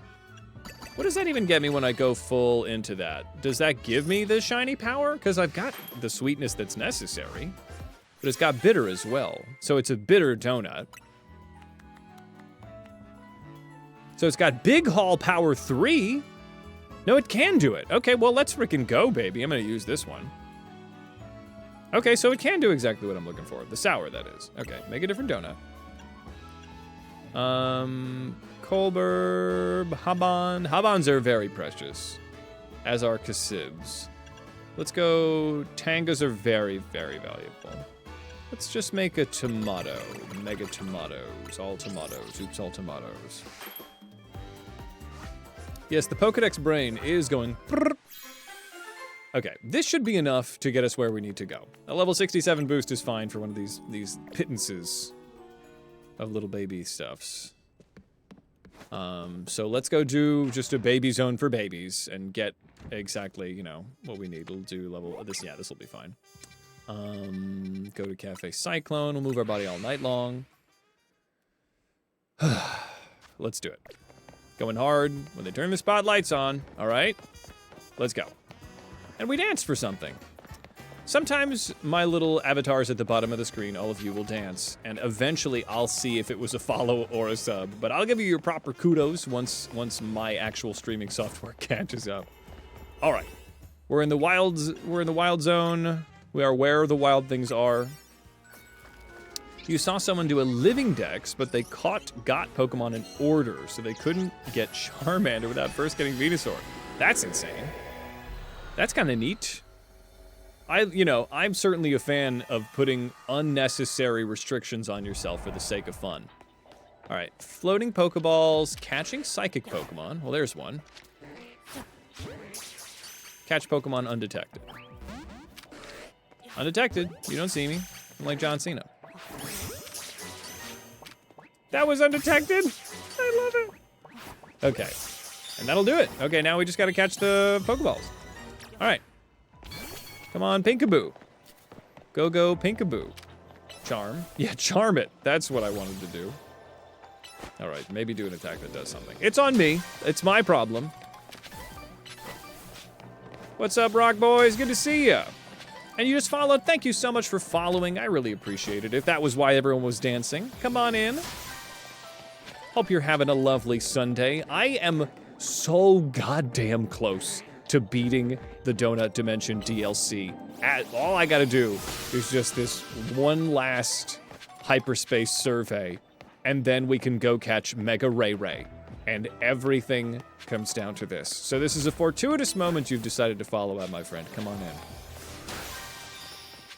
Speaker 1: What does that even get me when I go full into that? Does that give me the shiny power? Because I've got the sweetness that's necessary. But it's got bitter as well. So it's a bitter donut. So it's got Big Haul Power 3. No, it can do it. Okay, well, let's freaking go, baby. I'm going to use this one. Okay, so it can do exactly what I'm looking for. The sour, that is. Okay, make a different donut. Colburb, Haban. Habans are very precious, as are Cassibs. Let's go, Tangas are very, very valuable. Let's just make a tomato. Mega tomatoes, all tomatoes, oops, all tomatoes. Yes, the Pokedex brain is going. Okay, this should be enough to get us where we need to go. A level 67 boost is fine for one of these pittances of little baby stuffs. So let's go do just a baby zone for babies and get exactly, you know, what we need. We'll do level this. Yeah, this will be fine. Go to Cafe Cyclone. We'll move our body all night long. Let's do it. Going hard when they turn the spotlights on. All right, let's go. And we dance for something. Sometimes my little avatars at the bottom of the screen, all of you will dance, and eventually I'll see if it was a follow or a sub. But I'll give you your proper kudos once my actual streaming software catches up. All right, we're in the wild zone. We are where the wild things are. You saw someone do a living dex, but they got Pokemon in order, so they couldn't get Charmander without first getting Venusaur. That's insane. That's kind of neat. I'm certainly a fan of putting unnecessary restrictions on yourself for the sake of fun. All right, floating Pokeballs, catching Psychic Pokemon. Well, there's one. Catch Pokemon undetected. Undetected, you don't see me. I'm like John Cena. That was undetected. I love it. Okay, and that'll do it. Okay, now we just gotta catch the Pokeballs. All right. Come on, Pinkaboo. Go, Pinkaboo. Charm. Yeah, charm it. That's what I wanted to do. All right, maybe do an attack that does something. It's on me. It's my problem. What's up, Rock Boys? Good to see ya. And you just followed. Thank you so much for following. I really appreciate it. If that was why everyone was dancing, come on in. Hope you're having a lovely Sunday. I am so goddamn close to beating the Donut Dimension DLC. All I gotta do is just this one last hyperspace survey, and then we can go catch Mega Ray. And everything comes down to this. So this is a fortuitous moment you've decided to follow up, my friend. Come on in.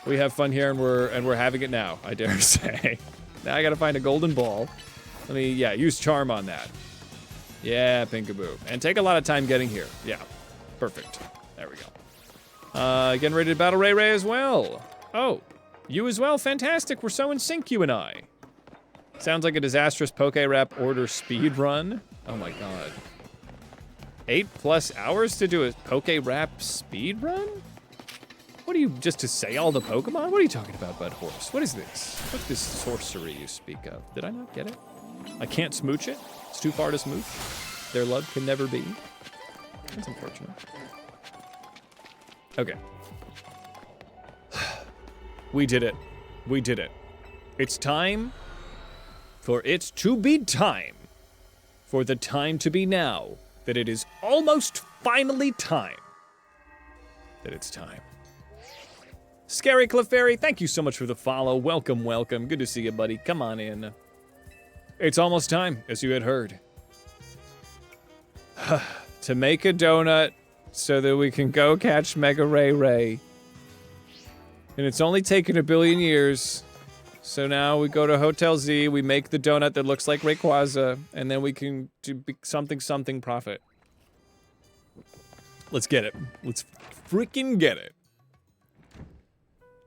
Speaker 1: We have fun here, and we're having it now, I dare say. Now I gotta find a golden ball. Let me, use charm on that. Yeah, Pinkaboo. And take a lot of time getting here. Yeah, perfect. There we go. Getting ready to battle Ray as well. Oh, you as well? Fantastic. We're so in sync, you and I. Sounds like a disastrous Poké-Rap order speed run. Oh my god. 8+ hours to do a Poké-Rap speed run? What are you, just to say all the Pokemon? What are you talking about, Bud Horse? What is this? What's this sorcery you speak of? Did I not get it? I can't smooch it? It's too far to smooch? Their love can never be? That's unfortunate. Okay. We did it. We did it. It's time for it to be time. For the time to be now. That it is almost finally time. That it's time. Scary Clefairy, thank you so much for the follow. Welcome, welcome. Good to see you, buddy. Come on in. It's almost time, as you had heard. To make a donut so that we can go catch Mega Ray. And it's only taken 1 billion years. So now we go to Hotel Z, we make the donut that looks like Rayquaza, and then we can do something profit. Let's get it. Let's freaking get it.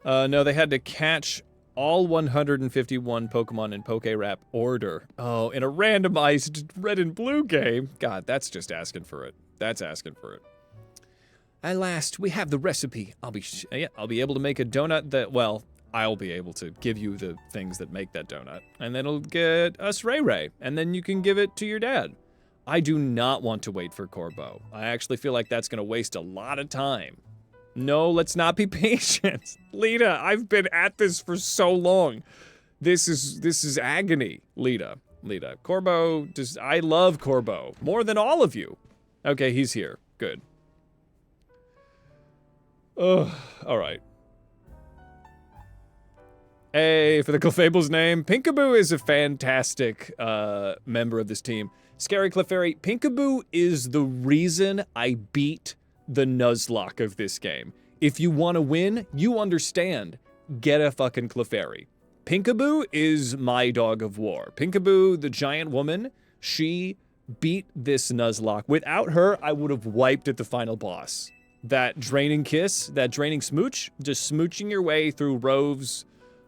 Speaker 1: No, they had to catch all 151 Pokemon in Poké-Rap order. Oh, in a randomized red and blue game. God, that's just asking for it. That's asking for it. At last, we have the recipe. I'll be able to make a donut that, well, I'll be able to give you the things that make that donut. And then it'll get us Ray. And then you can give it to your dad. I do not want to wait for Corbo. I actually feel like that's going to waste a lot of time. No, let's not be patient. Lita, I've been at this for so long. This is agony. Lita. Corbo, I love Corbo. More than all of you. Okay, he's here. Good. Ugh, alright. Hey, for the Clefable's name, Pinkaboo is a fantastic member of this team. Scary Clefairy, Pinkaboo is the reason I beat the nuzlocke of this game. If you want to win, you understand. Get a fucking Clefairy. Pinkaboo is my dog of war. Pinkaboo, the giant woman, she beat this nuzlocke. Without her, I would have wiped at the final boss. That draining kiss, that draining smooch, just smooching your way through rows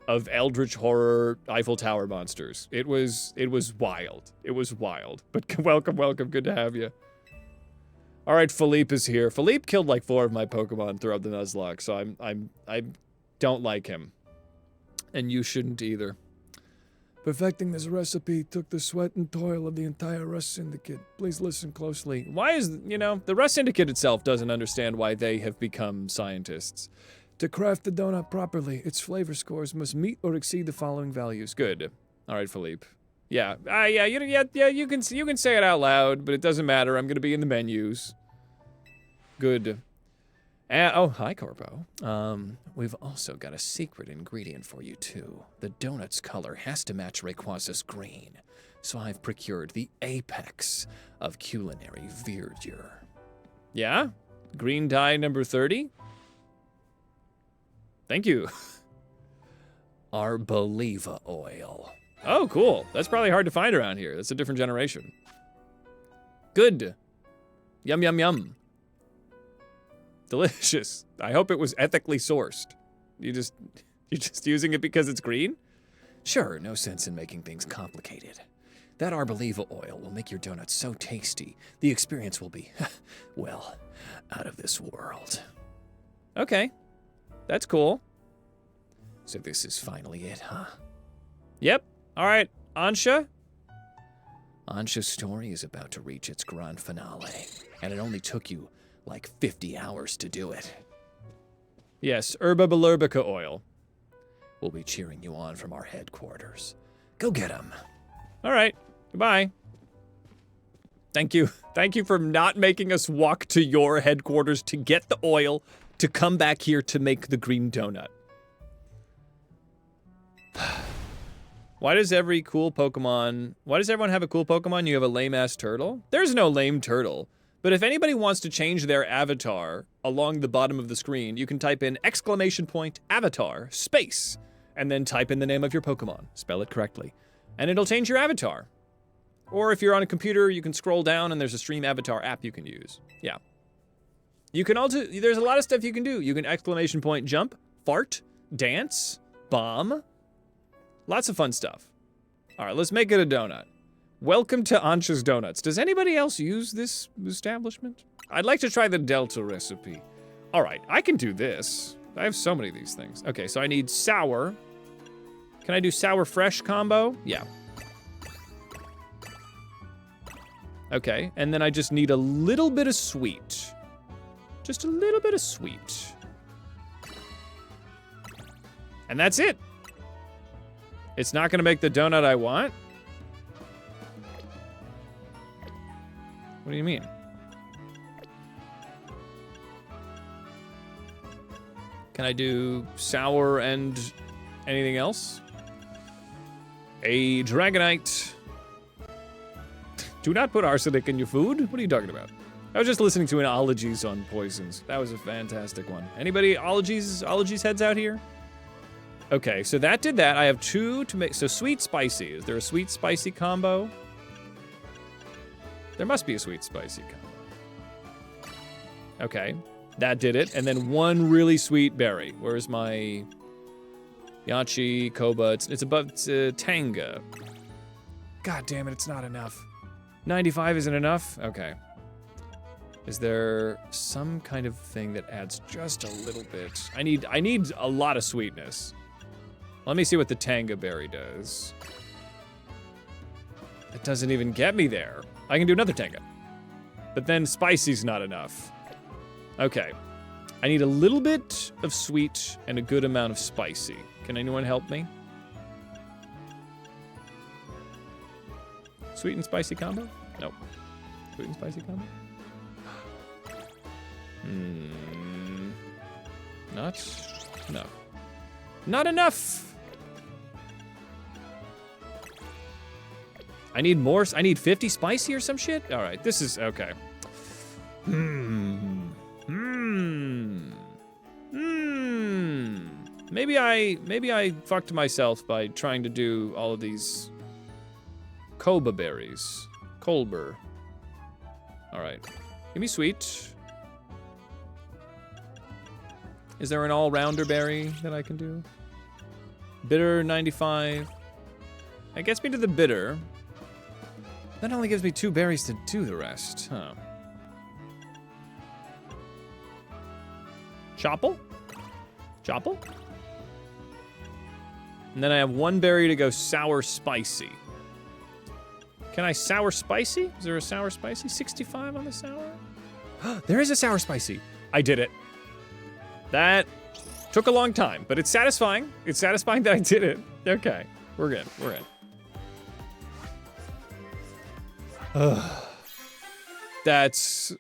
Speaker 1: of eldritch horror Eiffel Tower monsters. It was wild. It was wild. But welcome, good to have you. All right, Philippe is here. Philippe killed like 4 of my Pokemon throughout the Nuzlocke, so I don't like him. And you shouldn't either. Perfecting this recipe took the sweat and toil of the entire Rust Syndicate. Please listen closely. Why is, the Rust Syndicate itself doesn't understand why they have become scientists. To craft the donut properly, its flavor scores must meet or exceed the following values. Good. All right, Philippe. Yeah, you can say it out loud, but it doesn't matter. I'm gonna be in the menus. Good. Oh, hi, Corpo. We've also got a secret ingredient for you, too. The donut's color has to match Rayquaza's green, so I've procured the apex of culinary verdure. Yeah? Green dye number 30? Thank you. Arboliva oil. Oh, cool. That's probably hard to find around here. That's a different generation. Good. Yum, yum, yum. Delicious. I hope it was ethically sourced. You're just using it because it's green? Sure, no sense in making things complicated. That Arboliva oil will make your donuts so tasty, the experience will be, well, out of this world. Okay, that's cool. So this is finally it, huh? Yep, all right, Ansha? Ansha's story is about to reach its grand finale, and it only took you like 50 hours to do it. Yes, Herba Belerbica oil. We'll be cheering you on from our headquarters. Go get him. All right, goodbye. Thank you. Thank you for not making us walk to your headquarters to get the oil, to come back here to make the green donut. Why does every cool Pokemon... Why does everyone have a cool Pokemon? You have a lame-ass turtle? There's no lame turtle. But if anybody wants to change their avatar along the bottom of the screen, you can type in !avatar space, and then type in the name of your Pokemon. Spell it correctly. And it'll change your avatar. Or if you're on a computer, you can scroll down and there's a Stream Avatar app you can use. Yeah. You can also... There's a lot of stuff you can do. You can ! jump, fart, dance, bomb. Lots of fun stuff. All right, let's make it a donut. Welcome to Ansha's Donuts. Does anybody else use this establishment? I'd like to try the Delta recipe. All right, I can do this. I have so many of these things. Okay, so I need sour. Can I do sour fresh combo? Yeah. Okay, and then I just need a little bit of sweet. Just a little bit of sweet. And that's it. It's not gonna make the donut I want? What do you mean? Can I do sour and anything else? A Dragonite. Do not put arsenic in your food. What are you talking about? I was just listening to an ologies on poisons. That was a fantastic one. Anybody ologies heads out here? Okay, so that did that. I have two to make. So sweet spicy. Is there a sweet spicy combo? There must be a sweet spicy combo. Okay, that did it. And then one really sweet berry. Where's my Yachi, Koba? It's above Tanga. God damn it, it's not enough. 95 isn't enough? Okay. Is there some kind of thing that adds just a little bit? I need a lot of sweetness. Let me see what the Tanga berry does. It doesn't even get me there. I can do another Tanga. But then spicy's not enough. Okay. I need a little bit of sweet and a good amount of spicy. Can anyone help me? Sweet and spicy combo? Nope. Sweet and spicy combo? Not enough. Not enough! I need more, I need 50 spicy or some shit? All right, this is, okay. Maybe I fucked myself by trying to do all of these Koba berries. Kolber. All right, give me sweet. Is there an all-rounder berry that I can do? Bitter, 95. That gets me to the bitter. That only gives me 2 berries to do the rest, huh? Chopple? Chopple? And then I have 1 berry to go sour spicy. Can I sour spicy? Is there a sour spicy? 65 on the sour? There is a sour spicy. I did it. That took a long time, but it's satisfying. It's satisfying that I did it. Okay, we're good, we're in. That's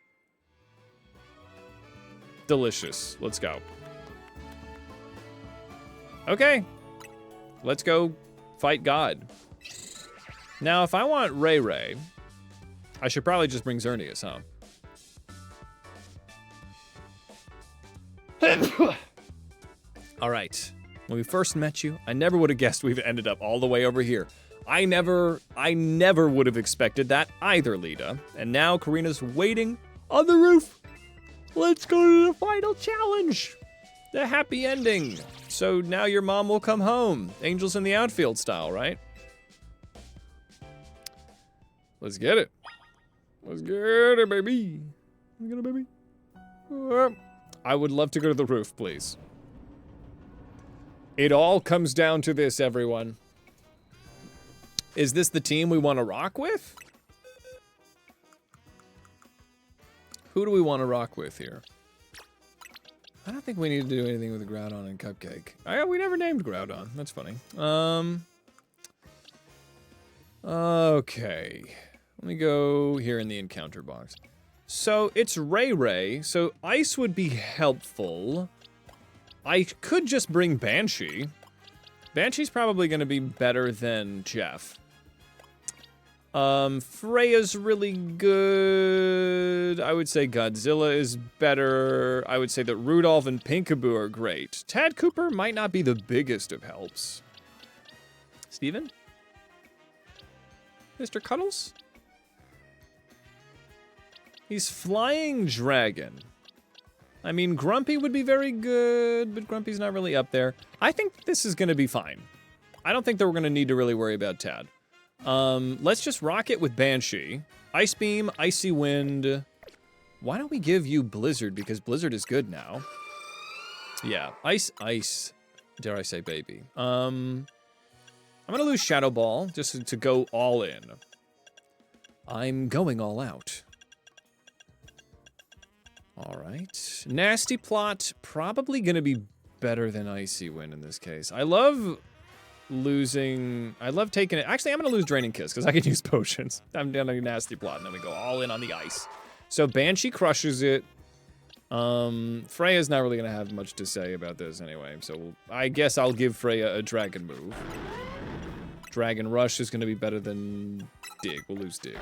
Speaker 1: delicious. Let's go. Okay. Let's go fight God. Now, if I want Ray, I should probably just bring Xerneas, huh? All right. When we first met you, I never would have guessed we've ended up all the way over here. I never would have expected that either, Lita. And now Karina's waiting on the roof. Let's go to the final challenge. The happy ending. So now your mom will come home. Angels in the outfield style, right? Let's get it. Let's get it, baby. Let's get it, baby. I would love to go to the roof, please. It all comes down to this, everyone. Is this the team we want to rock with? Who do we want to rock with here? I don't think we need to do anything with Groudon and Cupcake. We never named Groudon. That's funny. Okay. Let me go here in the encounter box. So it's Ray. So Ice would be helpful. I could just bring Banshee. Banshee's probably going to be better than Jeff. Freya's really good. I would say Godzilla is better. I would say that Rudolph and Pinkaboo are great. Tad Cooper might not be the biggest of helps. Steven? Mr. Cuddles? He's Flying Dragon. I mean, Grumpy would be very good, but Grumpy's not really up there. I think this is going to be fine. I don't think that we're going to need to really worry about Tad. Let's just rock it with Banshee. Ice Beam, Icy Wind. Why don't we give you Blizzard, because Blizzard is good now. Yeah, Ice. Dare I say baby. I'm gonna lose Shadow Ball, just to go all in. I'm going all out. Alright. Nasty Plot, probably gonna be better than Icy Wind in this case. I love taking it. Actually, I'm gonna lose Draining Kiss because I can use potions. I'm down a Nasty Plot, and then we go all in on the ice. So Banshee crushes it. Freya's not really gonna have much to say about this anyway, so I guess I'll give Freya a Dragon move. Dragon Rush is gonna be better than Dig. We'll lose Dig.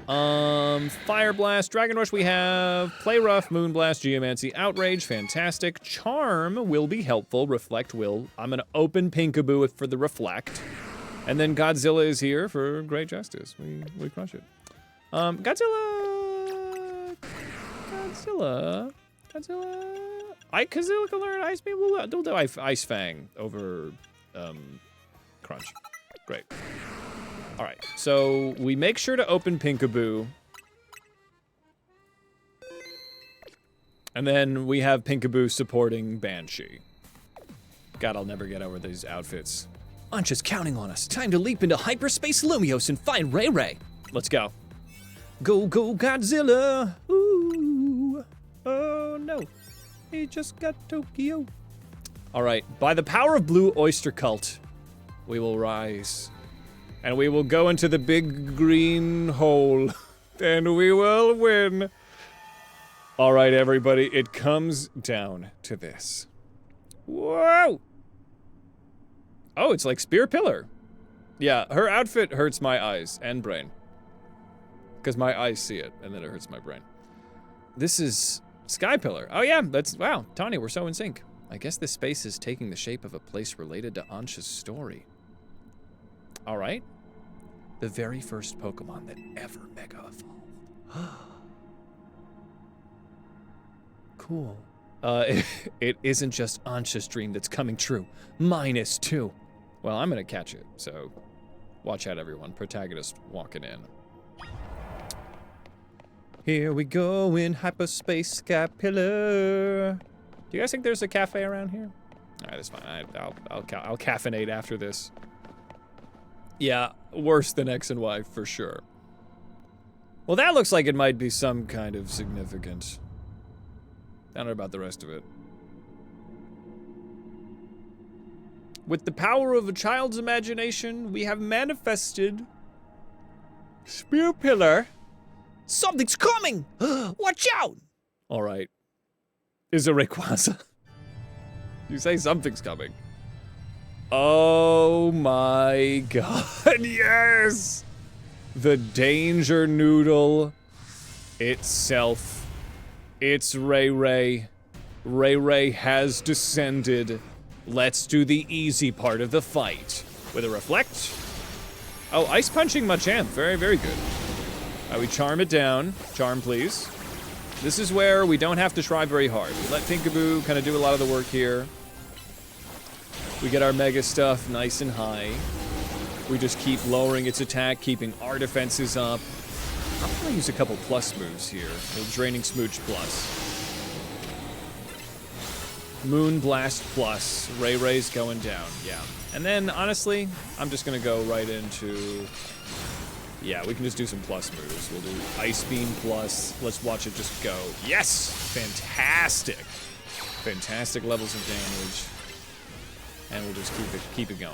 Speaker 1: Fire Blast, Dragon Rush we have, Play Rough, Moonblast, Geomancy, Outrage, fantastic. Charm will be helpful, Reflect will. I'm gonna open Pinkaboo for the Reflect. And then Godzilla is here for great justice. We crush it. Godzilla! Godzilla can learn Ice Beam, we'll do Ice Fang over, Crunch. Great. All right, so we make sure to open Pinkaboo. And then we have Pinkaboo supporting Banshee. God, I'll never get over these outfits. Ancha's counting on us. Time to leap into hyperspace Lumios and find Ray. Let's go. Go, Godzilla. Ooh. Oh, no. He just got Tokyo. All right, by the power of Blue Oyster Cult, we will rise. And we will go into the big green hole. And we will win. All right, everybody. It comes down to this. Whoa! Oh, it's like Spear Pillar. Yeah, her outfit hurts my eyes and brain. Because my eyes see it, and then it hurts my brain. This is Sky Pillar. Oh, yeah, that's... Wow, Tawny, we're so in sync. I guess this space is taking the shape of a place related to Ancha's story. All right. The very first Pokemon that ever Mega Evolved. Cool. It isn't just Ancha's dream that's coming true. Mine is too. Well, I'm gonna catch it, so watch out, everyone. Protagonist walking in. Here we go in hyperspace, Sky Pillar. Do you guys think there's a cafe around here? All right, that's fine. I'll caffeinate after this. Yeah, worse than X and Y for sure. Well, that looks like it might be some kind of significant. I don't know about the rest of it. With the power of a child's imagination, we have manifested Spear Pillar. Something's coming! Watch out! All right. is a Rayquaza. You say something's coming. Oh my god, yes! The Danger Noodle itself. It's Ray Ray. Ray Ray has descended. Let's do the easy part of the fight. With a Reflect. Oh, Ice Punching Machamp. Very, very good. We charm it down. Charm, please. This is where we don't have to try very hard. We let Pinkaboo kind of do a lot of the work here. We get our Mega stuff nice and high. We just keep lowering its attack, keeping our defenses up. I'm gonna use a couple plus moves here. Draining Smooch plus. Moon Blast plus. Ray Ray's going down, yeah. And then, honestly, I'm just gonna go right into... Yeah, we can just do some plus moves. We'll do Ice Beam plus. Let's watch it just go. Yes! Fantastic! Fantastic levels of damage. And we'll just keep it going.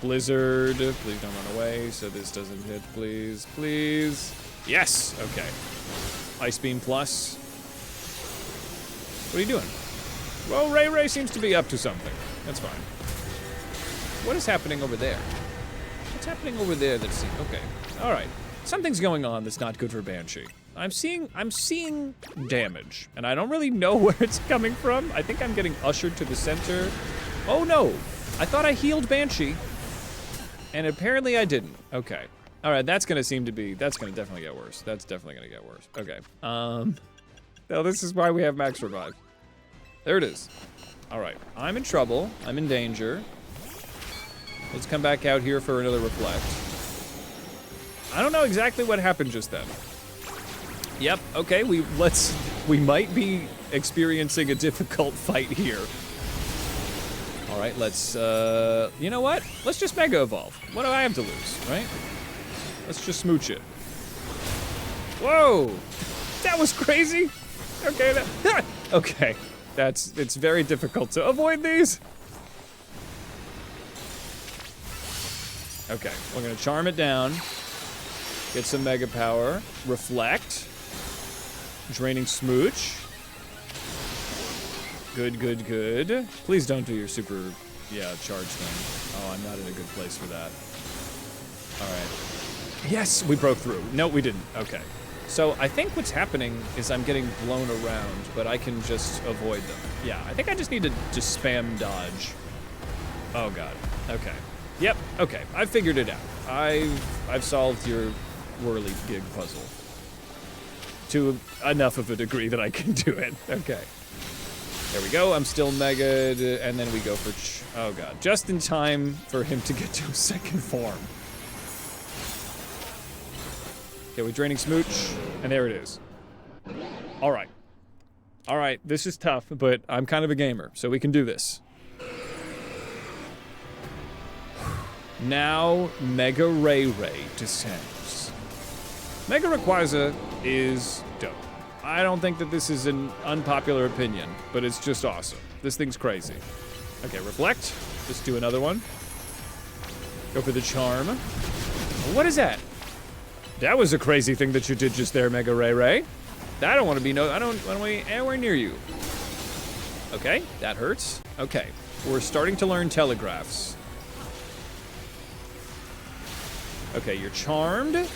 Speaker 1: Blizzard, please don't run away so this doesn't hit, please, please. Yes, okay. Ice Beam plus. What are you doing? Well, Ray Ray seems to be up to something. That's fine. What is happening over there? What's happening over there that's... Okay, all right. Something's going on that's not good for Banshee. I'm seeing damage, and I don't really know where it's coming from. I think I'm getting ushered to the center. Oh no, I thought I healed Banshee, and apparently I didn't. Okay, all right, that's gonna definitely get worse. That's definitely gonna get worse. Okay, no, this is why we have Max Revive. There it is. All right, I'm in trouble, I'm in danger. Let's come back out here for another Reflect. I don't know exactly what happened just then. Yep, okay, we might be experiencing a difficult fight here. All right, let's, you know what? Let's just Mega Evolve. What do I have to lose, right? Let's just smooch it. Whoa, that was crazy. Okay, okay, it's very difficult to avoid these. Okay, we're gonna charm it down. Get some Mega Power. Reflect. Draining Smooch. Good, good, good. Please don't do your super, charge thing. Oh, I'm not in a good place for that. All right. Yes, we broke through. No, we didn't. Okay. So I think what's happening is I'm getting blown around, but I can just avoid them. Yeah, I think I just need to just spam dodge. Oh, God. Okay. Yep, okay. I figured it out. I've solved your whirly gig puzzle. To enough of a degree that I can do it. Okay. There we go. I'm still Mega'd, and then we go for... oh, God. Just in time for him to get to a second form. Okay, we're draining Smooch, and there it is. All right. All right, this is tough, but I'm kind of a gamer, so we can do this. Now, Mega Ray Ray descends. Mega Rayquaza is dope. I don't think that this is an unpopular opinion, but it's just awesome. This thing's crazy. Okay, Reflect. Just do another one. Go for the Charm. What is that? That was a crazy thing that you did just there, Mega Ray Ray. I don't want to be I don't want to be anywhere near you. Okay, that hurts. Okay, we're starting to learn telegraphs. Okay, you're charmed.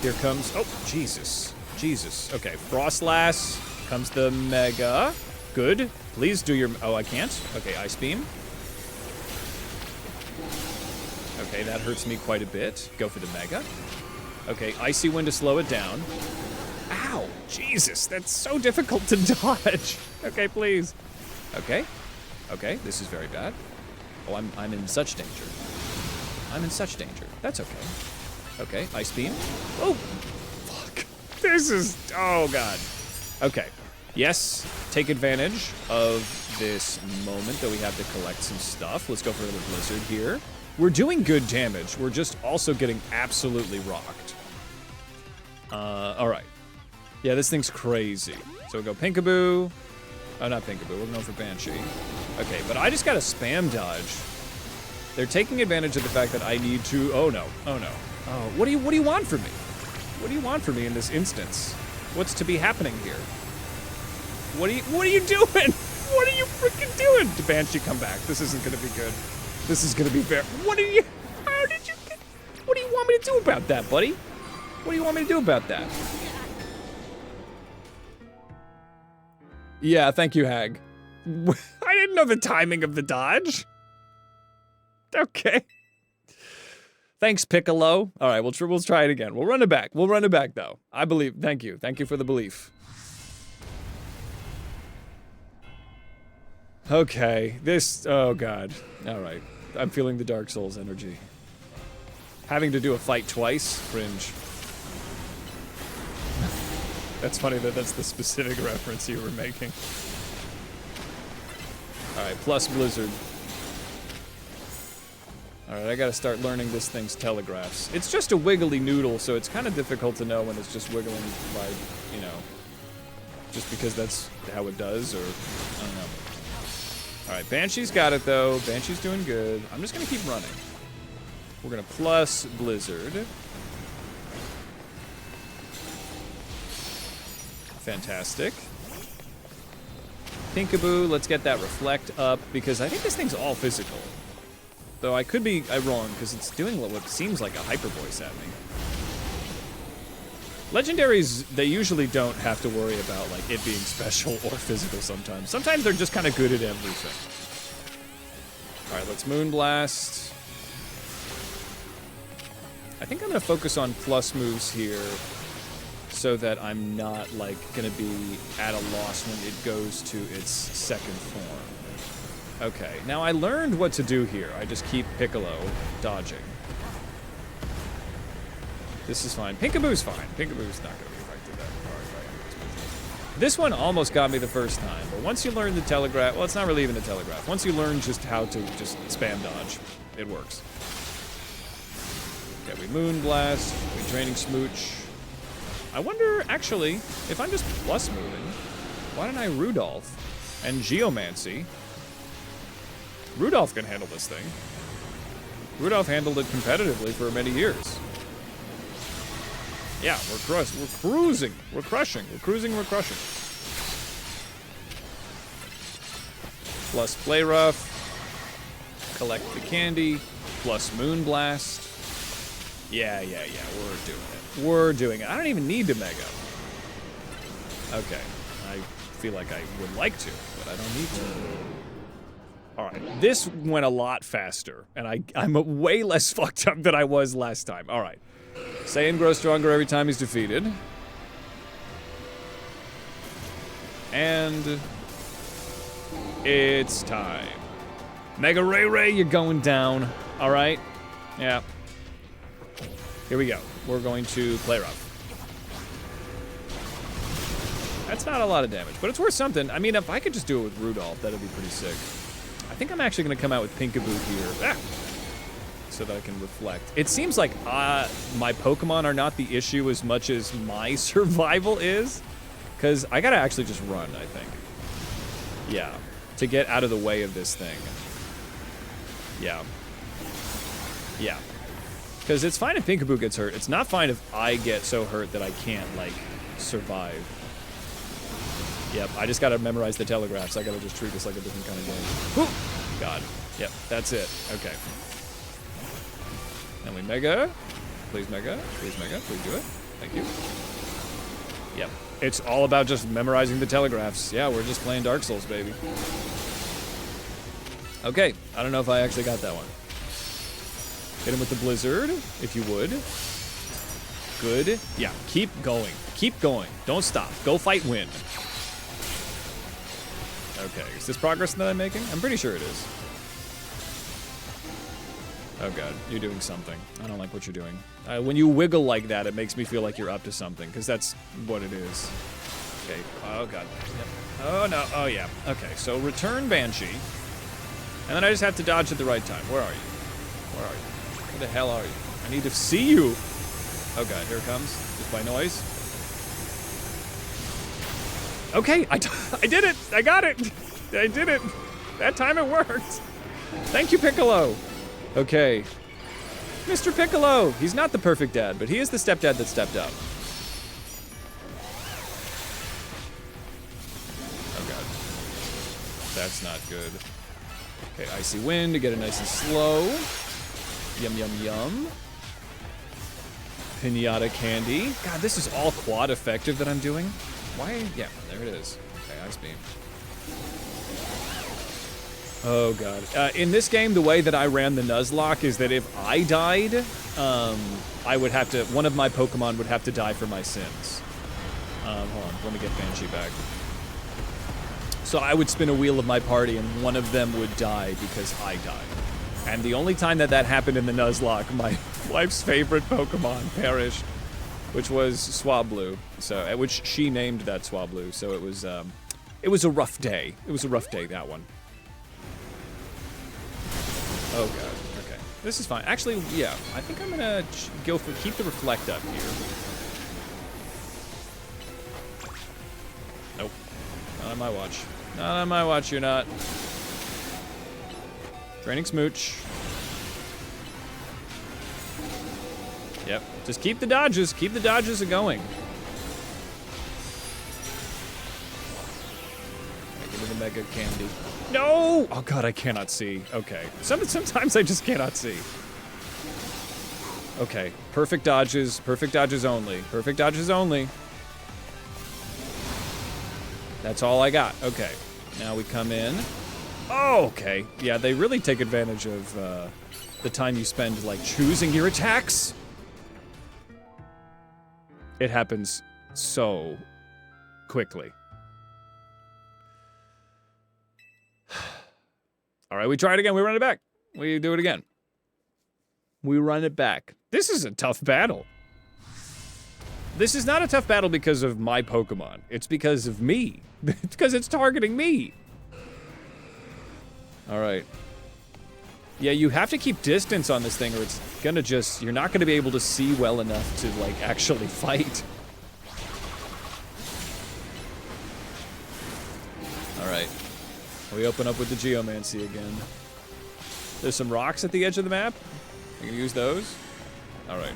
Speaker 1: Here comes, oh, Jesus. Jesus. Okay, Frostlass. Comes the Mega. Good. Please do your, oh, I can't. Okay, Ice Beam. Okay, that hurts me quite a bit. Go for the Mega. Okay, Icy Wind to slow it down. Ow, Jesus, that's so difficult to dodge. Okay, please. Okay, okay, this is very bad. Oh, I'm in such danger. I'm in such danger. That's okay. Okay, Ice Beam. Oh, fuck. This is, oh God. Okay, yes, take advantage of this moment that we have to collect some stuff. Let's go for another Blizzard here. We're doing good damage. We're just also getting absolutely rocked. All right. Yeah, this thing's crazy. So we go Pinkaboo. Oh, not Pinkaboo. We're going for Banshee. Okay, but I just got to spam dodge. They're taking advantage of the fact that I need to... Oh, no. Oh, no. Oh, what do you want from me? What do you want from me in this instance? What's to be happening here? What are you doing? What are you freaking doing? Did Banshee come back? This isn't gonna be good. This is gonna be fair. How do you get, what do you want me to do about that, buddy? What do you want me to do about that? Yeah, thank you, Hag. I didn't know the timing of the dodge. Okay. Thanks, Piccolo. All right, we'll try it again. We'll run it back. We'll run it back, though. I believe. Thank you. Thank you for the belief. Okay, oh God. All right, I'm feeling the Dark Souls energy. Having to do a fight twice, cringe. That's funny that that's the specific reference you were making. All right, plus Blizzard. All right, I gotta start learning this thing's telegraphs. It's just a wiggly noodle, so it's kind of difficult to know when it's just wiggling by, you know, just because that's how it does, or, I don't know. All right, Banshee's got it, though. Banshee's doing good. I'm just gonna keep running. We're gonna plus Blizzard. Fantastic. Pinkaboo, let's get that Reflect up, because I think this thing's all physical. Though I could be wrong, because it's doing what seems like a hyper voice at me. Legendaries, they usually don't have to worry about like it being special or physical sometimes. Sometimes they're just kind of good at everything. All right, let's Moonblast. I think I'm going to focus on plus moves here so that I'm not like going to be at a loss when it goes to its second form. Okay, now I learned what to do here. I just keep Piccolo dodging. This is fine. Pinkaboo's fine. Pinkaboo's not going to be affected that hard. This one almost got me the first time, but once you learn the telegraph, well, it's not really even a telegraph. Once you learn just how to just spam dodge, it works. Okay, we Moonblast, we Draining Smooch. I wonder, actually, if I'm just plus moving, why don't I Rudolph and Geomancy? Rudolph can handle this thing. Rudolph handled it competitively for many years. Yeah, we're cruising. We're crushing. We're cruising, we're crushing. Plus Play Rough. Collect the candy. Plus Moonblast. Yeah, we're doing it. We're doing it. I don't even need to Mega. Okay, I feel like I would like to, but I don't need to. All right, this went a lot faster, and I'm way less fucked up than I was last time. All right. Saiyan grows stronger every time he's defeated. And it's time. Mega Ray, you're going down. All right? Yeah. Here we go. We're going to Play Rough. That's not a lot of damage, but it's worth something. I mean, if I could just do it with Rudolph, that'd be pretty sick. I think I'm actually going to come out with Pinkaboo here. So that I can reflect. It seems like my Pokemon are not the issue as much as my survival is. Because I gotta actually just run, I think. Yeah. To get out of the way of this thing. Yeah. Yeah. Because it's fine if Pinkaboo gets hurt. It's not fine if I get so hurt that I can't, like, survive. Yep, I just gotta memorize the telegraphs. I gotta just treat this like a different kind of game. Whew! God. Yep, that's it. Okay. And we Mega. Please Mega. Please Mega. Please do it. Thank you. Yep. It's all about just memorizing the telegraphs. Yeah, we're just playing Dark Souls, baby. Okay. I don't know if I actually got that one. Hit him with the Blizzard, if you would. Good. Yeah, keep going. Keep going. Don't stop. Go fight wind. Okay. Is this progress that I'm making? I'm pretty sure it is. Oh god, you're doing something. I don't like what you're doing. When you wiggle like that, it makes me feel like you're up to something, because that's what it is. Okay, oh god. Yep. Oh no, oh yeah. Okay, so return Banshee. And then I just have to dodge at the right time. Where are you? Where are you? Where the hell are you? I need to see you! Oh god, here it comes. Just by noise. Okay, I did it! I got it! I did it! That time it worked! Thank you, Piccolo! Okay. Mr. Piccolo! He's not the perfect dad, but he is the stepdad that stepped up. that's not good. Okay, Icy Wind to get it nice and slow. Yum, yum, yum. Pinata Candy. God, this is all quad effective that I'm doing. Why? Yeah, there it is. Okay, Ice Beam. Oh, God. In this game, the way that I ran the Nuzlocke is that if I died, I would have to... One of my Pokemon would have to die for my sins. Hold on. Let me get Banshee back. So I would spin a wheel of my party, and one of them would die because I died. And the only time that that happened in the Nuzlocke, my wife's favorite Pokemon perished, which was Swablu. So, which she named that Swablu. So it was a rough day. It was a rough day, that one. Oh, God. Okay. This is fine. Actually, yeah. I think I'm gonna go for... Keep the Reflect up here. Nope. Not on my watch. Not on my watch, you're not. Training Smooch. Yep. Just keep the dodges. Keep the dodges going. Give me the Mega Candy. No! Oh, God, I cannot see. Okay. Sometimes I just cannot see. Okay. Perfect dodges. Perfect dodges only. Perfect dodges only. That's all I got. Okay. Now we come in. Oh, okay. Yeah, they really take advantage of the time you spend, like, choosing your attacks. It happens so quickly. All right, we try it again. We run it back. We do it again. We run it back. This is a tough battle. This is not a tough battle because of my Pokemon. It's because of me. It's because it's targeting me. All right. Yeah, you have to keep distance on this thing or it's gonna just... You're not gonna be able to see well enough to, like, actually fight. All right. We open up with the Geomancy again. There's some rocks at the edge of the map. You can use those. All right.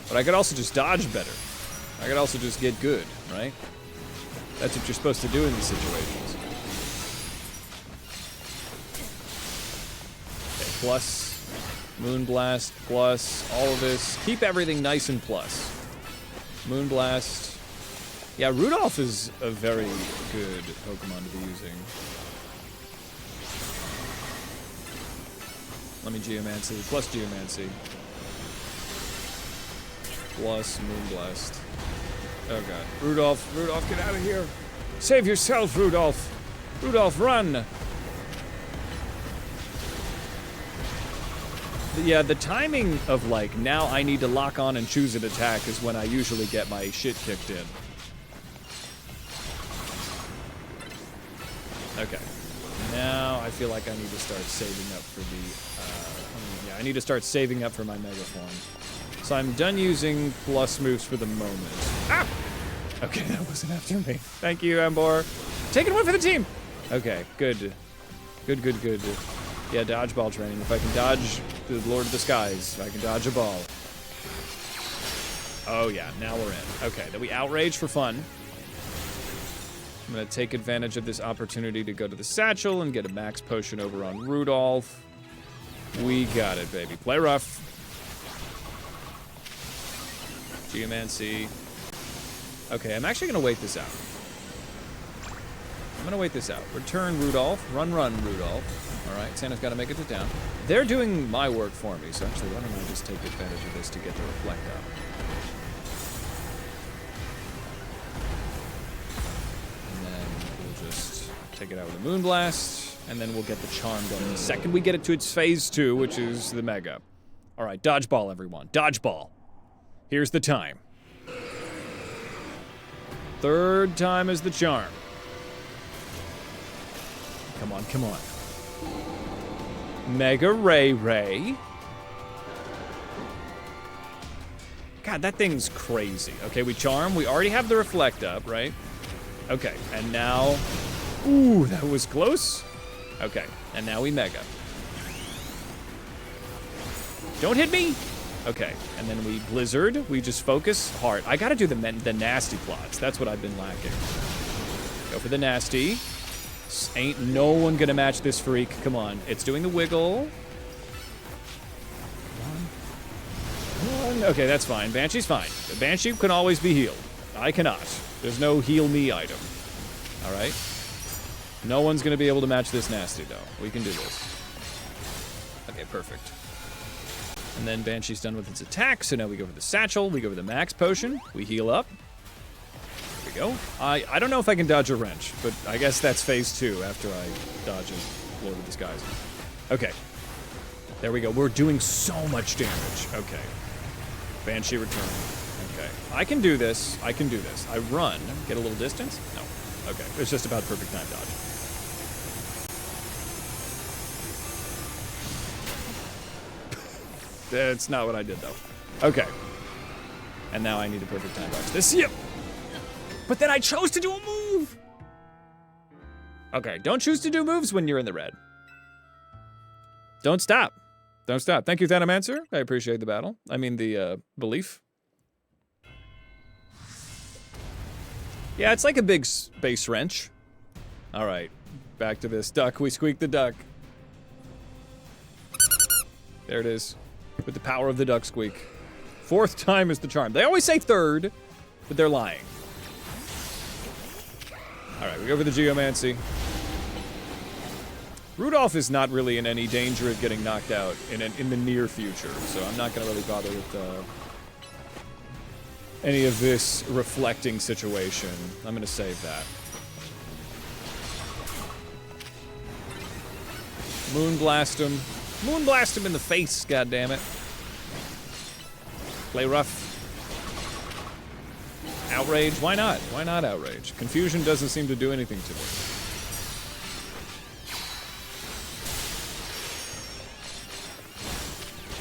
Speaker 1: But I could also just dodge better. I could also just get good, right? That's what you're supposed to do in these situations. Okay, plus Moonblast, plus all of this. Keep everything nice and plus. Moonblast. Yeah, Rudolph is a very good Pokemon to be using. Let me Geomancy, plus Geomancy. Plus Moonblast. Oh, God. Rudolph, get out of here. Save yourself, Rudolph. Rudolph, run. Yeah, the timing of, like, now I need to lock on and choose an attack is when I usually get my shit kicked in. Okay. Now I feel like I need to start saving up for the, yeah, I need to start saving up for my Mega Form. So I'm done using plus moves for the moment. Ah! Okay, that wasn't after me. Thank you, Ambor. Taking one for the team! Okay, good. Good. Yeah, dodgeball training. If I can dodge the Lord of the Skies, I can dodge a ball. Oh yeah, now we're in. Okay, then we outrage for fun. I'm gonna take advantage of this opportunity to go to the satchel and get a max potion over on Rudolph. We got it, baby. Play rough. Geomancy. Okay, I'm actually gonna wait this out. I'm gonna wait this out. Return Rudolph. Run, Rudolph. All right, Santa's gotta make it to town. They're doing my work for me, so actually, why don't I just take advantage of this to get the Reflect up? Take it out with a Moonblast, and then we'll get the Charm done the second we get it to its phase 2, which is the Mega. All right, dodgeball, everyone. Dodgeball. Here's the time. Third time is the charm. Come on. Mega Ray. God, that thing's crazy. Okay, we charm. We already have the Reflect up, right? Okay, and now... Ooh, that was close. Okay, and now we Mega. Don't hit me! Okay, and then we Blizzard. We just focus hard. I gotta do the nasty plots. That's what I've been lacking. Go for the nasty. Ain't no one gonna match this freak. Come on. It's doing the wiggle. One. Okay, that's fine. Banshee's fine. The Banshee can always be healed. I cannot. There's no heal me item. All right. No one's gonna be able to match this nasty, though. We can do this. Okay, perfect. And then Banshee's done with its attack, so now we go for the satchel, we go for the max potion, we heal up. There we go. I don't know if I can dodge a wrench, but I guess that's phase 2 after I dodge a Lord of Disguise. Okay. There we go. We're doing so much damage. Okay. Banshee return. Okay. I can do this. I can do this. I run. Get a little distance? No. Okay. It's just about perfect time dodge. That's not what I did, though. Okay. And now I need a perfect time dodge. This, yep. But then I chose to do a move. Okay, don't choose to do moves when you're in the red. Don't stop. Don't stop. Thank you, Thanamancer. I appreciate the battle. I mean, the belief. Yeah, it's like a big space wrench. All right, back to this. Duck, we squeak the duck. There it is. With the power of the duck squeak. 4th time is the charm. They always say 3rd, but they're lying. All right, we go for the Geomancy. Rudolph is not really in any danger of getting knocked out in the near future, so I'm not going to really bother with any of this reflecting situation. I'm going to save that. Moonblast him. Moonblast him in the face, goddammit. Play rough. Outrage? Why not? Why not outrage? Confusion doesn't seem to do anything to me.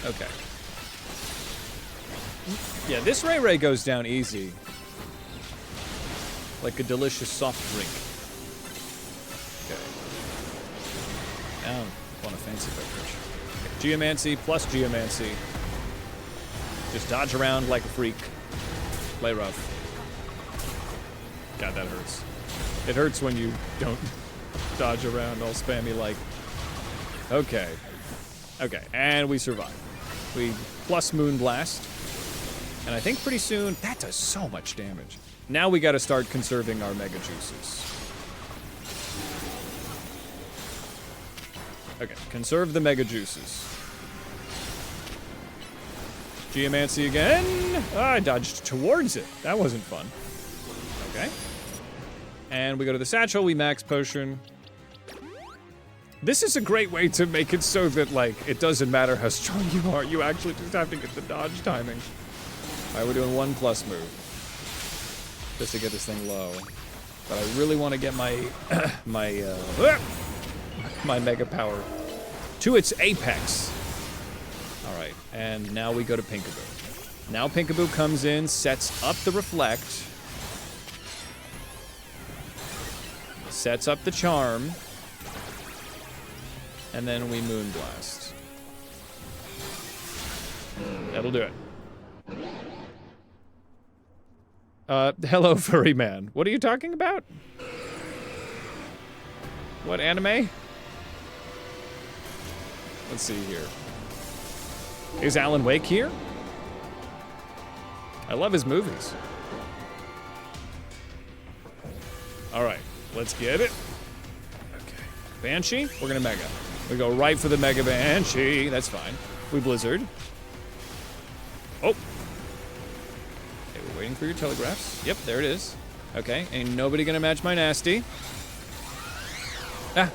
Speaker 1: Okay. Yeah, this Ray goes down easy. Like a delicious soft drink. Okay. Now, I want a fancy beverage. Okay. Geomancy plus Geomancy. Just dodge around like a freak. Play rough. God, that hurts. It hurts when you don't dodge around all spammy like. Okay. Okay, and we survive. We plus Moonblast. And I think pretty soon, that does so much damage. Now we gotta start conserving our Mega Juices. Okay, conserve the Mega Juices. Geomancy again. Ah, I dodged towards it. That wasn't fun. Okay. And we go to the Satchel, we max Potion. This is a great way to make it so that, like, it doesn't matter how strong you are, you actually just have to get the dodge timing. Alright, we're doing 1+ move. Just to get this thing low. But I really want to get my, my Mega Power to its apex. Alright, and now we go to Pinkaboo. Now Pinkaboo comes in, sets up the Reflect. Sets up the Charm. And then we Moonblast. That'll do it. Hello, furry man. What are you talking about? What anime? Let's see here. Is Alan Wake here? I love his movies. Alright, let's get it. Okay. Banshee, we're gonna Mega. We go right for the Mega Banshee. That's fine. We Blizzard. Oh. Okay, we're waiting for your telegraphs. Yep, there it is. Okay, ain't nobody gonna match my nasty. Ah.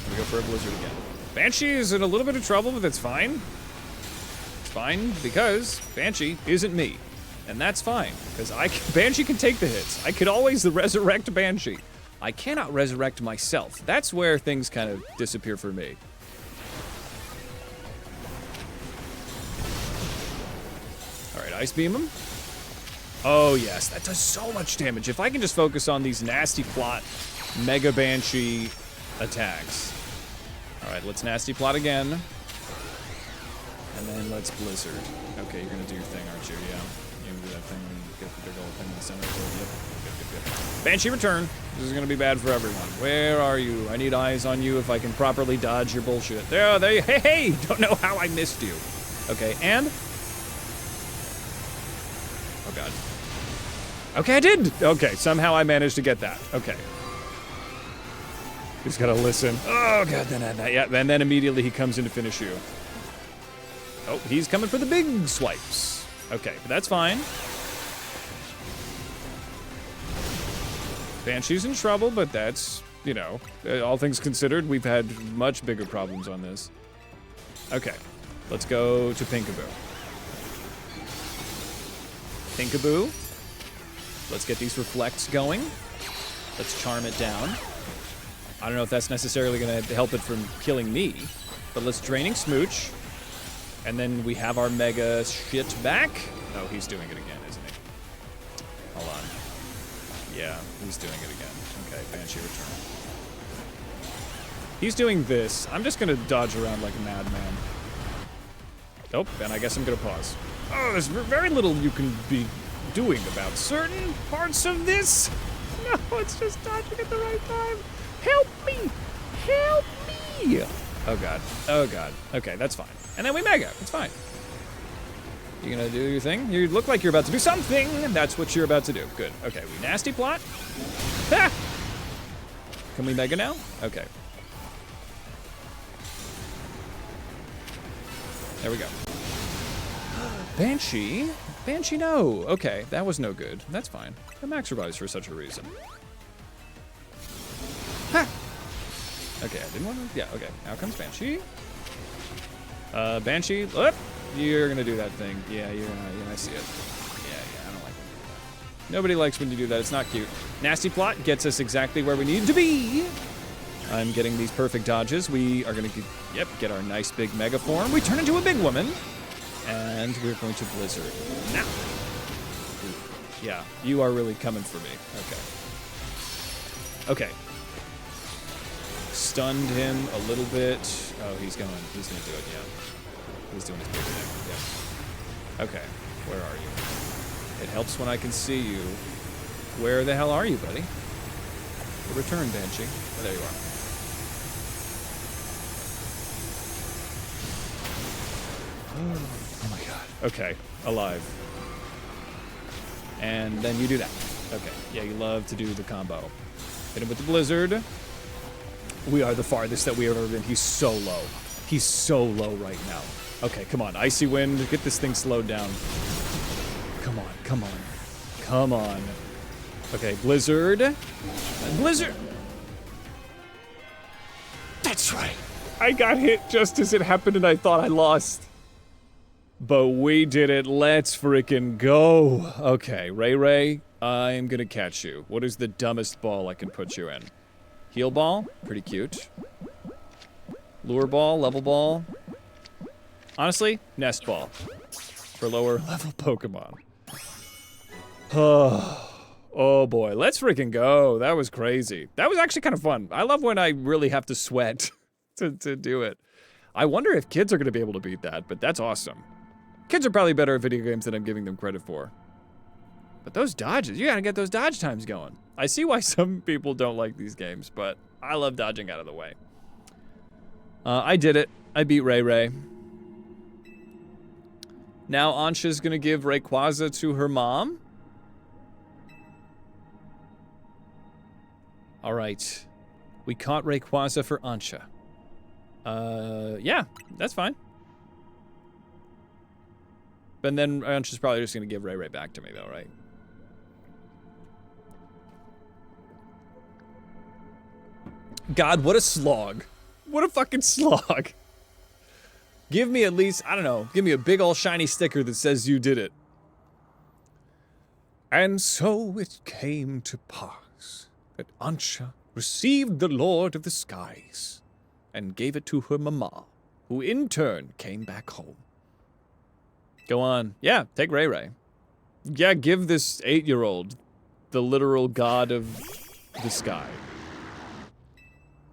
Speaker 1: We go for a Blizzard again. Banshee is in a little bit of trouble, but that's fine. It's fine because Banshee isn't me. And that's fine, because Banshee can take the hits. I could always resurrect Banshee. I cannot resurrect myself. That's where things kind of disappear for me. All right, Ice Beam him. Oh, yes, that does so much damage. If I can just focus on these nasty plot Mega Banshee attacks. All right, let's nasty plot again. And then let's Blizzard. Okay, you're going to do your thing, aren't you? Yeah. You do that thing and get the big old thing in the center. Yep. Good. Banshee return. This is gonna be bad for everyone. Where are you? I need eyes on you if I can properly dodge your bullshit. There you, hey! Don't know how I missed you. Okay, and? Oh god. Okay, I did! Okay, somehow I managed to get that. Okay. Just gotta listen. Oh god, yeah, and then immediately he comes in to finish you. Oh, he's coming for the big swipes. Okay, but that's fine. Banshee's in trouble, but that's, you know, all things considered, we've had much bigger problems on this. Okay, let's go to Pinkaboo. Pinkaboo. Let's get these reflects going. Let's charm it down. I don't know if that's necessarily gonna help it from killing me, but let's Draining Smooch. And then we have our mega shit back. Oh, he's doing it again, isn't he? Hold on. Yeah, he's doing it again. Okay, Banshee return. He's doing this. I'm just gonna dodge around like a madman. Oh, and I guess I'm gonna pause. Oh, there's very little you can be doing about certain parts of this. No, it's just dodging at the right time. Help me! Help me! Oh god. Oh god. Okay, that's fine. And then we mega. It's fine. You gonna do your thing? You look like you're about to do something, and that's what you're about to do. Good. Okay, we nasty plot. Ha! Can we mega now? Okay. There we go. Banshee? Banshee, no. Okay, that was no good. That's fine. The max revives for such a reason. Ha! Okay, I didn't want to... Yeah, okay. Now comes Banshee. Banshee, oh, you're gonna do that thing. Yeah, I see it. Yeah, I don't like when you do that. Nobody likes when you do that. It's not cute. Nasty plot gets us exactly where we need to be. I'm getting these perfect dodges. We are gonna get our nice big mega form. We turn into a big woman. And we're going to Blizzard. Now. Yeah, you are really coming for me. Okay. Okay. Stunned him a little bit. Oh, he's gonna do it, yeah. He's doing his big thing, yeah. Okay, where are you? It helps when I can see you. Where the hell are you, buddy? Return, Banshee. Oh, there you are. Oh my god. Okay, alive. And then you do that. Okay, yeah, you love to do the combo. Hit him with the Blizzard. We are the farthest that we have ever been. He's so low. He's so low right now. Okay, come on. Icy Wind. Get this thing slowed down. Come on, come on. Come on. Okay, Blizzard. Blizzard! That's right. I got hit just as it happened and I thought I lost. But we did it. Let's freaking go. Okay, Ray, I'm gonna catch you. What is the dumbest ball I can put you in? Heal ball, pretty cute. Lure ball, level ball. Honestly, nest ball. For lower level Pokemon. Oh boy, let's freaking go. That was crazy. That was actually kind of fun. I love when I really have to sweat to do it. I wonder if kids are gonna be able to beat that, but that's awesome. Kids are probably better at video games than I'm giving them credit for. But those dodges, you gotta get those dodge times going. I see why some people don't like these games, but I love dodging out of the way. I did it. I beat Ray. Now Ansha's gonna give Rayquaza to her mom. All right. We caught Rayquaza for Ansha. Yeah, that's fine. But then Ansha's probably just gonna give Ray back to me though, right? God, what a slog. What a fucking slog. Give me at least, I don't know, give me a big ol' shiny sticker that says you did it. And so it came to pass that Ansha received the Lord of the Skies and gave it to her mama, who in turn came back home. Go on. Yeah, take Ray. Yeah, give this 8-year-old the literal god of the sky.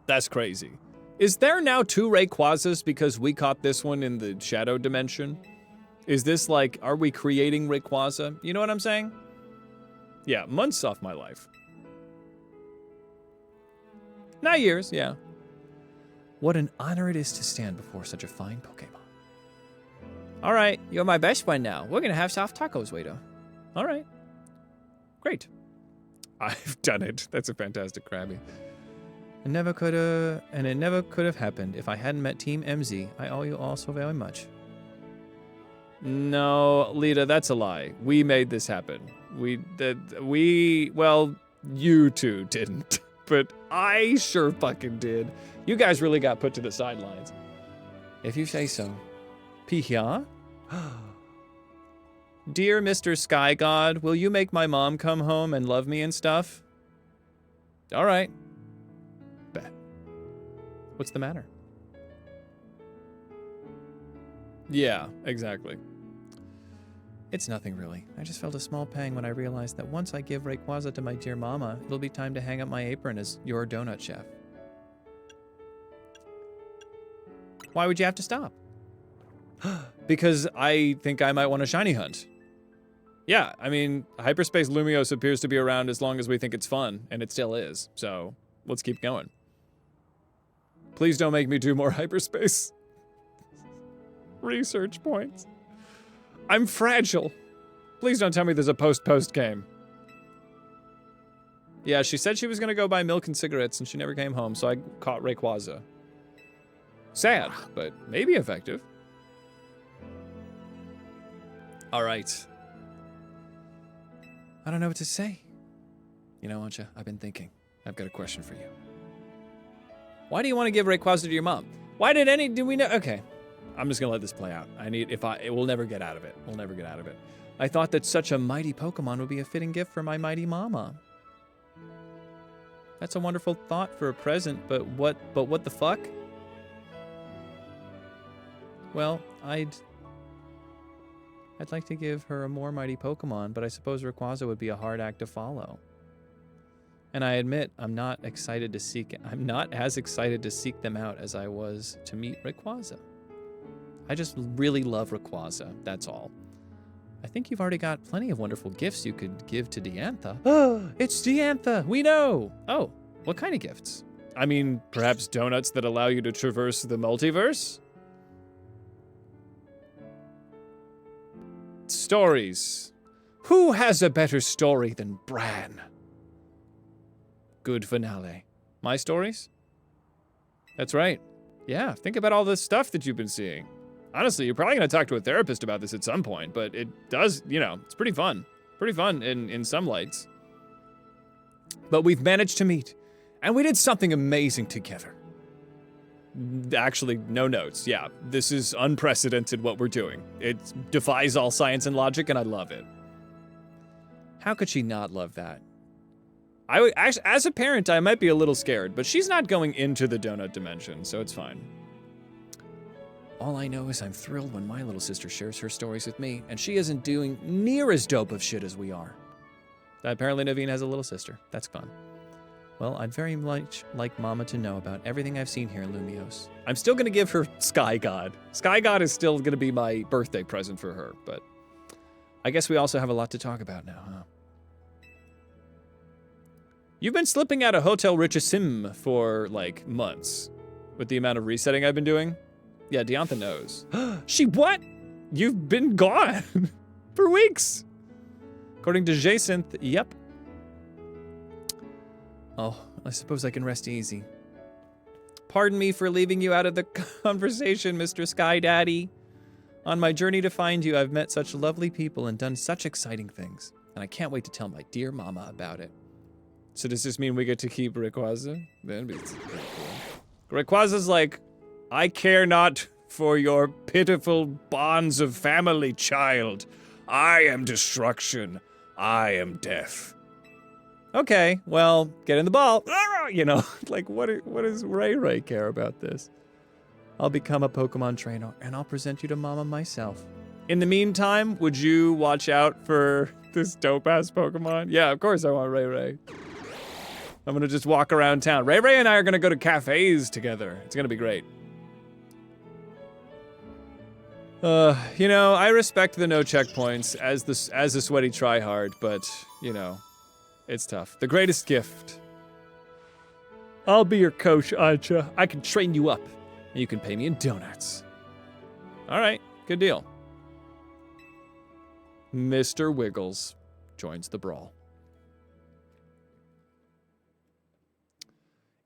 Speaker 1: That's crazy. Is there now 2 Rayquazas because we caught this one in the shadow dimension? Is this like, are we creating Rayquaza? You know what I'm saying? Yeah, months off my life. Not years, yeah. What an honor it is to stand before such a fine Pokemon. All right, you're my best friend now. We're gonna have soft tacos later. All right. Great. I've done it. That's a fantastic Krabby. It never could have happened if I hadn't met Team MZ. I owe you all so very much. No, Lita, that's a lie. We made this happen. Well, you two didn't, but I sure fucking did. You guys really got put to the sidelines. If you say so. Pihia? Dear Mr. Sky God, will you make my mom come home and love me and stuff? All right. Bet. What's the matter? Yeah, exactly. It's nothing really. I just felt a small pang when I realized that once I give Rayquaza to my dear mama, it'll be time to hang up my apron as your donut chef. Why would you have to stop? Because I think I might want a shiny hunt. Yeah, I mean, Hyperspace Lumiose appears to be around as long as we think it's fun, and it still is, so let's keep going. Please don't make me do more Hyperspace research points. I'm fragile. Please don't tell me there's a post-post game. Yeah, she said she was gonna go buy milk and cigarettes, and she never came home, so I caught Rayquaza. Sad, but maybe effective. All right. I don't know what to say. You know, Ancha, I've been thinking. I've got a question for you. Why do you want to give Rayquaza to your mom? Why do we know? Okay. I'm just gonna let this play out. We'll never get out of it. We'll never get out of it. I thought that such a mighty Pokemon would be a fitting gift for my mighty mama. That's a wonderful thought for a present, but what the fuck? Well, I'd like to give her a more mighty Pokemon, but I suppose Rayquaza would be a hard act to follow. And I admit, I'm not as excited to seek them out as I was to meet Rayquaza. I just really love Rayquaza, that's all. I think you've already got plenty of wonderful gifts you could give to Diantha. Oh, it's Diantha, we know! Oh, what kind of gifts? I mean, perhaps donuts that allow you to traverse the multiverse? Stories. Who has a better story than Bran? Good finale. My stories? That's right. Yeah, think about all this stuff that you've been seeing. Honestly, you're probably going to talk to a therapist about this at some point, but it does, it's pretty fun. Pretty fun in some lights. But we've managed to meet, and we did something amazing together. Actually, no notes. Yeah, this is unprecedented what we're doing. It defies all science and logic, and I love it. How could she not love that? As a parent, I might be a little scared, but she's not going into the donut dimension, so it's fine. All I know is I'm thrilled when my little sister shares her stories with me, and she isn't doing near as dope of shit as we are. Apparently Naveen has a little sister. That's fun. Well, I'd very much like Mama to know about everything I've seen here in Lumiose. I'm still gonna give her Sky God. Sky God is still gonna be my birthday present for her, but I guess we also have a lot to talk about now, huh? You've been slipping out of Hotel Richisim for, like, months. With the amount of resetting I've been doing. Yeah, Diantha knows. She what? You've been gone for weeks. According to Jacinth, yep. Oh, I suppose I can rest easy. Pardon me for leaving you out of the conversation, Mr. Sky Daddy. On my journey to find you, I've met such lovely people and done such exciting things. And I can't wait to tell my dear mama about it. So does this mean we get to keep Rayquaza? That'd be cool. Rayquaza's like, I care not for your pitiful bonds of family, child. I am destruction. I am death. Okay, well, get in the ball. Like, what does Ray care about this? I'll become a Pokemon trainer, and I'll present you to Mama myself. In the meantime, would you watch out for this dope-ass Pokemon? Yeah, of course I want Ray. I'm gonna just walk around town. Ray and I are gonna go to cafes together. It's gonna be great. You know, I respect the no checkpoints as a sweaty tryhard, but, you know, it's tough. The greatest gift. I'll be your coach, Acha. I can train you up, and you can pay me in donuts. All right, good deal. Mr. Wiggles joins the brawl.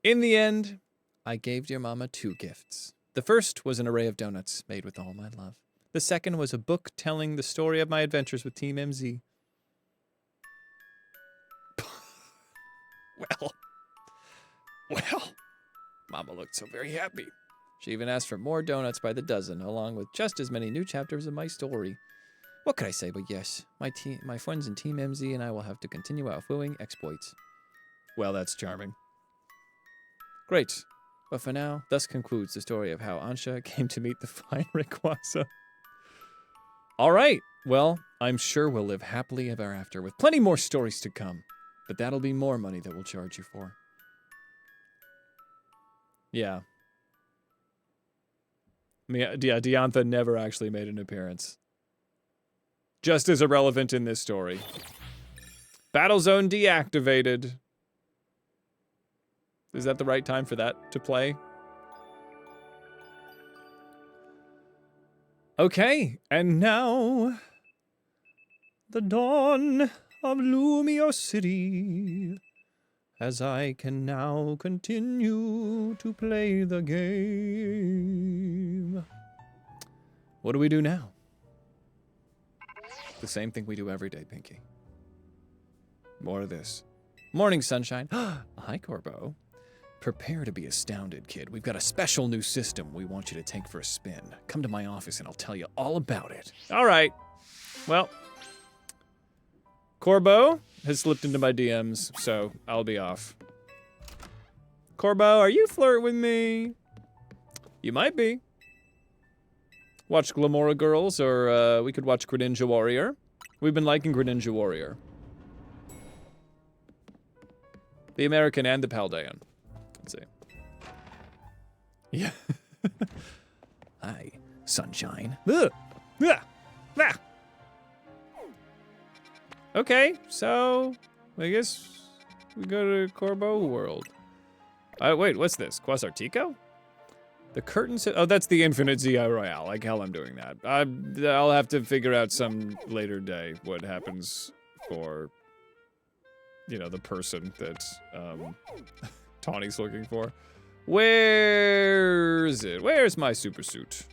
Speaker 1: In the end, I gave dear mama 2 gifts. The first was an array of donuts made with all my love. The second was a book telling the story of my adventures with Team MZ. Well, Mama looked so very happy. She even asked for more donuts by the dozen, along with just as many new chapters of my story. What could I say but yes, my friends in Team MZ and I will have to continue our fooling exploits. Well, that's charming. Great. But for now, thus concludes the story of how Ansha came to meet the fine Rayquaza. All right. Well, I'm sure we'll live happily ever after with plenty more stories to come. But that'll be more money that we'll charge you for. Yeah. Yeah, Diantha never actually made an appearance. Just as irrelevant in this story. Battle zone deactivated. Is that the right time for that to play? Okay, and now the dawn of Lumio City, as I can now continue to play the game. What do we do now? The same thing we do every day, Pinky. More of this. Morning, sunshine. Hi, Corbo. Prepare to be astounded, kid. We've got a special new system we want you to take for a spin. Come to my office and I'll tell you all about it. All right. Well, Corbo has slipped into my DMs, so I'll be off. Corbo, are you flirting with me? You might be. Watch Glamora Girls, or we could watch Greninja Warrior. We've been liking Greninja Warrior. The American and the Paldean. Let's see. Yeah. Hi, sunshine. Okay, so I guess we go to Corbo World. Wait, what's this? Quasartico? The curtains. Oh, that's the Infinite ZI Royale. Like hell, I'm doing that. I'll have to figure out some later day what happens for, you know, the person that Tawny's looking for. Where is it? Where's my super suit?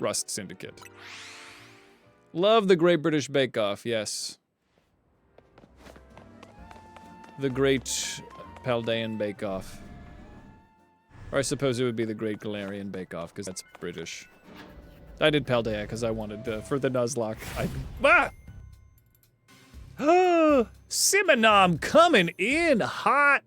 Speaker 1: Rust Syndicate. Love the Great British Bake Off, yes. The Great Paldean Bake Off. Or I suppose it would be the Great Galarian Bake Off, because that's British. I did Paldea because I wanted for the Nuzlocke. Simonom coming in hot.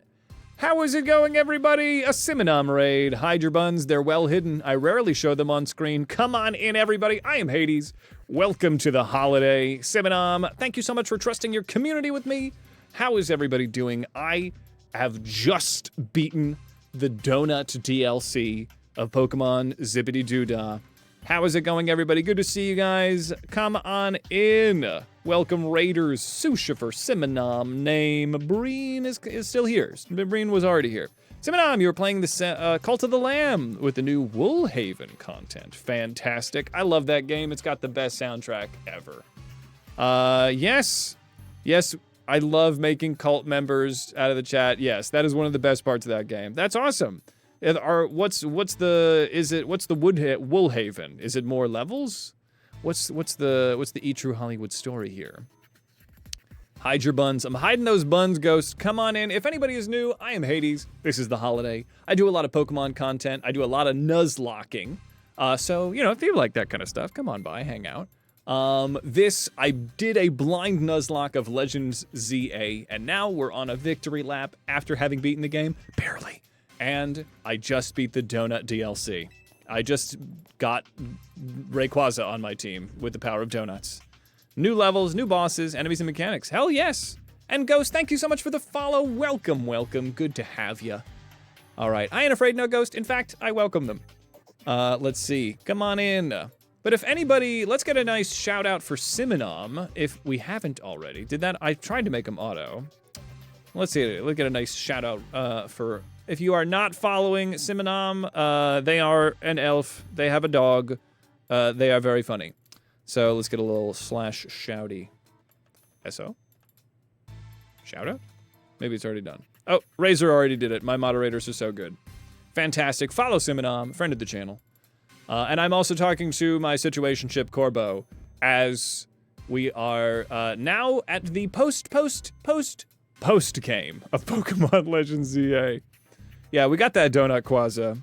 Speaker 1: How is it going, everybody? A Simonom raid. Hide your buns, they're well hidden. I rarely show them on screen. Come on in, everybody. I am Hades. Welcome to the holiday. Simonom, thank you so much for trusting your community with me. How is everybody doing? I have just beaten the Donut DLC of Pokemon Zippity Doodah. How is it going, everybody? Good to see you guys. Come on in. Welcome, Raiders. Sushifer, Simonom, name. Breen is still here. Breen was already here. Simonom, you were playing the Cult of the Lamb with the new Woolhaven content. Fantastic. I love that game. It's got the best soundtrack ever. Yes. Yes, I love making cult members out of the chat. Yes, that is one of the best parts of that game. That's awesome. What's the Woolhaven? Is it more levels? What's the E True Hollywood story here? Hide your buns. I'm hiding those buns, Ghost. Come on in. If anybody is new, I am Hades. This is the holiday. I do a lot of Pokemon content. I do a lot of nuzlocking. So, you know, if you like that kind of stuff, come on by, hang out. I did a blind nuzlocke of Legends ZA, and now we're on a victory lap after having beaten the game. Barely. And I just beat the Donut DLC. I just got Rayquaza on my team with the power of donuts. New levels, new bosses, enemies, and mechanics. Hell yes! And Ghost, thank you so much for the follow. Welcome, welcome. Good to have ya. All right, I ain't afraid no Ghost. In fact, I welcome them. Let's see. Come on in. But if anybody, let's get a nice shout out for Simonom, if we haven't already. Did that? I tried to make them auto. Let's see. Let's get a nice shout out for, if you are not following Simonom, they are an elf. They have a dog. They are very funny. So let's get a little slash shouty. SO? Shout out? Maybe it's already done. Oh, Razor already did it. My moderators are so good. Fantastic. Follow Simonom, friend of the channel. And I'm also talking to my situationship Corbo as we are now at the post game of Pokemon Legends ZA. Yeah, we got that donut Quaza.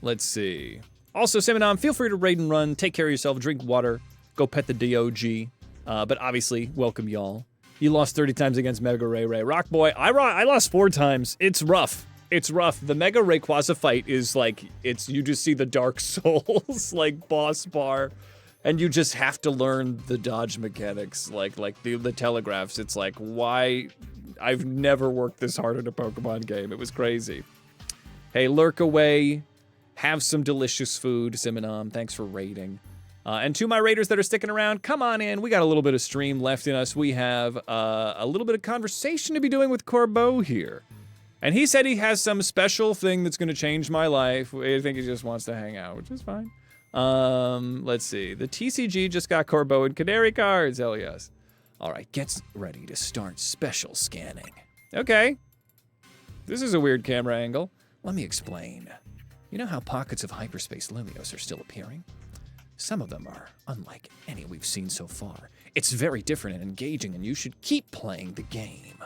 Speaker 1: Let's see. Also, Simonom, feel free to raid and run. Take care of yourself. Drink water. Go pet the DOG. But obviously, welcome y'all. You lost 30 times against Mega Ray Ray. Rock Boy, I lost 4 times. It's rough. It's rough. The Mega Rayquaza fight is like, you just see the Dark Souls, like, boss bar. And you just have to learn the dodge mechanics, like the telegraphs. It's like, why? I've never worked this hard in a Pokemon game. It was crazy. Hey, lurk away. Have some delicious food, Simonom. Thanks for raiding. And to my raiders that are sticking around, come on in. We got a little bit of stream left in us. We have a little bit of conversation to be doing with Corbeau here. And he said he has some special thing that's going to change my life. I think he just wants to hang out, which is fine. Let's see. The TCG just got Corbeau and Canary cards. Hell yes. All right, get ready to start special scanning. Okay. This is a weird camera angle. Let me explain. You know how pockets of hyperspace Lumios are still appearing? Some of them are unlike any we've seen so far. It's very different and engaging, and you should keep playing the game.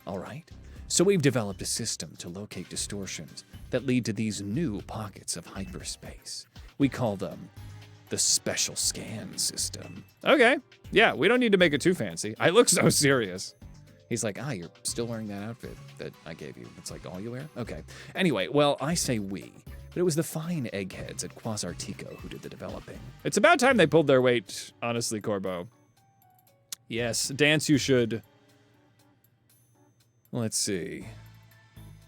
Speaker 1: All right? So we've developed a system to locate distortions that lead to these new pockets of hyperspace. We call them the special scan system. Okay. Yeah, we don't need to make it too fancy. I look so serious. He's like, you're still wearing that outfit that I gave you. It's like all you wear? Okay. Anyway, well, I say we. But it was the fine eggheads at Quasartico who did the developing. It's about time they pulled their weight, honestly, Corbeau. Yes, dance you should. Let's see.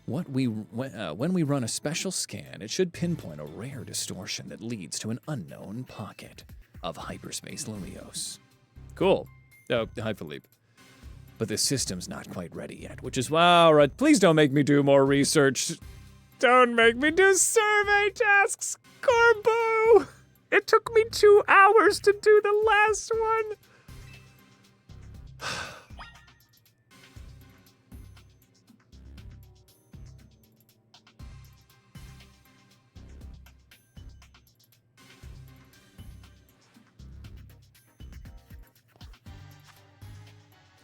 Speaker 1: When we run a special scan, it should pinpoint a rare distortion that leads to an unknown pocket of hyperspace Lumios. Cool. Oh, Hyperleap. But the system's not quite ready yet, which is why, all right, please don't make me do more research. Don't make me do survey tasks, Corbeau! It took me 2 hours to do the last one.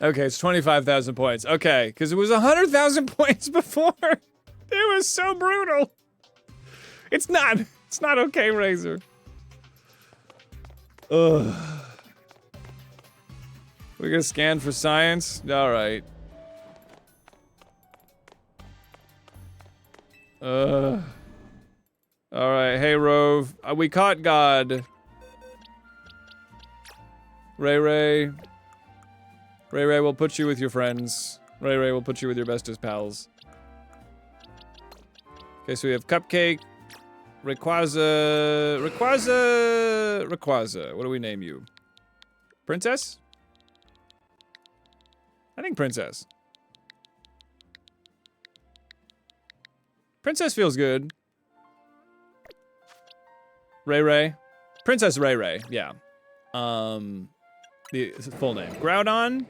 Speaker 1: Okay, it's 25,000 points. Okay, because it was 100,000 points before. It was so brutal. It's not okay, Razor. Ugh. We're gonna scan for science? All right. All right, hey Rove. We caught God. Ray Ray. Ray Ray will put you with your friends. Ray Ray will put you with your bestest pals. Okay, so we have Cupcake, Rayquaza. What do we name you? Princess? I think Princess. Princess feels good. Ray Ray. Princess Ray Ray, yeah. The full name. Groudon?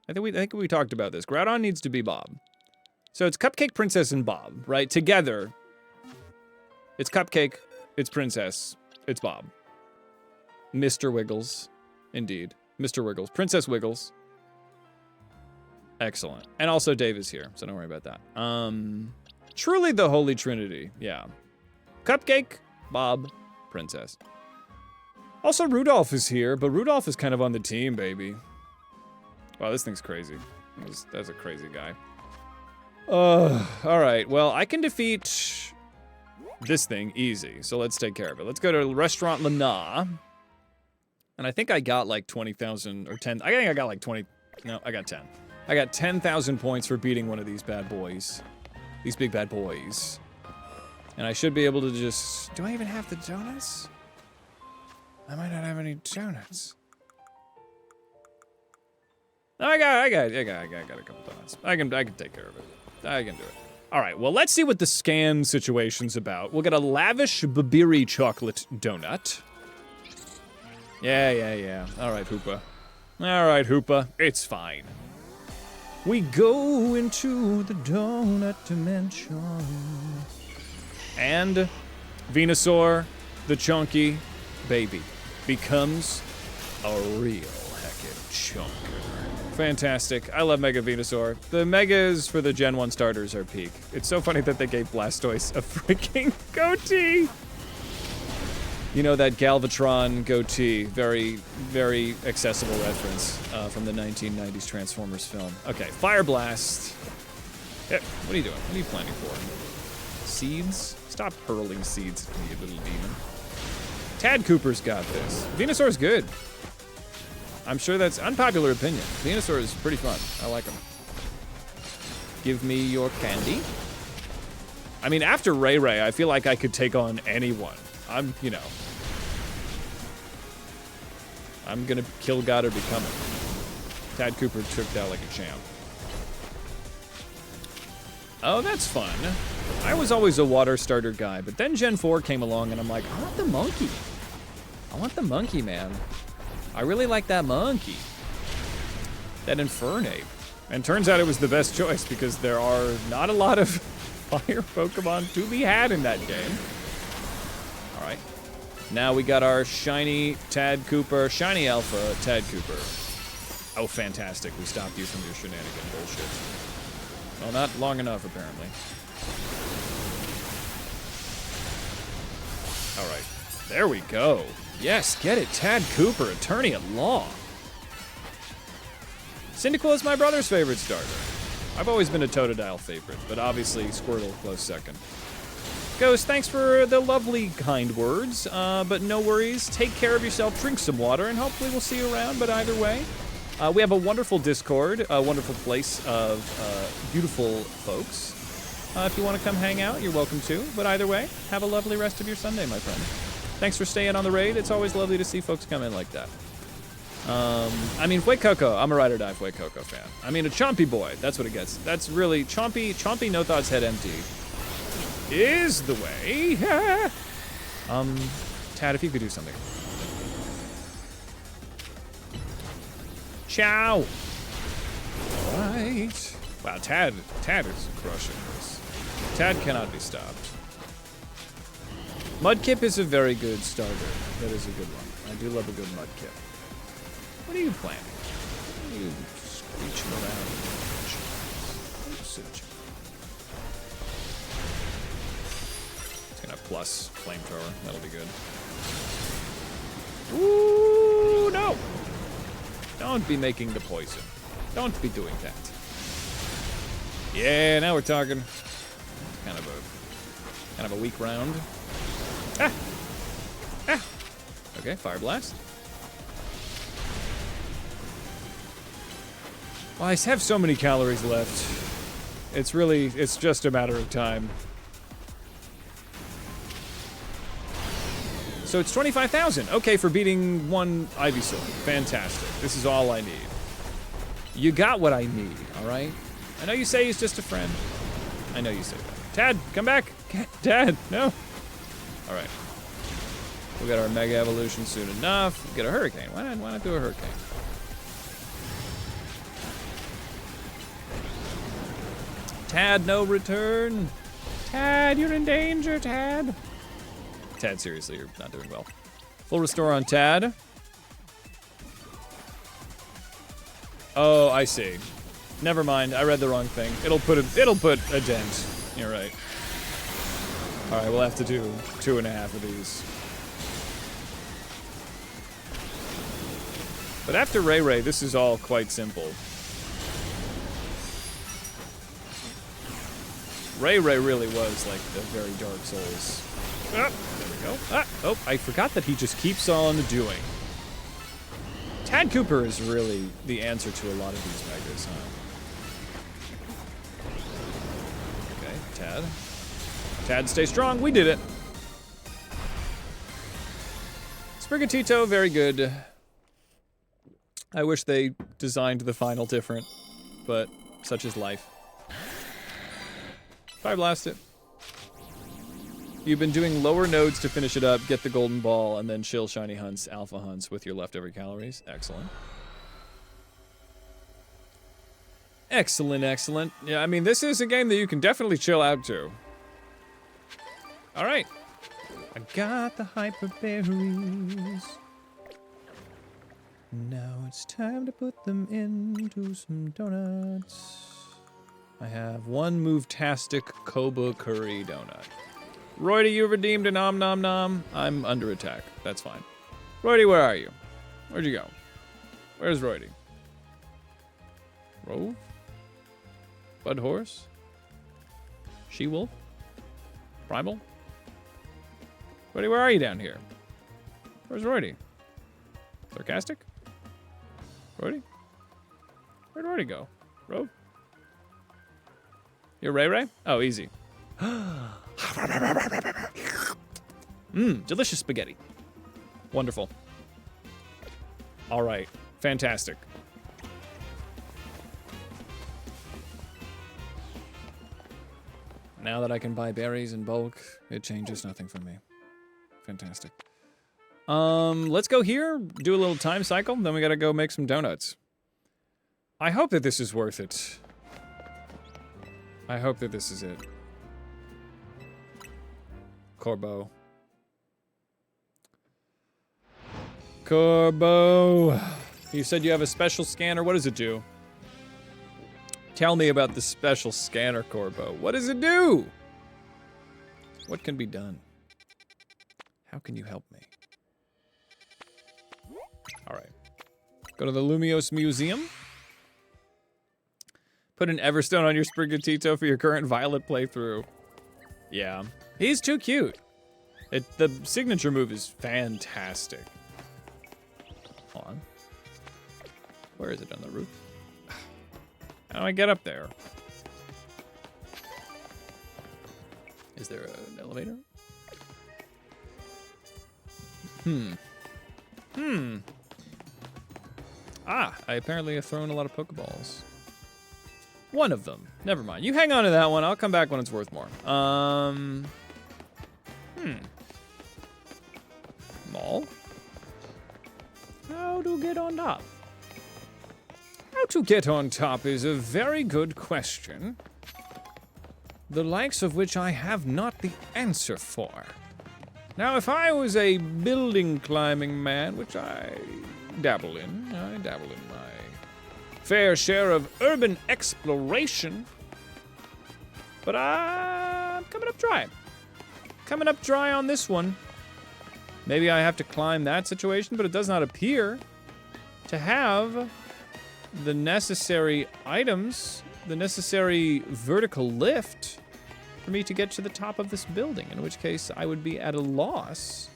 Speaker 1: I think we talked about this. Groudon needs to be Bob. So it's Cupcake, Princess, and Bob, right? Together. It's Cupcake, it's Princess, it's Bob. Mr. Wiggles. Indeed. Mr. Wiggles. Princess Wiggles. Excellent. And also Dave is here, so don't worry about that. Truly the Holy Trinity, yeah. Cupcake, Bob, Princess. Also, Rudolph is here, but Rudolph is kind of on the team, baby. Wow, this thing's crazy. That's a crazy guy. Alright, well, I can defeat this thing easy, so let's take care of it. Let's go to Restaurant Lana. And I think I got like 20,000 or 10. I think I got like 20. No, I got 10. I got 10,000 points for beating one of these bad boys. These big bad boys. And I should be able to just... Do I even have the donuts? I might not have any donuts. No, I got a couple donuts. I can take care of it. I can do it. All right, well, let's see what the scan situation's about. We'll get a lavish Babiri chocolate donut. Yeah. All right, Hoopa. It's fine. We go into the donut dimension. And Venusaur, the chunky baby, becomes a real heckin' chunker. Fantastic. I love Mega Venusaur. The Megas for the Gen 1 starters are peak. It's so funny that they gave Blastoise a freaking goatee. You know, that Galvatron goatee. Very, very accessible reference from the 1990s Transformers film. Okay, Fire Blast. Hey, what are you doing? What are you planning for? Seeds? Stop hurling seeds at me, you little demon. Tad Cooper's got this. Venusaur's good. I'm sure that's unpopular opinion. Venusaur is pretty fun. I like him. Give me your candy. I mean, after Ray Ray, I feel like I could take on anyone. I'm gonna kill God or become it. Tad Cooper took that like a champ. Oh, that's fun. I was always a water starter guy, but then Gen 4 came along and I'm like, I want the monkey. I want the monkey, man. I really like that monkey. That Infernape. And turns out it was the best choice because there are not a lot of fire Pokemon to be had in that game. All right. Now we got our shiny Tad Cooper, shiny alpha Tad Cooper. Oh, fantastic. We stopped you from your shenanigan bullshit. Well, not long enough, apparently. All right. There we go. Yes, get it. Tad Cooper, attorney at law. Cyndaquil is my brother's favorite starter. I've always been a Totodile favorite, but obviously Squirtle close second. Ghost, thanks for the lovely kind words, but no worries. Take care of yourself, drink some water, and hopefully we'll see you around, but either way. We have a wonderful Discord, a wonderful place of beautiful folks. If you want to come hang out, you're welcome to, but either way, have a lovely rest of your Sunday, my friend. Thanks for staying on the raid. It's always lovely to see folks come in like that. I mean, Fuecoco. I'm a Ride or Die Fuecoco fan. I mean, a Chompy boy. That's what it gets. That's really... Chompy No Thoughts Head Empty is the way. Tad, if you could do something. Ciao. All right. Wow, Tad is crushing this. Tad cannot be stopped. Mudkip is a very good starter. That is a good one. I do love a good Mudkip. What are you planning? What are you screeching around? It's gonna plus flamethrower. That'll be good. Ooh, no! Don't be making the poison. Don't be doing that. Yeah, now we're talking. Kind of a weak round. Ah! Ah! Okay, Fire Blast. Well, I have so many calories left. It's just a matter of time. So it's 25,000. Okay, for beating one Ivysaur. Fantastic. This is all I need. You got what I need, all right? I know you say he's just a friend. I know you say that. Tad, come back. Tad, no. All right. We'll get our Mega Evolution soon enough. We'll get a Hurricane. Why not do a Hurricane? Tad, no return. Tad, you're in danger, Tad. Tad, seriously, you're not doing well. Full restore on Tad. Oh, I see. Never mind. I read the wrong thing. It'll put a dent. You're right. All right, we'll have to do 2.5 of these. But after Ray Ray, this is all quite simple. Ray Ray really was like the very Dark Souls. Ah, there we go. Ah, oh, I forgot that he just keeps on doing. Tad Cooper is really the answer to a lot of these megas, huh? Tad. Tad, stay strong. We did it. Sprigatito, very good. I wish they designed the final different, but such is life. Fire blast it. You've been doing lower nodes to finish it up, get the golden ball, and then chill shiny hunts, alpha hunts with your leftover calories. Excellent. Excellent, excellent. Yeah, I mean, this is a game that you can definitely chill out to. All right. I got the hyper berries. Now it's time to put them into some donuts. I have one move-tastic Koba curry donut. Roydy, you redeemed an om nom nom. I'm under attack. That's fine. Roydy, where are you? Where'd you go? Where's Roydy? Rove? Bud Horse? She-Wolf? Primal? Roydy, where are you down here? Where's Roydy? Sarcastic? Roydy? Where'd Roydy go? Rove? You're Ray Ray? Oh, easy. Delicious spaghetti. Wonderful. All right, fantastic. Now that I can buy berries in bulk, it changes nothing for me. Fantastic. Let's go here, do a little time cycle, then we gotta go make some donuts. I hope that this is worth it. I hope that this is it. Corbo. Corbo. You said you have a special scanner. What does it do? Tell me about the special scanner, Corbo. What does it do? What can be done? How can you help me? All right. Go to the Lumiose Museum. Put an Everstone on your Sprigatito for your current Violet playthrough. Yeah. He's too cute. The signature move is fantastic. Hold on. Where is it on the roof? How do I get up there? Is there an elevator? Ah, I apparently have thrown a lot of Pokeballs. One of them. Never mind. You hang on to that one. I'll come back when it's worth more. Mall? How to get on top? How to get on top is a very good question. The likes of which I have not the answer for. Now, if I was a building climbing man, which I dabble in my fair share of urban exploration, but I'm coming up dry. Coming up dry on this one. Maybe I have to climb that situation, but it does not appear to have the necessary items, the necessary vertical lift for me to get to the top of this building, in which case I would be at a loss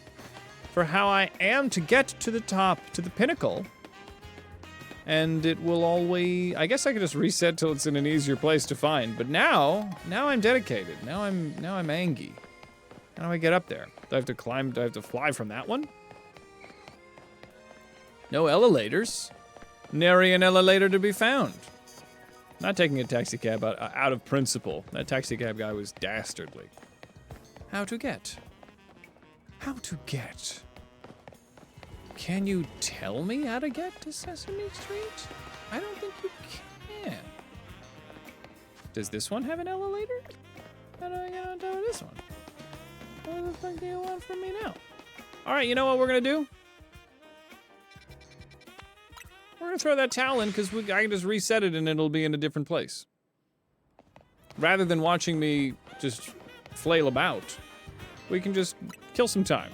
Speaker 1: for how I am to get to the top, to the pinnacle. And it will always, I guess I could just reset till it's in an easier place to find, but now I'm dedicated. Now I'm angy. How do I get up there? Do I have to climb, do I have to fly from that one? No elevators. Nary an elevator to be found. Not taking a taxi cab out of principle. That taxi cab guy was dastardly. How to get? How to get? Can you tell me how to get to Sesame Street? I don't think you can. Does this one have an elevator? How do I get on top of this one? What the fuck do you want from me now? All right, you know what we're gonna do? We're gonna throw that towel in because I can just reset it and it'll be in a different place. Rather than watching me just flail about, we can just kill some time.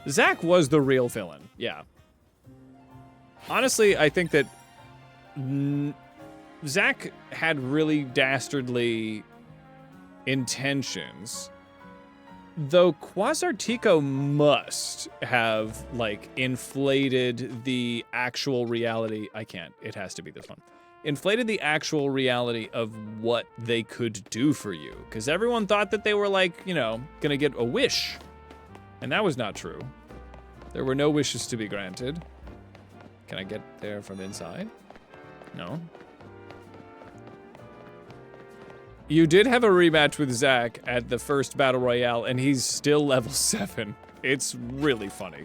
Speaker 1: Zach was the real villain, yeah. Honestly, I think that Zach had really dastardly intentions. Though Quasartico must have, like, inflated the actual reality. I can't. It has to be this one. inflated the actual reality of what they could do for you. Because everyone thought that they were like, you know, gonna get a wish. And that was not true. There were no wishes to be granted. Can I get there from inside? No. You did have a rematch with Zach at the first Battle Royale, and he's still level 7. It's really funny.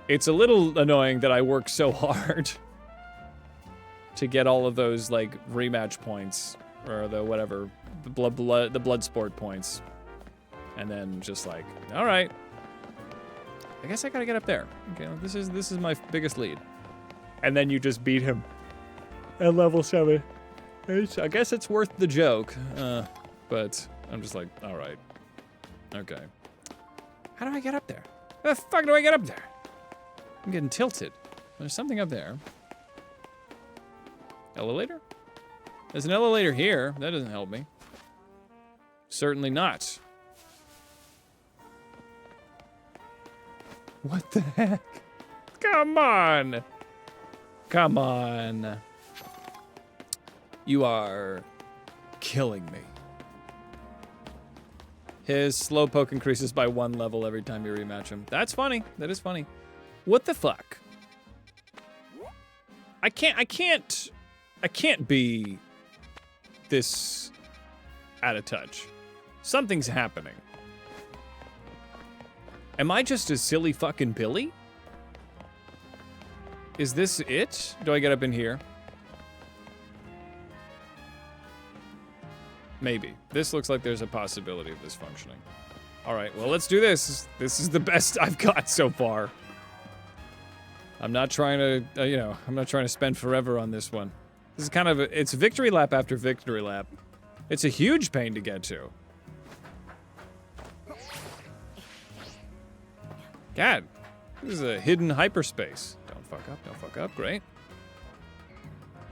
Speaker 1: It's a little annoying that I work so hard to get all of those, like, rematch points, or the whatever, the blood sport points. And then just like, all right. I guess I gotta get up there. Okay, this is my biggest lead. And then you just beat him at level 7. I guess it's worth the joke, but I'm just like, all right. Okay. How do I get up there? How the fuck do I get up there? I'm getting tilted. There's something up there. Elevator? There's an elevator here. That doesn't help me. Certainly not. What the heck? Come on! Come on. You are killing me. His slowpoke increases by 1 level every time you rematch him. That's funny. That is funny. What the fuck? I can't be this out of touch. Something's happening. Am I just a silly fucking Billy? Is this it? Do I get up in here? Maybe. This looks like there's a possibility of this functioning. All right, well, let's do this. This is the best I've got so far. I'm not trying to, I'm not trying to spend forever on this one. This is kind of, it's victory lap after victory lap. It's a huge pain to get to. God, this is a hidden hyperspace. Don't fuck up, great.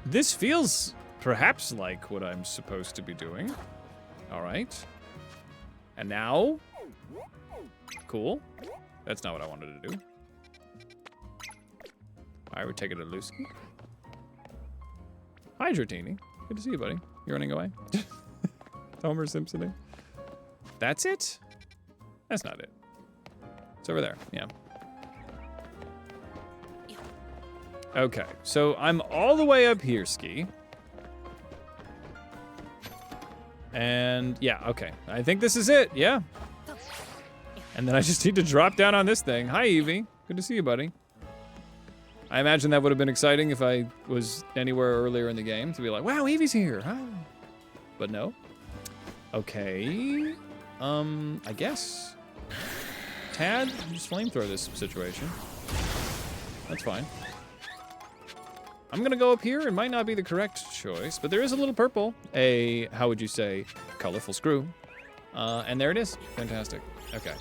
Speaker 1: This feels perhaps like what I'm supposed to be doing. All right. And now, cool. That's not what I wanted to do. All right, we're taking it loose. Hi, Dratini. Good to see you, buddy. You're running away? Homer Simpson. That's it? That's not it. It's over there, yeah. Okay, so I'm all the way up here, Ski. And yeah, okay. I think this is it, yeah. And then I just need to drop down on this thing. Hi, Eevee. Good to see you, buddy. I imagine that would have been exciting if I was anywhere earlier in the game to be like, wow, Eevee's here. Huh? But no. Okay. I guess. Tad, just flamethrow this situation. That's fine. I'm gonna go up here. It might not be the correct choice, but there is a little purple. A, how would you say, colorful screw. And there it is. Fantastic. Okay.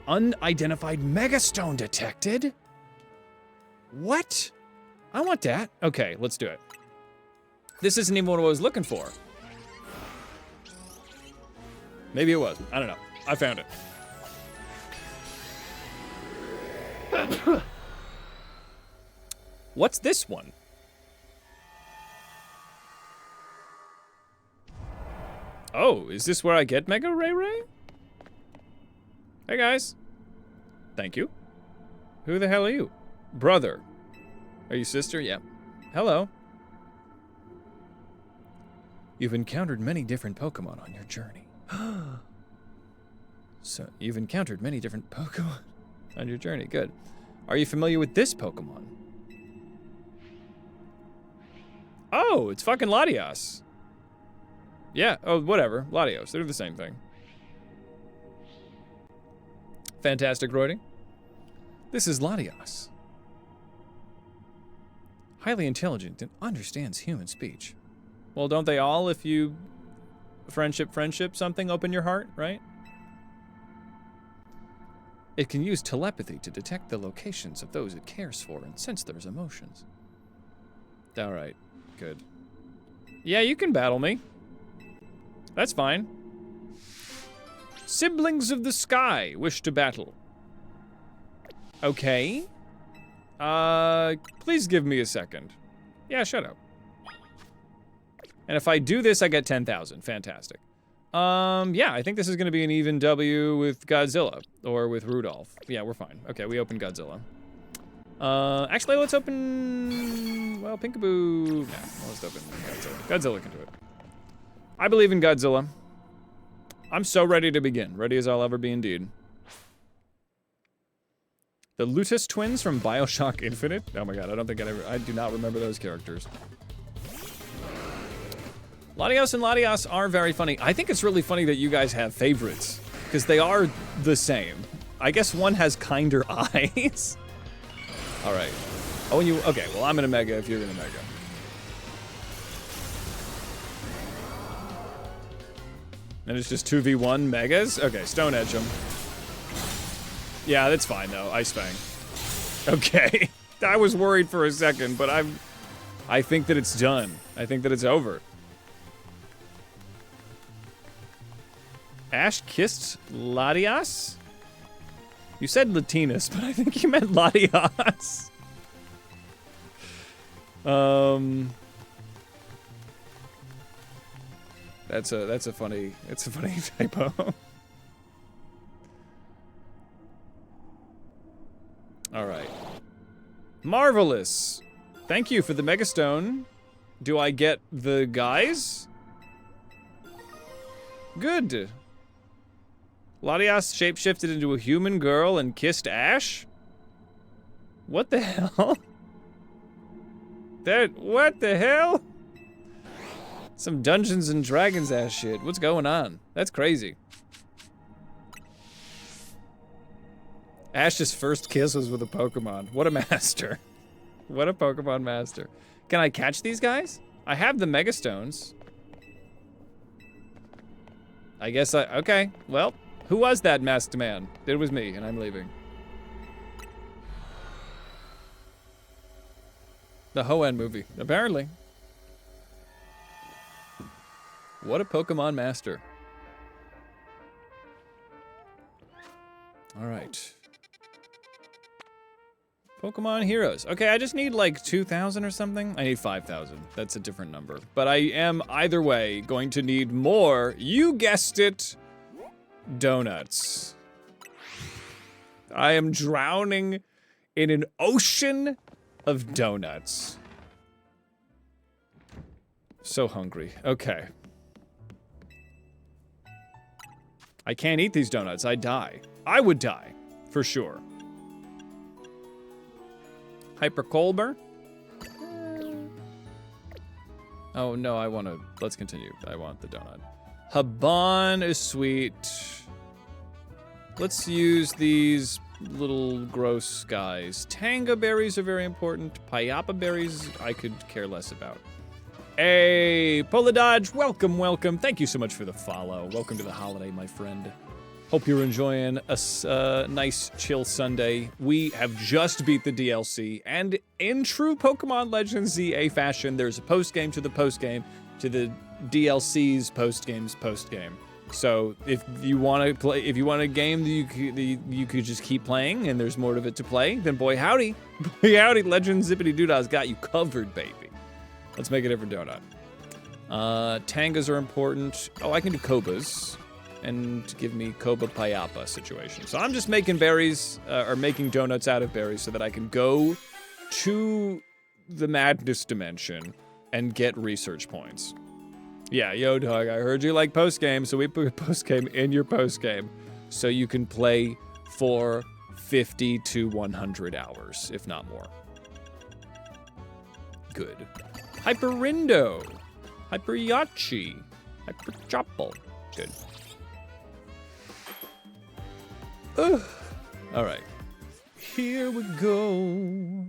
Speaker 1: Unidentified megastone detected? What? I want that. Okay, let's do it. This isn't even what I was looking for. Maybe it was. I don't know. I found it. What's this one? Oh, is this where I get Mega Ray Ray? Hey guys. Thank you. Who the hell are you? Brother. Are you sister? Yeah. Hello. You've encountered many different Pokemon on your journey. So, you've encountered many different Pokemon on your journey. Good. Are you familiar with this Pokemon? Oh, it's fucking Latios. Yeah, oh, whatever. Latios, they're the same thing. Fantastic, Royding. This is Latios. Highly intelligent and understands human speech. Well, don't they all if you friendship, something, open your heart, right? It can use telepathy to detect the locations of those it cares for and sense their emotions. All right, good. Yeah, you can battle me. That's fine. Siblings of the sky wish to battle. Okay. Please give me a second. Yeah, shut up. And if I do this, I get 10,000. Fantastic. Yeah, I think this is gonna be an even W with Godzilla. Or with Rudolph. Yeah, we're fine. Okay, we open Godzilla. Actually, let's open... Well, Pinkaboo... Nah, let's open Godzilla. Godzilla can do it. I believe in Godzilla. I'm so ready to begin. Ready as I'll ever be indeed. The Lutus twins from BioShock Infinite? Oh my god, I don't think I do not remember those characters. Latios and Latios are very funny. I think it's really funny that you guys have favorites, because they are the same. I guess one has kinder eyes. All right. Oh, and you, okay, well, I'm gonna Mega if you're gonna Mega. And it's just 2v1 Megas? Okay, Stone Edge them. Yeah, that's fine though, Ice Fang. Okay. I was worried for a second, but I think that it's done. I think that it's over. Ash kissed Latias? You said Latinas, but I think you meant Latias. That's a funny typo. All right. Marvelous. Thank you for the Megastone. Do I get the guys? Good. Latias shapeshifted into a human girl and kissed Ash? What the hell? What the hell? Some Dungeons and Dragons ass shit. What's going on? That's crazy. Ash's first kiss was with a Pokemon. What a master. What a Pokemon master. Can I catch these guys? I have the Megastones. I guess okay, well, who was that masked man? It was me, and I'm leaving. The Hoenn movie, apparently. What a Pokemon master. All right. Pokemon Heroes. Okay, I just need like 2,000 or something. I need 5,000. That's a different number. But I am, either way, going to need more, you guessed it, donuts. I am drowning in an ocean of donuts. So hungry. Okay. I can't eat these donuts. I die. I would die, for sure. Hyper Colbur. Oh no, let's continue. I want the donut. Haban is sweet. Let's use these little gross guys. Tanga berries are very important. Payapa berries, I could care less about. Hey, Polidodge, welcome, welcome. Thank you so much for the follow. Welcome to the holiday, my friend. Hope you're enjoying a nice, chill Sunday. We have just beat the DLC, and in true Pokemon Legends ZA fashion, there's a post-game to the post-game to the DLC's post-game's post-game. So if you want to play, if you want a game that you could just keep playing, and there's more of it to play, then boy howdy, Legends Zippity Doodah's got you covered, baby. Let's make a different donut. Tangas are important. Oh, I can do Kobas. And give me Koba Payapa situation. So I'm just making berries, or making donuts out of berries so that I can go to the Madness Dimension and get research points. Yeah, yo, dog, I heard you like post-game, so we put post-game in your post-game so you can play for 50 to 100 hours, if not more. Good. Hyperindo. Hyperyachi. Hyperchopple. Good. All right, here we go.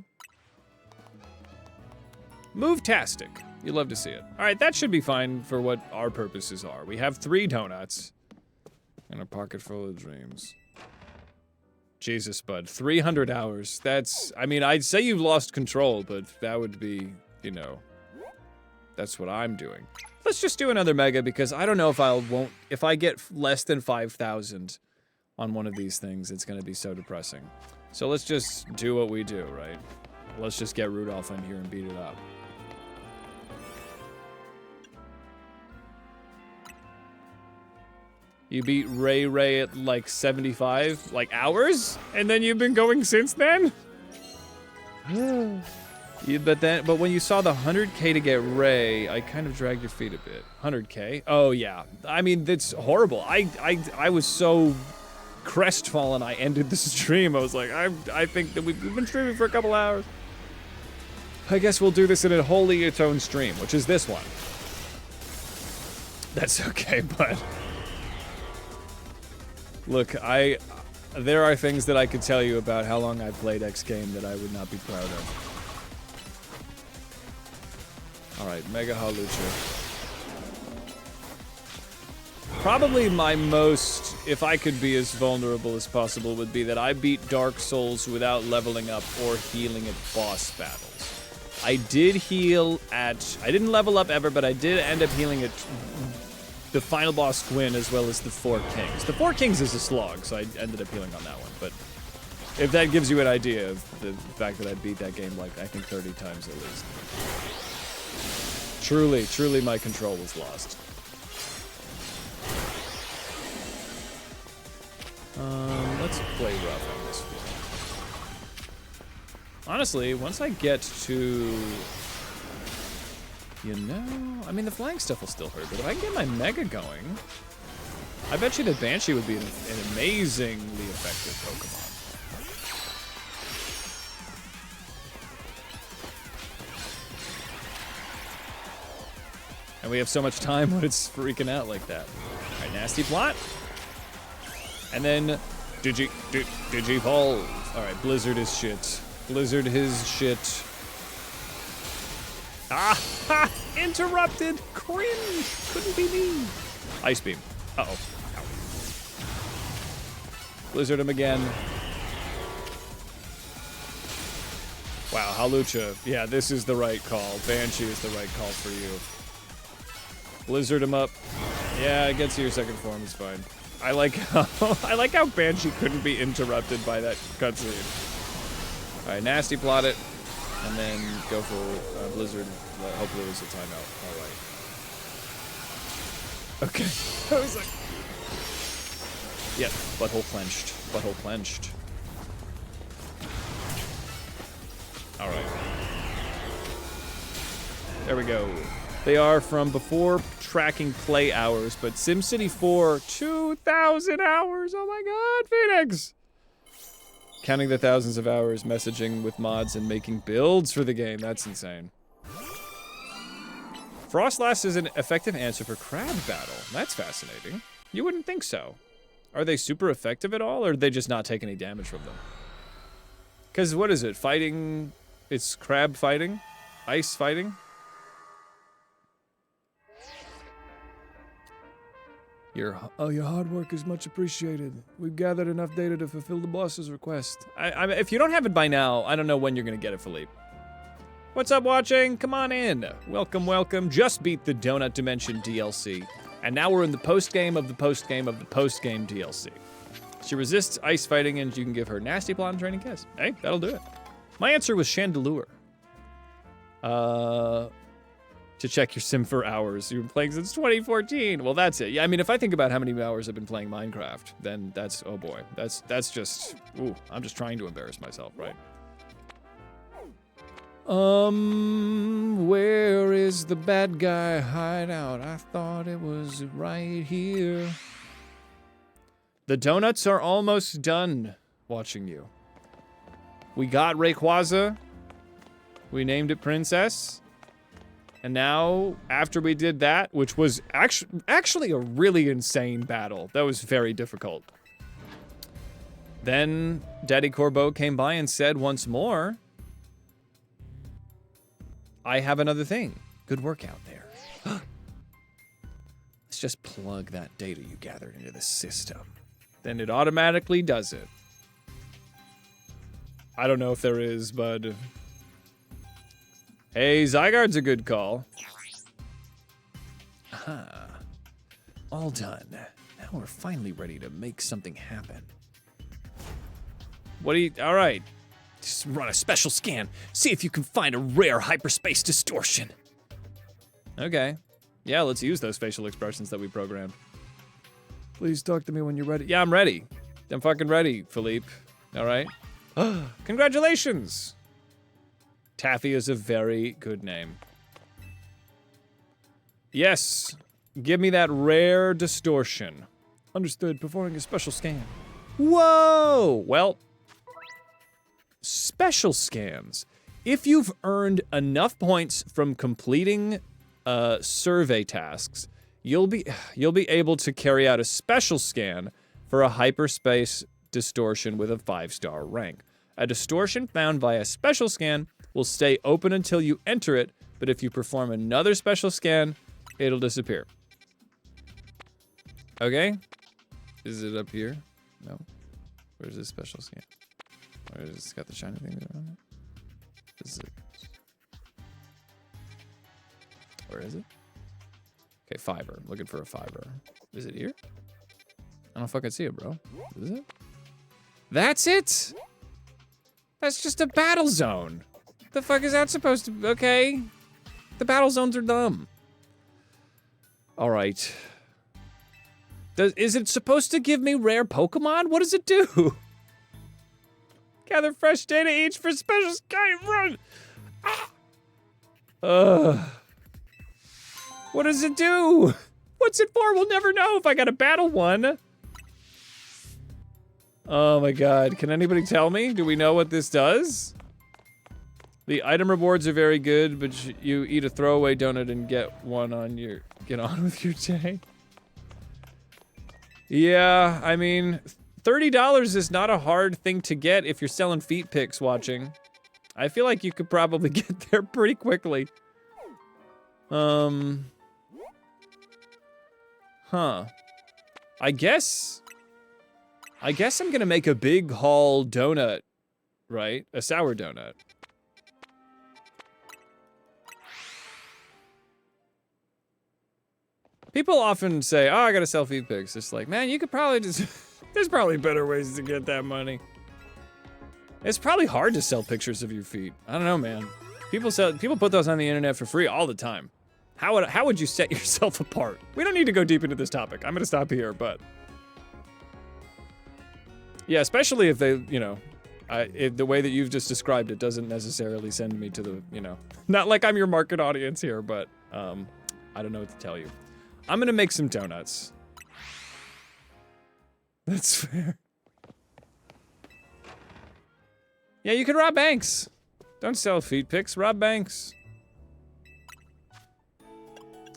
Speaker 1: Move-tastic. You love to see it. All right, that should be fine for what our purposes are. We have 3 donuts and a pocket full of dreams. Jesus, bud, 300 hours. That's, I mean, I'd say you've lost control, but that would be, you know, that's what I'm doing. Let's just do another Mega because I don't know if if I get less than 5,000. on one of these things, it's going to be so depressing. So let's just do what we do, right? Let's just get Rudolph in here and beat it up. You beat Ray at like 75, like hours? And then you've been going since then? But when you saw the 100K to get Ray, I kind of dragged your feet a bit. 100K? Oh yeah. I mean, that's horrible. I was so crestfallen I ended the stream. I was like, I think that we've been streaming for a couple hours. I guess we'll do this in a wholly its own stream, which is this one. That's okay, but... Look, there are things that I could tell you about how long I played X game that I would not be proud of. Alright, Mega Hawlucha. Probably my most, if I could be as vulnerable as possible, would be that I beat Dark Souls without leveling up or healing at boss battles. I did heal at, I didn't level up ever, but I did end up healing at the final boss Gwyn as well as the Four Kings. The Four Kings is a slog, so I ended up healing on that one, but if that gives you an idea of the fact that I beat that game like, I think 30 times at least. Truly my control was lost. Let's play rough on this one. Honestly, once I get to... You know... I mean, the flying stuff will still hurt, but if I can get my Mega going... I bet you that Banshee would be an amazingly effective Pokemon. And we have so much time when it's freaking out like that. Alright, Nasty Plot. And then Digivolve. Alright, Blizzard is shit. Blizzard his shit. Ah! Ha! Interrupted! Cringe! Couldn't be me. Ice Beam. Uh-oh. Ow. Blizzard him again. Wow, Hawlucha. Yeah, this is the right call. Banshee is the right call for you. Blizzard him up. Yeah, it gets to your second form, it's fine. I like how Banshee couldn't be interrupted by that cutscene. Alright, Nasty Plot it, and then go for Blizzard. Hopefully it was a timeout. Alright. Okay. I was like... Yep, butthole clenched. Butthole clenched. Alright. There we go. They are from before tracking play hours, but SimCity 4, 2,000 hours! Oh my god, Phoenix! Counting the thousands of hours, messaging with mods, and making builds for the game. That's insane. Frostlass is an effective answer for Crab Battle. That's fascinating. You wouldn't think so. Are they super effective at all, or do they just not take any damage from them? Because what is it? Fighting... It's crab fighting? Ice fighting? Your hard work is much appreciated. We've gathered enough data to fulfill the boss's request. If you don't have it by now, I don't know when you're gonna get it, Philippe. What's up, watching? Come on in. Welcome, welcome. Just beat the Donut Dimension DLC. And now we're in the post-game of the post-game of the post-game DLC. She resists ice fighting, and you can give her Nasty Plot and Training Kiss. Hey, that'll do it. My answer was Chandelure. To check your sim for hours. You've been playing since 2014. Well, that's it. Yeah, I mean, if I think about how many hours I've been playing Minecraft, then that's, oh boy. That's just, ooh, I'm just trying to embarrass myself, right? Where is the bad guy hideout? I thought it was right here. The donuts are almost done watching you. We got Rayquaza. We named it Princess. And now, after we did that, which was actually a really insane battle. That was very difficult. Then Daddy Corbeau came by and said once more, I have another thing. Good work out there. Let's just plug that data you gathered into the system. Then it automatically does it. I don't know if there is, but... Hey, Zygarde's a good call. Aha. All done. Now we're finally ready to make something happen. What do you... All right. Just run a special scan. See if you can find a rare hyperspace distortion. Okay. Yeah, let's use those facial expressions that we programmed. Please talk to me when you're ready. Yeah, I'm ready. I'm fucking ready, Philippe. All right. Congratulations. Taffy is a very good name. Yes. Give me that rare distortion. Understood. Performing a special scan. Whoa! Well, special scans. If you've earned enough points from completing survey tasks, you'll be able to carry out a special scan for a hyperspace distortion with a 5-star rank. A distortion found via special scan will stay open until you enter it, but if you perform another special scan, it'll disappear. Okay? Is it up here? No. Where's this special scan? Where is it? Got the shiny thing on it? Is it? Where is it? Okay, fiber. Looking for a fiber. Is it here? I don't fucking see it, bro. Is it? That's it? That's just a battle zone. The fuck is that supposed to be? Okay. The battle zones are dumb. All right. Is it supposed to give me rare Pokemon? What does it do? Gather fresh data each for special sky run. What does it do? What's it for? We'll never know if I gotta battle one. Oh my god, can anybody tell me? Do we know what this does? The item rewards are very good, but you eat a throwaway donut and get on with your day. Yeah, I mean, $30 is not a hard thing to get if you're selling feet pics watching. I feel like you could probably get there pretty quickly. Huh. I guess I'm gonna make a big haul donut, right? A sour donut. People often say, oh, I gotta sell feed pics. It's like, man, you could probably just, there's probably better ways to get that money. It's probably hard to sell pictures of your feet. I don't know, man. People put those on the internet for free all the time. How would you set yourself apart? We don't need to go deep into this topic. I'm gonna stop here, but. Yeah, especially if they, you know, the way that you've just described it doesn't necessarily send me to the, you know, not like I'm your market audience here, but I don't know what to tell you. I'm gonna make some donuts. That's fair. Yeah, you can rob banks. Don't sell feed pics, rob banks.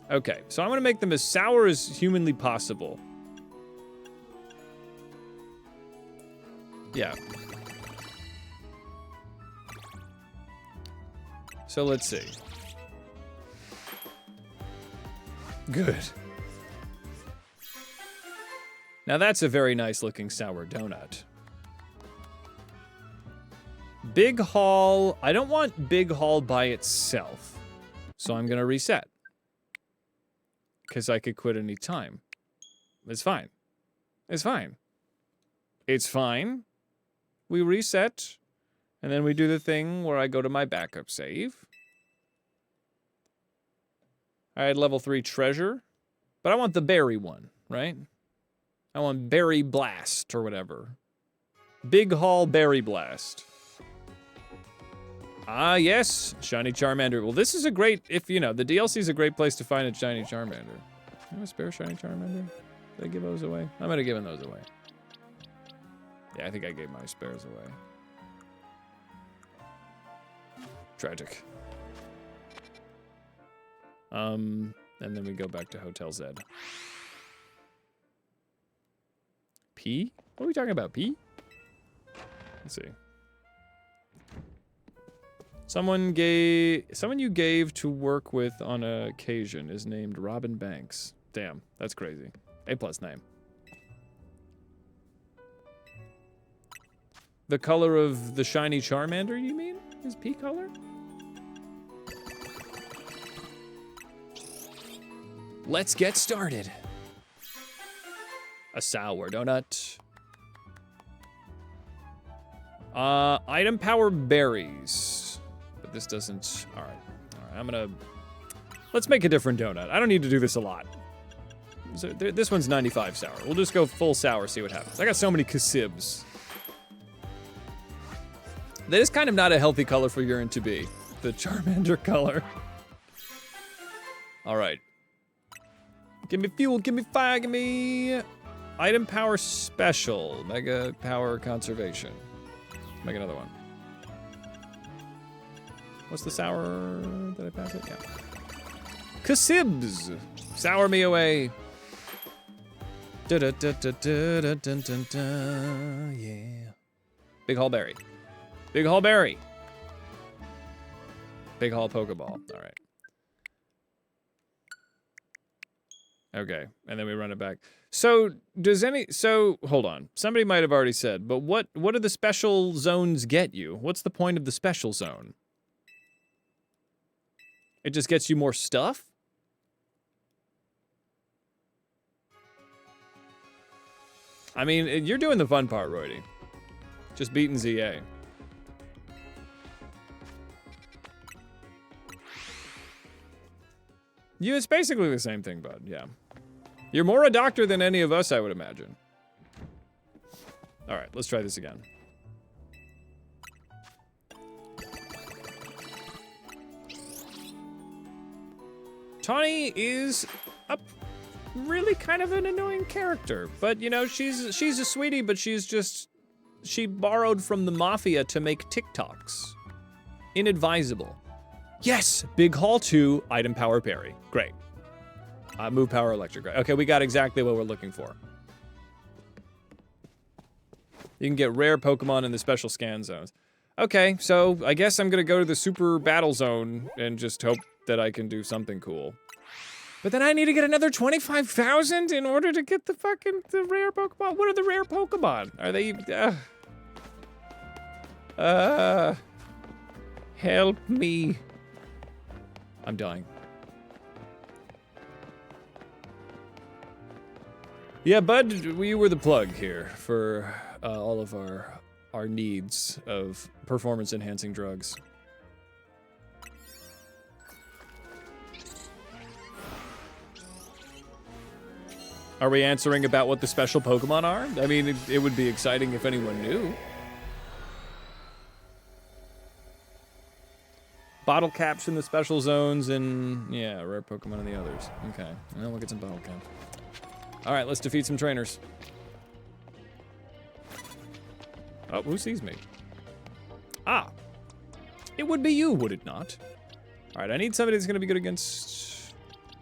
Speaker 1: Okay, so I'm gonna make them as sour as humanly possible. Yeah. So let's see. Good. Now that's a very nice looking sour donut. Big Haul, I don't want Big Haul by itself. So I'm gonna reset. Because I could quit any time. It's fine. It's fine. It's fine. We reset. And then we do the thing where I go to my backup save. I had level 3 treasure. But I want the berry one, right? I want Berry Blast or whatever. Big Haul Berry Blast. Ah, yes. Shiny Charmander. Well, this is a great, if, you know, the DLC is a great place to find a Shiny Charmander. Do I have a spare Shiny Charmander? Did I give those away? I might have given those away. Yeah, I think I gave my spares away. Tragic. And then we go back to Hotel Z. P? What are we talking about? P? Let's see. Someone you gave to work with on occasion is named Robin Banks. Damn, that's crazy. A+ name. The color of the shiny Charmander, you mean? Is P color? Let's get started. A sour donut. Item power berries. But this doesn't... All right, I'm gonna... Let's make a different donut. I don't need to do this a lot. So this one's 95 sour. We'll just go full sour, see what happens. I got so many Kasibs. That is kind of not a healthy color for urine to be. The Charmander color. All right. Give me fuel, give me fire, give me... Item power special. Mega power conservation. Make another one. What's the sour? Did I pass it? Yeah. Kasibs. Sour me away. Da da da da da da da da da. Yeah. Big Haul Berry. Big Haul Berry. Big Haul Pokeball. All right. Okay, and then we run it back. So hold on. Somebody might have already said, but what do the special zones get you? What's the point of the special zone? It just gets you more stuff? I mean, you're doing the fun part, Roydy. Just beating ZA. It's basically the same thing, bud, yeah. You're more a doctor than any of us, I would imagine. All right, let's try this again. Tawny is a really kind of an annoying character, but you know, she's a sweetie, but she borrowed from the Mafia to make TikToks. Inadvisable. Yes, Big Haul 2, Item Power Berry. Great. Move Power Electric. Okay, we got exactly what we're looking for. You can get rare Pokemon in the special scan zones. Okay, so I guess I'm gonna go to the Super Battle Zone and just hope that I can do something cool. But then I need to get another 25,000 in order to get the rare Pokemon. What are the rare Pokemon? Are they... help me. I'm dying. Yeah, bud, you were the plug here for all of our needs of performance-enhancing drugs. Are we answering about what the special Pokemon are? I mean, it would be exciting if anyone knew. Bottle caps in the special zones and, yeah, rare Pokemon in the others. Okay, well, we'll get some bottle caps. All right, let's defeat some trainers. Oh, who sees me? Ah, it would be you, would it not? All right, I need somebody that's gonna be good against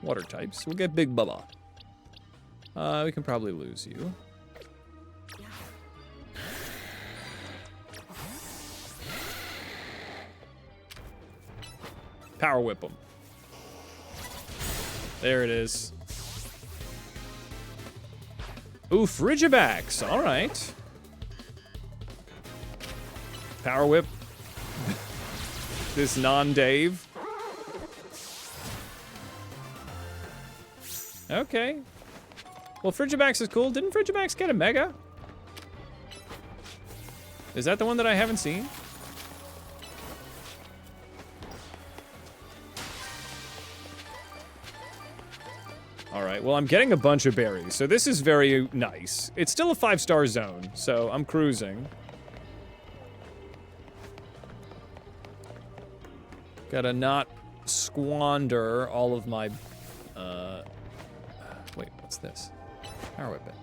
Speaker 1: water types. We'll get Big Bubba. We can probably lose you. Power Whip him. There it is. Ooh, Frigibax. All right. Power Whip. This non-Dave. Okay. Well, Frigibax is cool. Didn't Frigibax get a Mega? Is that the one that I haven't seen? All right, well, I'm getting a bunch of berries, so this is very nice. It's still a 5-star zone, so I'm cruising. Gotta not squander all of my, wait, what's this? Power Whip it.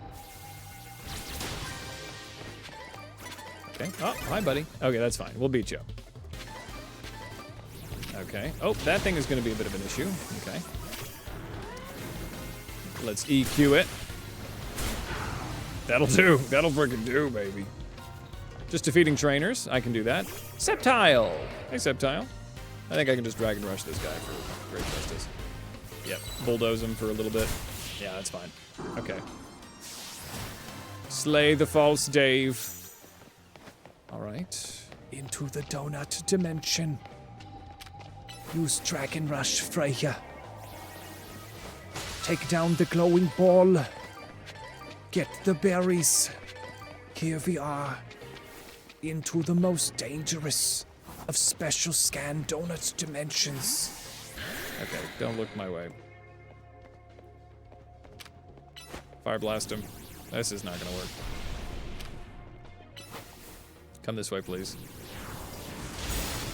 Speaker 1: Okay, oh, hi, buddy. Okay, that's fine, we'll beat you. Okay, oh, that thing is gonna be a bit of an issue, okay. Let's EQ it. That'll do. That'll freaking do, baby. Just defeating trainers. I can do that. Sceptile. Hey, Sceptile. I think I can just drag and rush this guy for great justice. Yep. Bulldoze him for a little bit. Yeah, that's fine. Okay. Slay the false Dave. All right. Into the donut dimension. Use Dragon Rush, Freya. Take down the glowing ball.
Speaker 2: Get the berries. Here we are. Into the most dangerous of special scan donuts dimensions.
Speaker 1: Okay, don't look my way. Fire blast him. This is not gonna work. Come this way, please.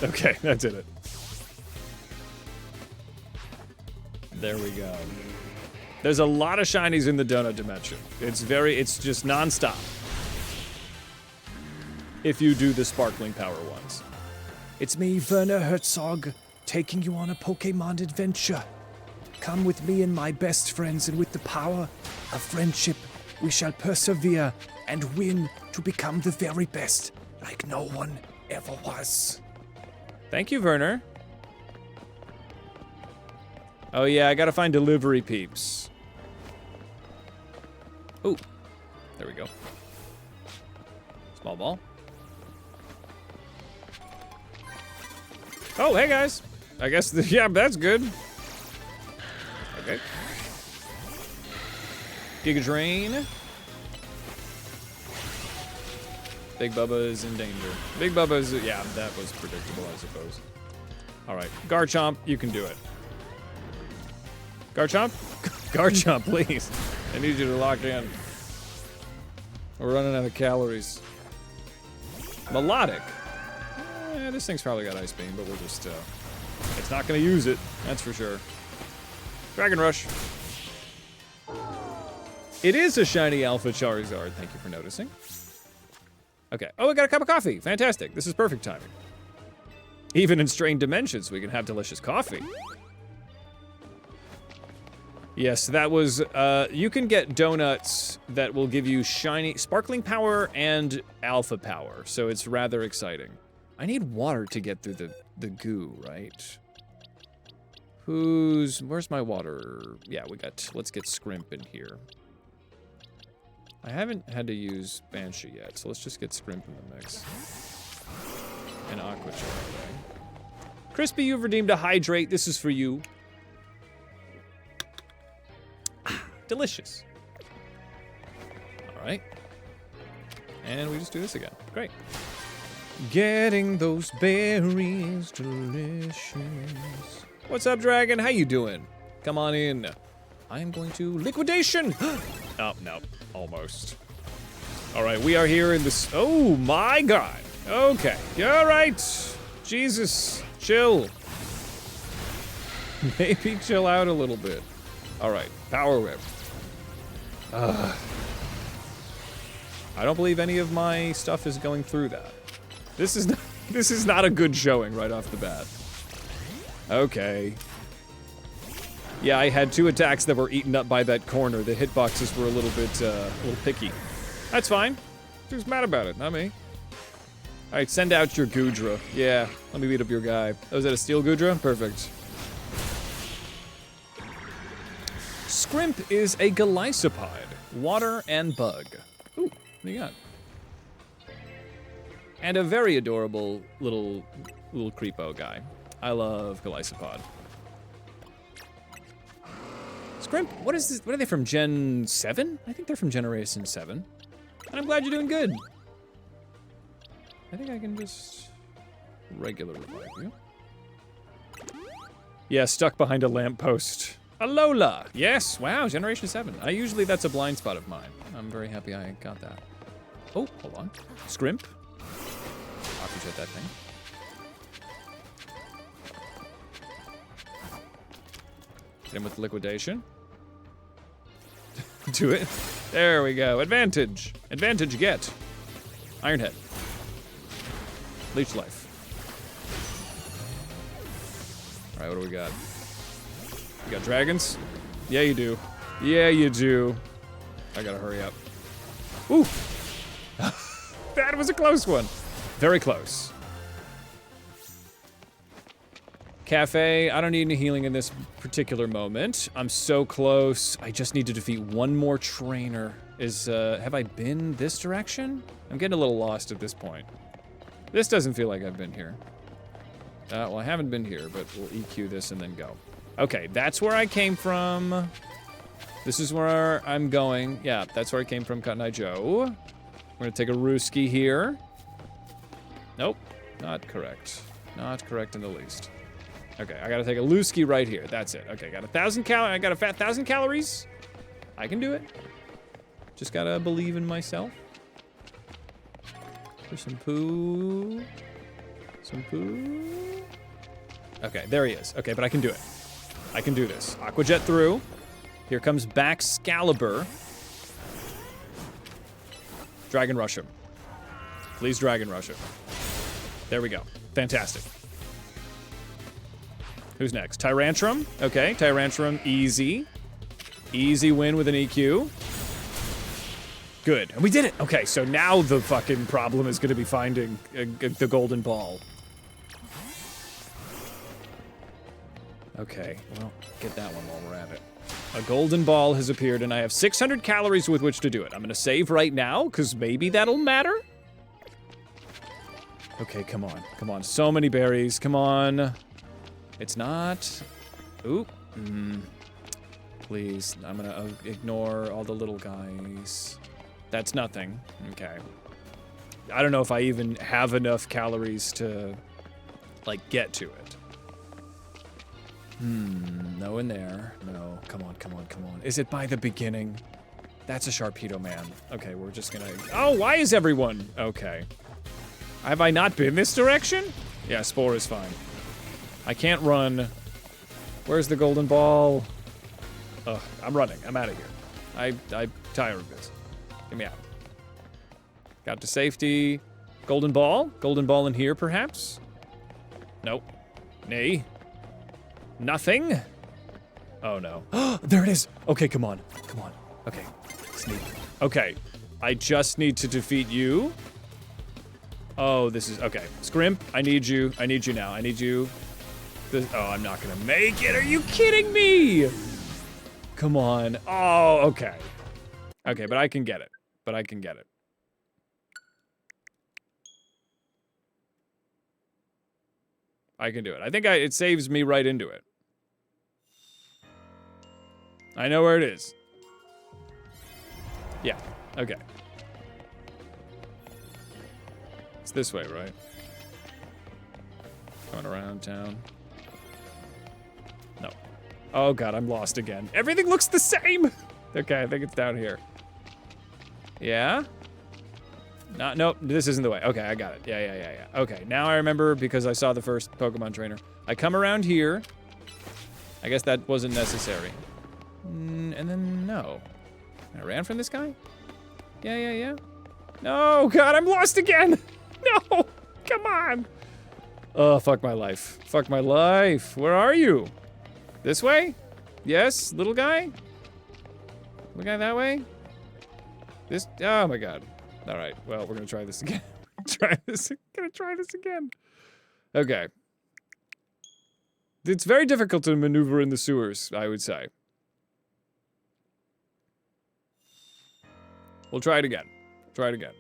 Speaker 1: Okay, that did it. There we go. There's a lot of shinies in the donut dimension. It's just non-stop. If you do the sparkling power ones.
Speaker 2: It's me, Werner Herzog, taking you on a Pokemon adventure. Come with me and my best friends, and with the power of friendship, we shall persevere and win to become the very best, like no one ever was.
Speaker 1: Thank you, Werner. Oh yeah, I gotta find delivery peeps. Ooh, there we go. Small ball. Oh, hey guys. I guess, yeah, that's good. Okay. Giga Drain. Big Bubba is in danger. Big Bubba is, yeah, that was predictable, I suppose. All right, Garchomp, you can do it. Garchomp? Garchomp, please. I need you to lock in. We're running out of calories. Melodic. This thing's probably got Ice Beam, but we'll just, it's not gonna use it, that's for sure. Dragon Rush. It is a shiny Alpha Charizard, thank you for noticing. Okay, oh, we got a cup of coffee, fantastic. This is perfect timing. Even in strained dimensions, we can have delicious coffee. Yes, that was, you can get donuts that will give you shiny, sparkling power and alpha power, so it's rather exciting. I need water to get through the goo, right? Where's my water? Yeah, let's get Scrimp in here. I haven't had to use Banshee yet, so let's just get Scrimp in the mix. And Aqua Charlie. Crispy, you've redeemed a Hydrate. This is for you. Delicious. All right. And we just do this again. Great. Getting those berries delicious. What's up, Dragon? How you doing? Come on in. I am going to liquidation. Oh, no. Almost. All right, we are here in this. Oh, my God. Okay. All right. Jesus. Chill. Maybe chill out a little bit. All right. Power Whip. I don't believe any of my stuff is going through that. This is not a good showing right off the bat. Okay. Yeah, I had 2 attacks that were eaten up by that corner. The hitboxes were a little picky. That's fine. Who's mad about it? Not me. All right, send out your Goodra. Yeah, let me beat up your guy. Oh, is that a Steel Goodra? Perfect. Scrimp is a Golisopod. Water and bug. Ooh, what do you got? And a very adorable little creepo guy. I love Golisopod. Scrimp, what is this? What are they from, Gen 7? I think they're from Generation 7. And I'm glad you're doing good. I think I can just regular revive you. Yeah, stuck behind a lamppost. Alola! Yes, wow, Generation 7. That's a blind spot of mine. I'm very happy I got that. Oh, hold on. Scrimp. Aqua Jet that thing. Hit him with liquidation. Do it. There we go. Advantage. Advantage get. Iron Head. Leech Life. All right, what do we got? You got dragons? Yeah, you do. Yeah, you do. I gotta hurry up. Ooh! That was a close one. Very close. Cafe, I don't need any healing in this particular moment. I'm so close. I just need to defeat one more trainer. Have I been this direction? I'm getting a little lost at this point. This doesn't feel like I've been here. Well, I haven't been here, but we'll EQ this and then go. Okay, that's where I came from. This is where I'm going. Yeah, that's where I came from, Cotton Eye Joe. We're gonna take a Rooski here. Nope, not correct. Not correct in the least. Okay, I gotta take a Looski right here. That's it. Okay, got 1,000 calories. I got a fat 1,000 calories. I can do it. Just gotta believe in myself. There's some poo. Some poo. Okay, there he is. Okay, but I can do it. I can do this. Aqua Jet through. Here comes Baxcalibur. Dragon Rush him. Please Dragon Rush him. There we go. Fantastic. Who's next? Tyrantrum. Okay, Tyrantrum, easy. Easy win with an EQ. Good, and we did it. Okay, so now the fucking problem is gonna be finding the golden ball. Okay, well, get that one while we're at it. A golden ball has appeared, and I have 600 calories with which to do it. I'm gonna save right now, because maybe that'll matter. Okay, come on, come on. So many berries, come on. It's not. Ooh. Please, I'm gonna ignore all the little guys. That's nothing. Okay. I don't know if I even have enough calories to, like, get to it. No in there. No, come on, come on, come on. Is it by the beginning? That's a Sharpedo man. Okay, we're just gonna... Oh, why is everyone... Okay. Have I not been this direction? Yeah, Spore is fine. I can't run. Where's the golden ball? Ugh, I'm running. I'm out of here. I'm tired of this. Get me out. Got to safety. Golden ball? Golden ball in here, perhaps? Nope. Nay. Nothing? Oh, no. There it is. Okay, come on. Come on. Okay. Sneak. Okay. I just need to defeat you. Oh, this is... Okay. Scrimp, I need you. I need you now. I need you. Oh, I'm not gonna make it. Are you kidding me? Come on. Oh, okay. Okay, but I can get it. But I can get it. I can do it. I think it saves me right into it. I know where it is. Yeah, okay. It's this way, right? Going around town. No. Oh god, I'm lost again. Everything looks the same! Okay, I think it's down here. Yeah? Nope, this isn't the way. Okay, I got it. Yeah. Okay, now I remember because I saw the first Pokemon trainer. I come around here. I guess that wasn't necessary. And then, no. I ran from this guy? Yeah. No, God, I'm lost again! No! Come on! Oh, fuck my life. Fuck my life. Where are you? This way? Yes, little guy? Little guy that way? This? Oh my god. Alright, well, we're gonna try this again. Gonna try this again. Okay. It's very difficult to maneuver in the sewers, I would say. We'll try it again. Try it again.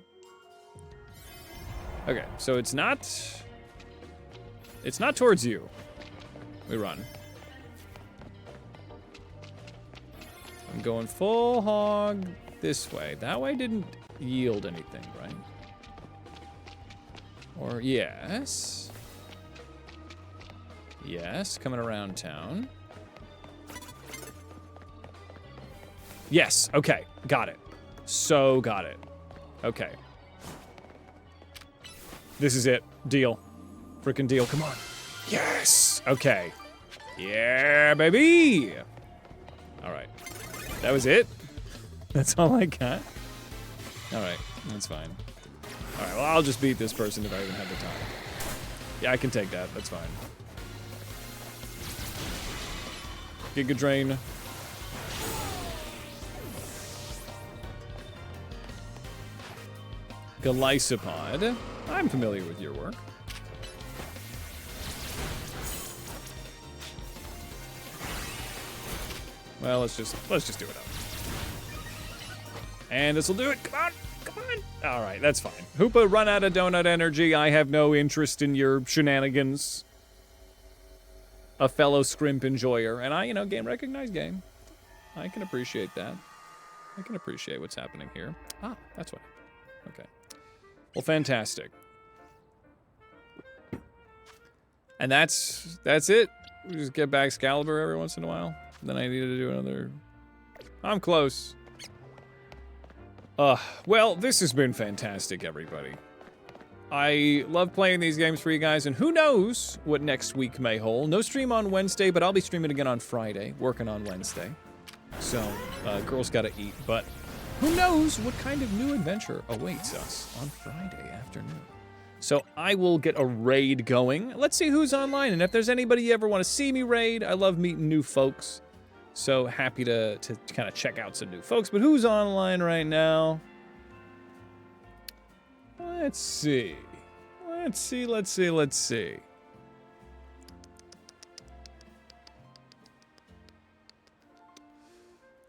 Speaker 1: Okay, so it's not towards you. We run. I'm going full hog this way. That way didn't yield anything, right? Or yes. Yes, coming around town. Yes, okay, got it. So got it. Okay. This is it. Deal. Frickin' deal. Come on. Yes! Okay. Yeah, baby! Alright. That was it? That's all I got? Alright, that's fine. Alright, well, I'll just beat this person if I even have the time. Yeah, I can take that. That's fine. Giga Drain. Golisopod. I'm familiar with your work. Well, let's just do it up. And this'll do it. Come on. All right, that's fine. Hoopa, run out of donut energy. I have no interest in your shenanigans. A fellow scrimp enjoyer, and I, game recognized game. I can appreciate that. I can appreciate what's happening here. Ah, that's what. Okay. Well, fantastic. And that's it. We just get back Excalibur every once in a while. Then I need to do another... I'm close. Well, this has been fantastic, everybody. I love playing these games for you guys, and who knows what next week may hold. No stream on Wednesday, but I'll be streaming again on Friday, working on Wednesday. So, girls gotta eat, but who knows what kind of new adventure awaits us on Friday afternoon. So I will get a raid going. Let's see who's online, and if there's anybody you ever want to see me raid, I love meeting new folks. So happy to kind of check out some new folks. But who's online right now? Let's see. Let's see.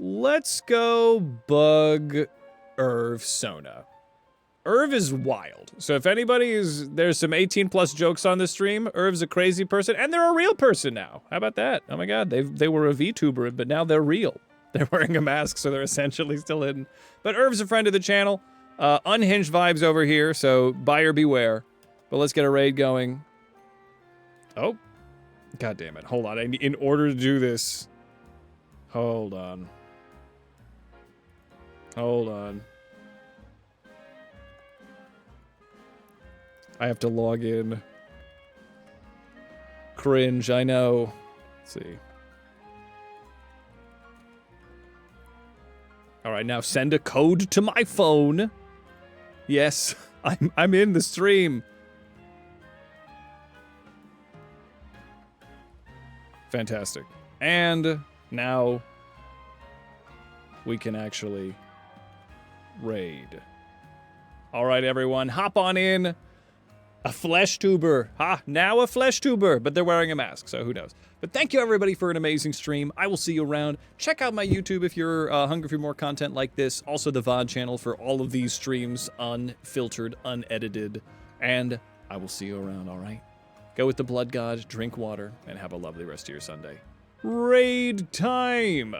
Speaker 1: Let's go bug Irv Sona. Irv is wild. So if anybody is, there's some 18 plus jokes on the stream. Irv's a crazy person, and they're a real person now. How about that? Oh my God, they were a VTuber, but now they're real. They're wearing a mask, so they're essentially still hidden. But Irv's a friend of the channel. Unhinged vibes over here, so buyer beware. But let's get a raid going. Oh, God damn it. Hold on, in order to do this, hold on. I have to log in. Cringe, I know. Let's see. All right, now send a code to my phone. Yes, I'm in the stream. Fantastic. And now we can actually raid. All right, everyone, hop on in. A flesh tuber. Now a flesh tuber, but they're wearing a mask, so who knows. But thank you, everybody, for an amazing stream. I will see you around. Check out my YouTube if you're hungry for more content like this. Also, the VOD channel for all of these streams, unfiltered, unedited. And I will see you around, all right? Go with the blood god, drink water, and have a lovely rest of your Sunday. Raid time!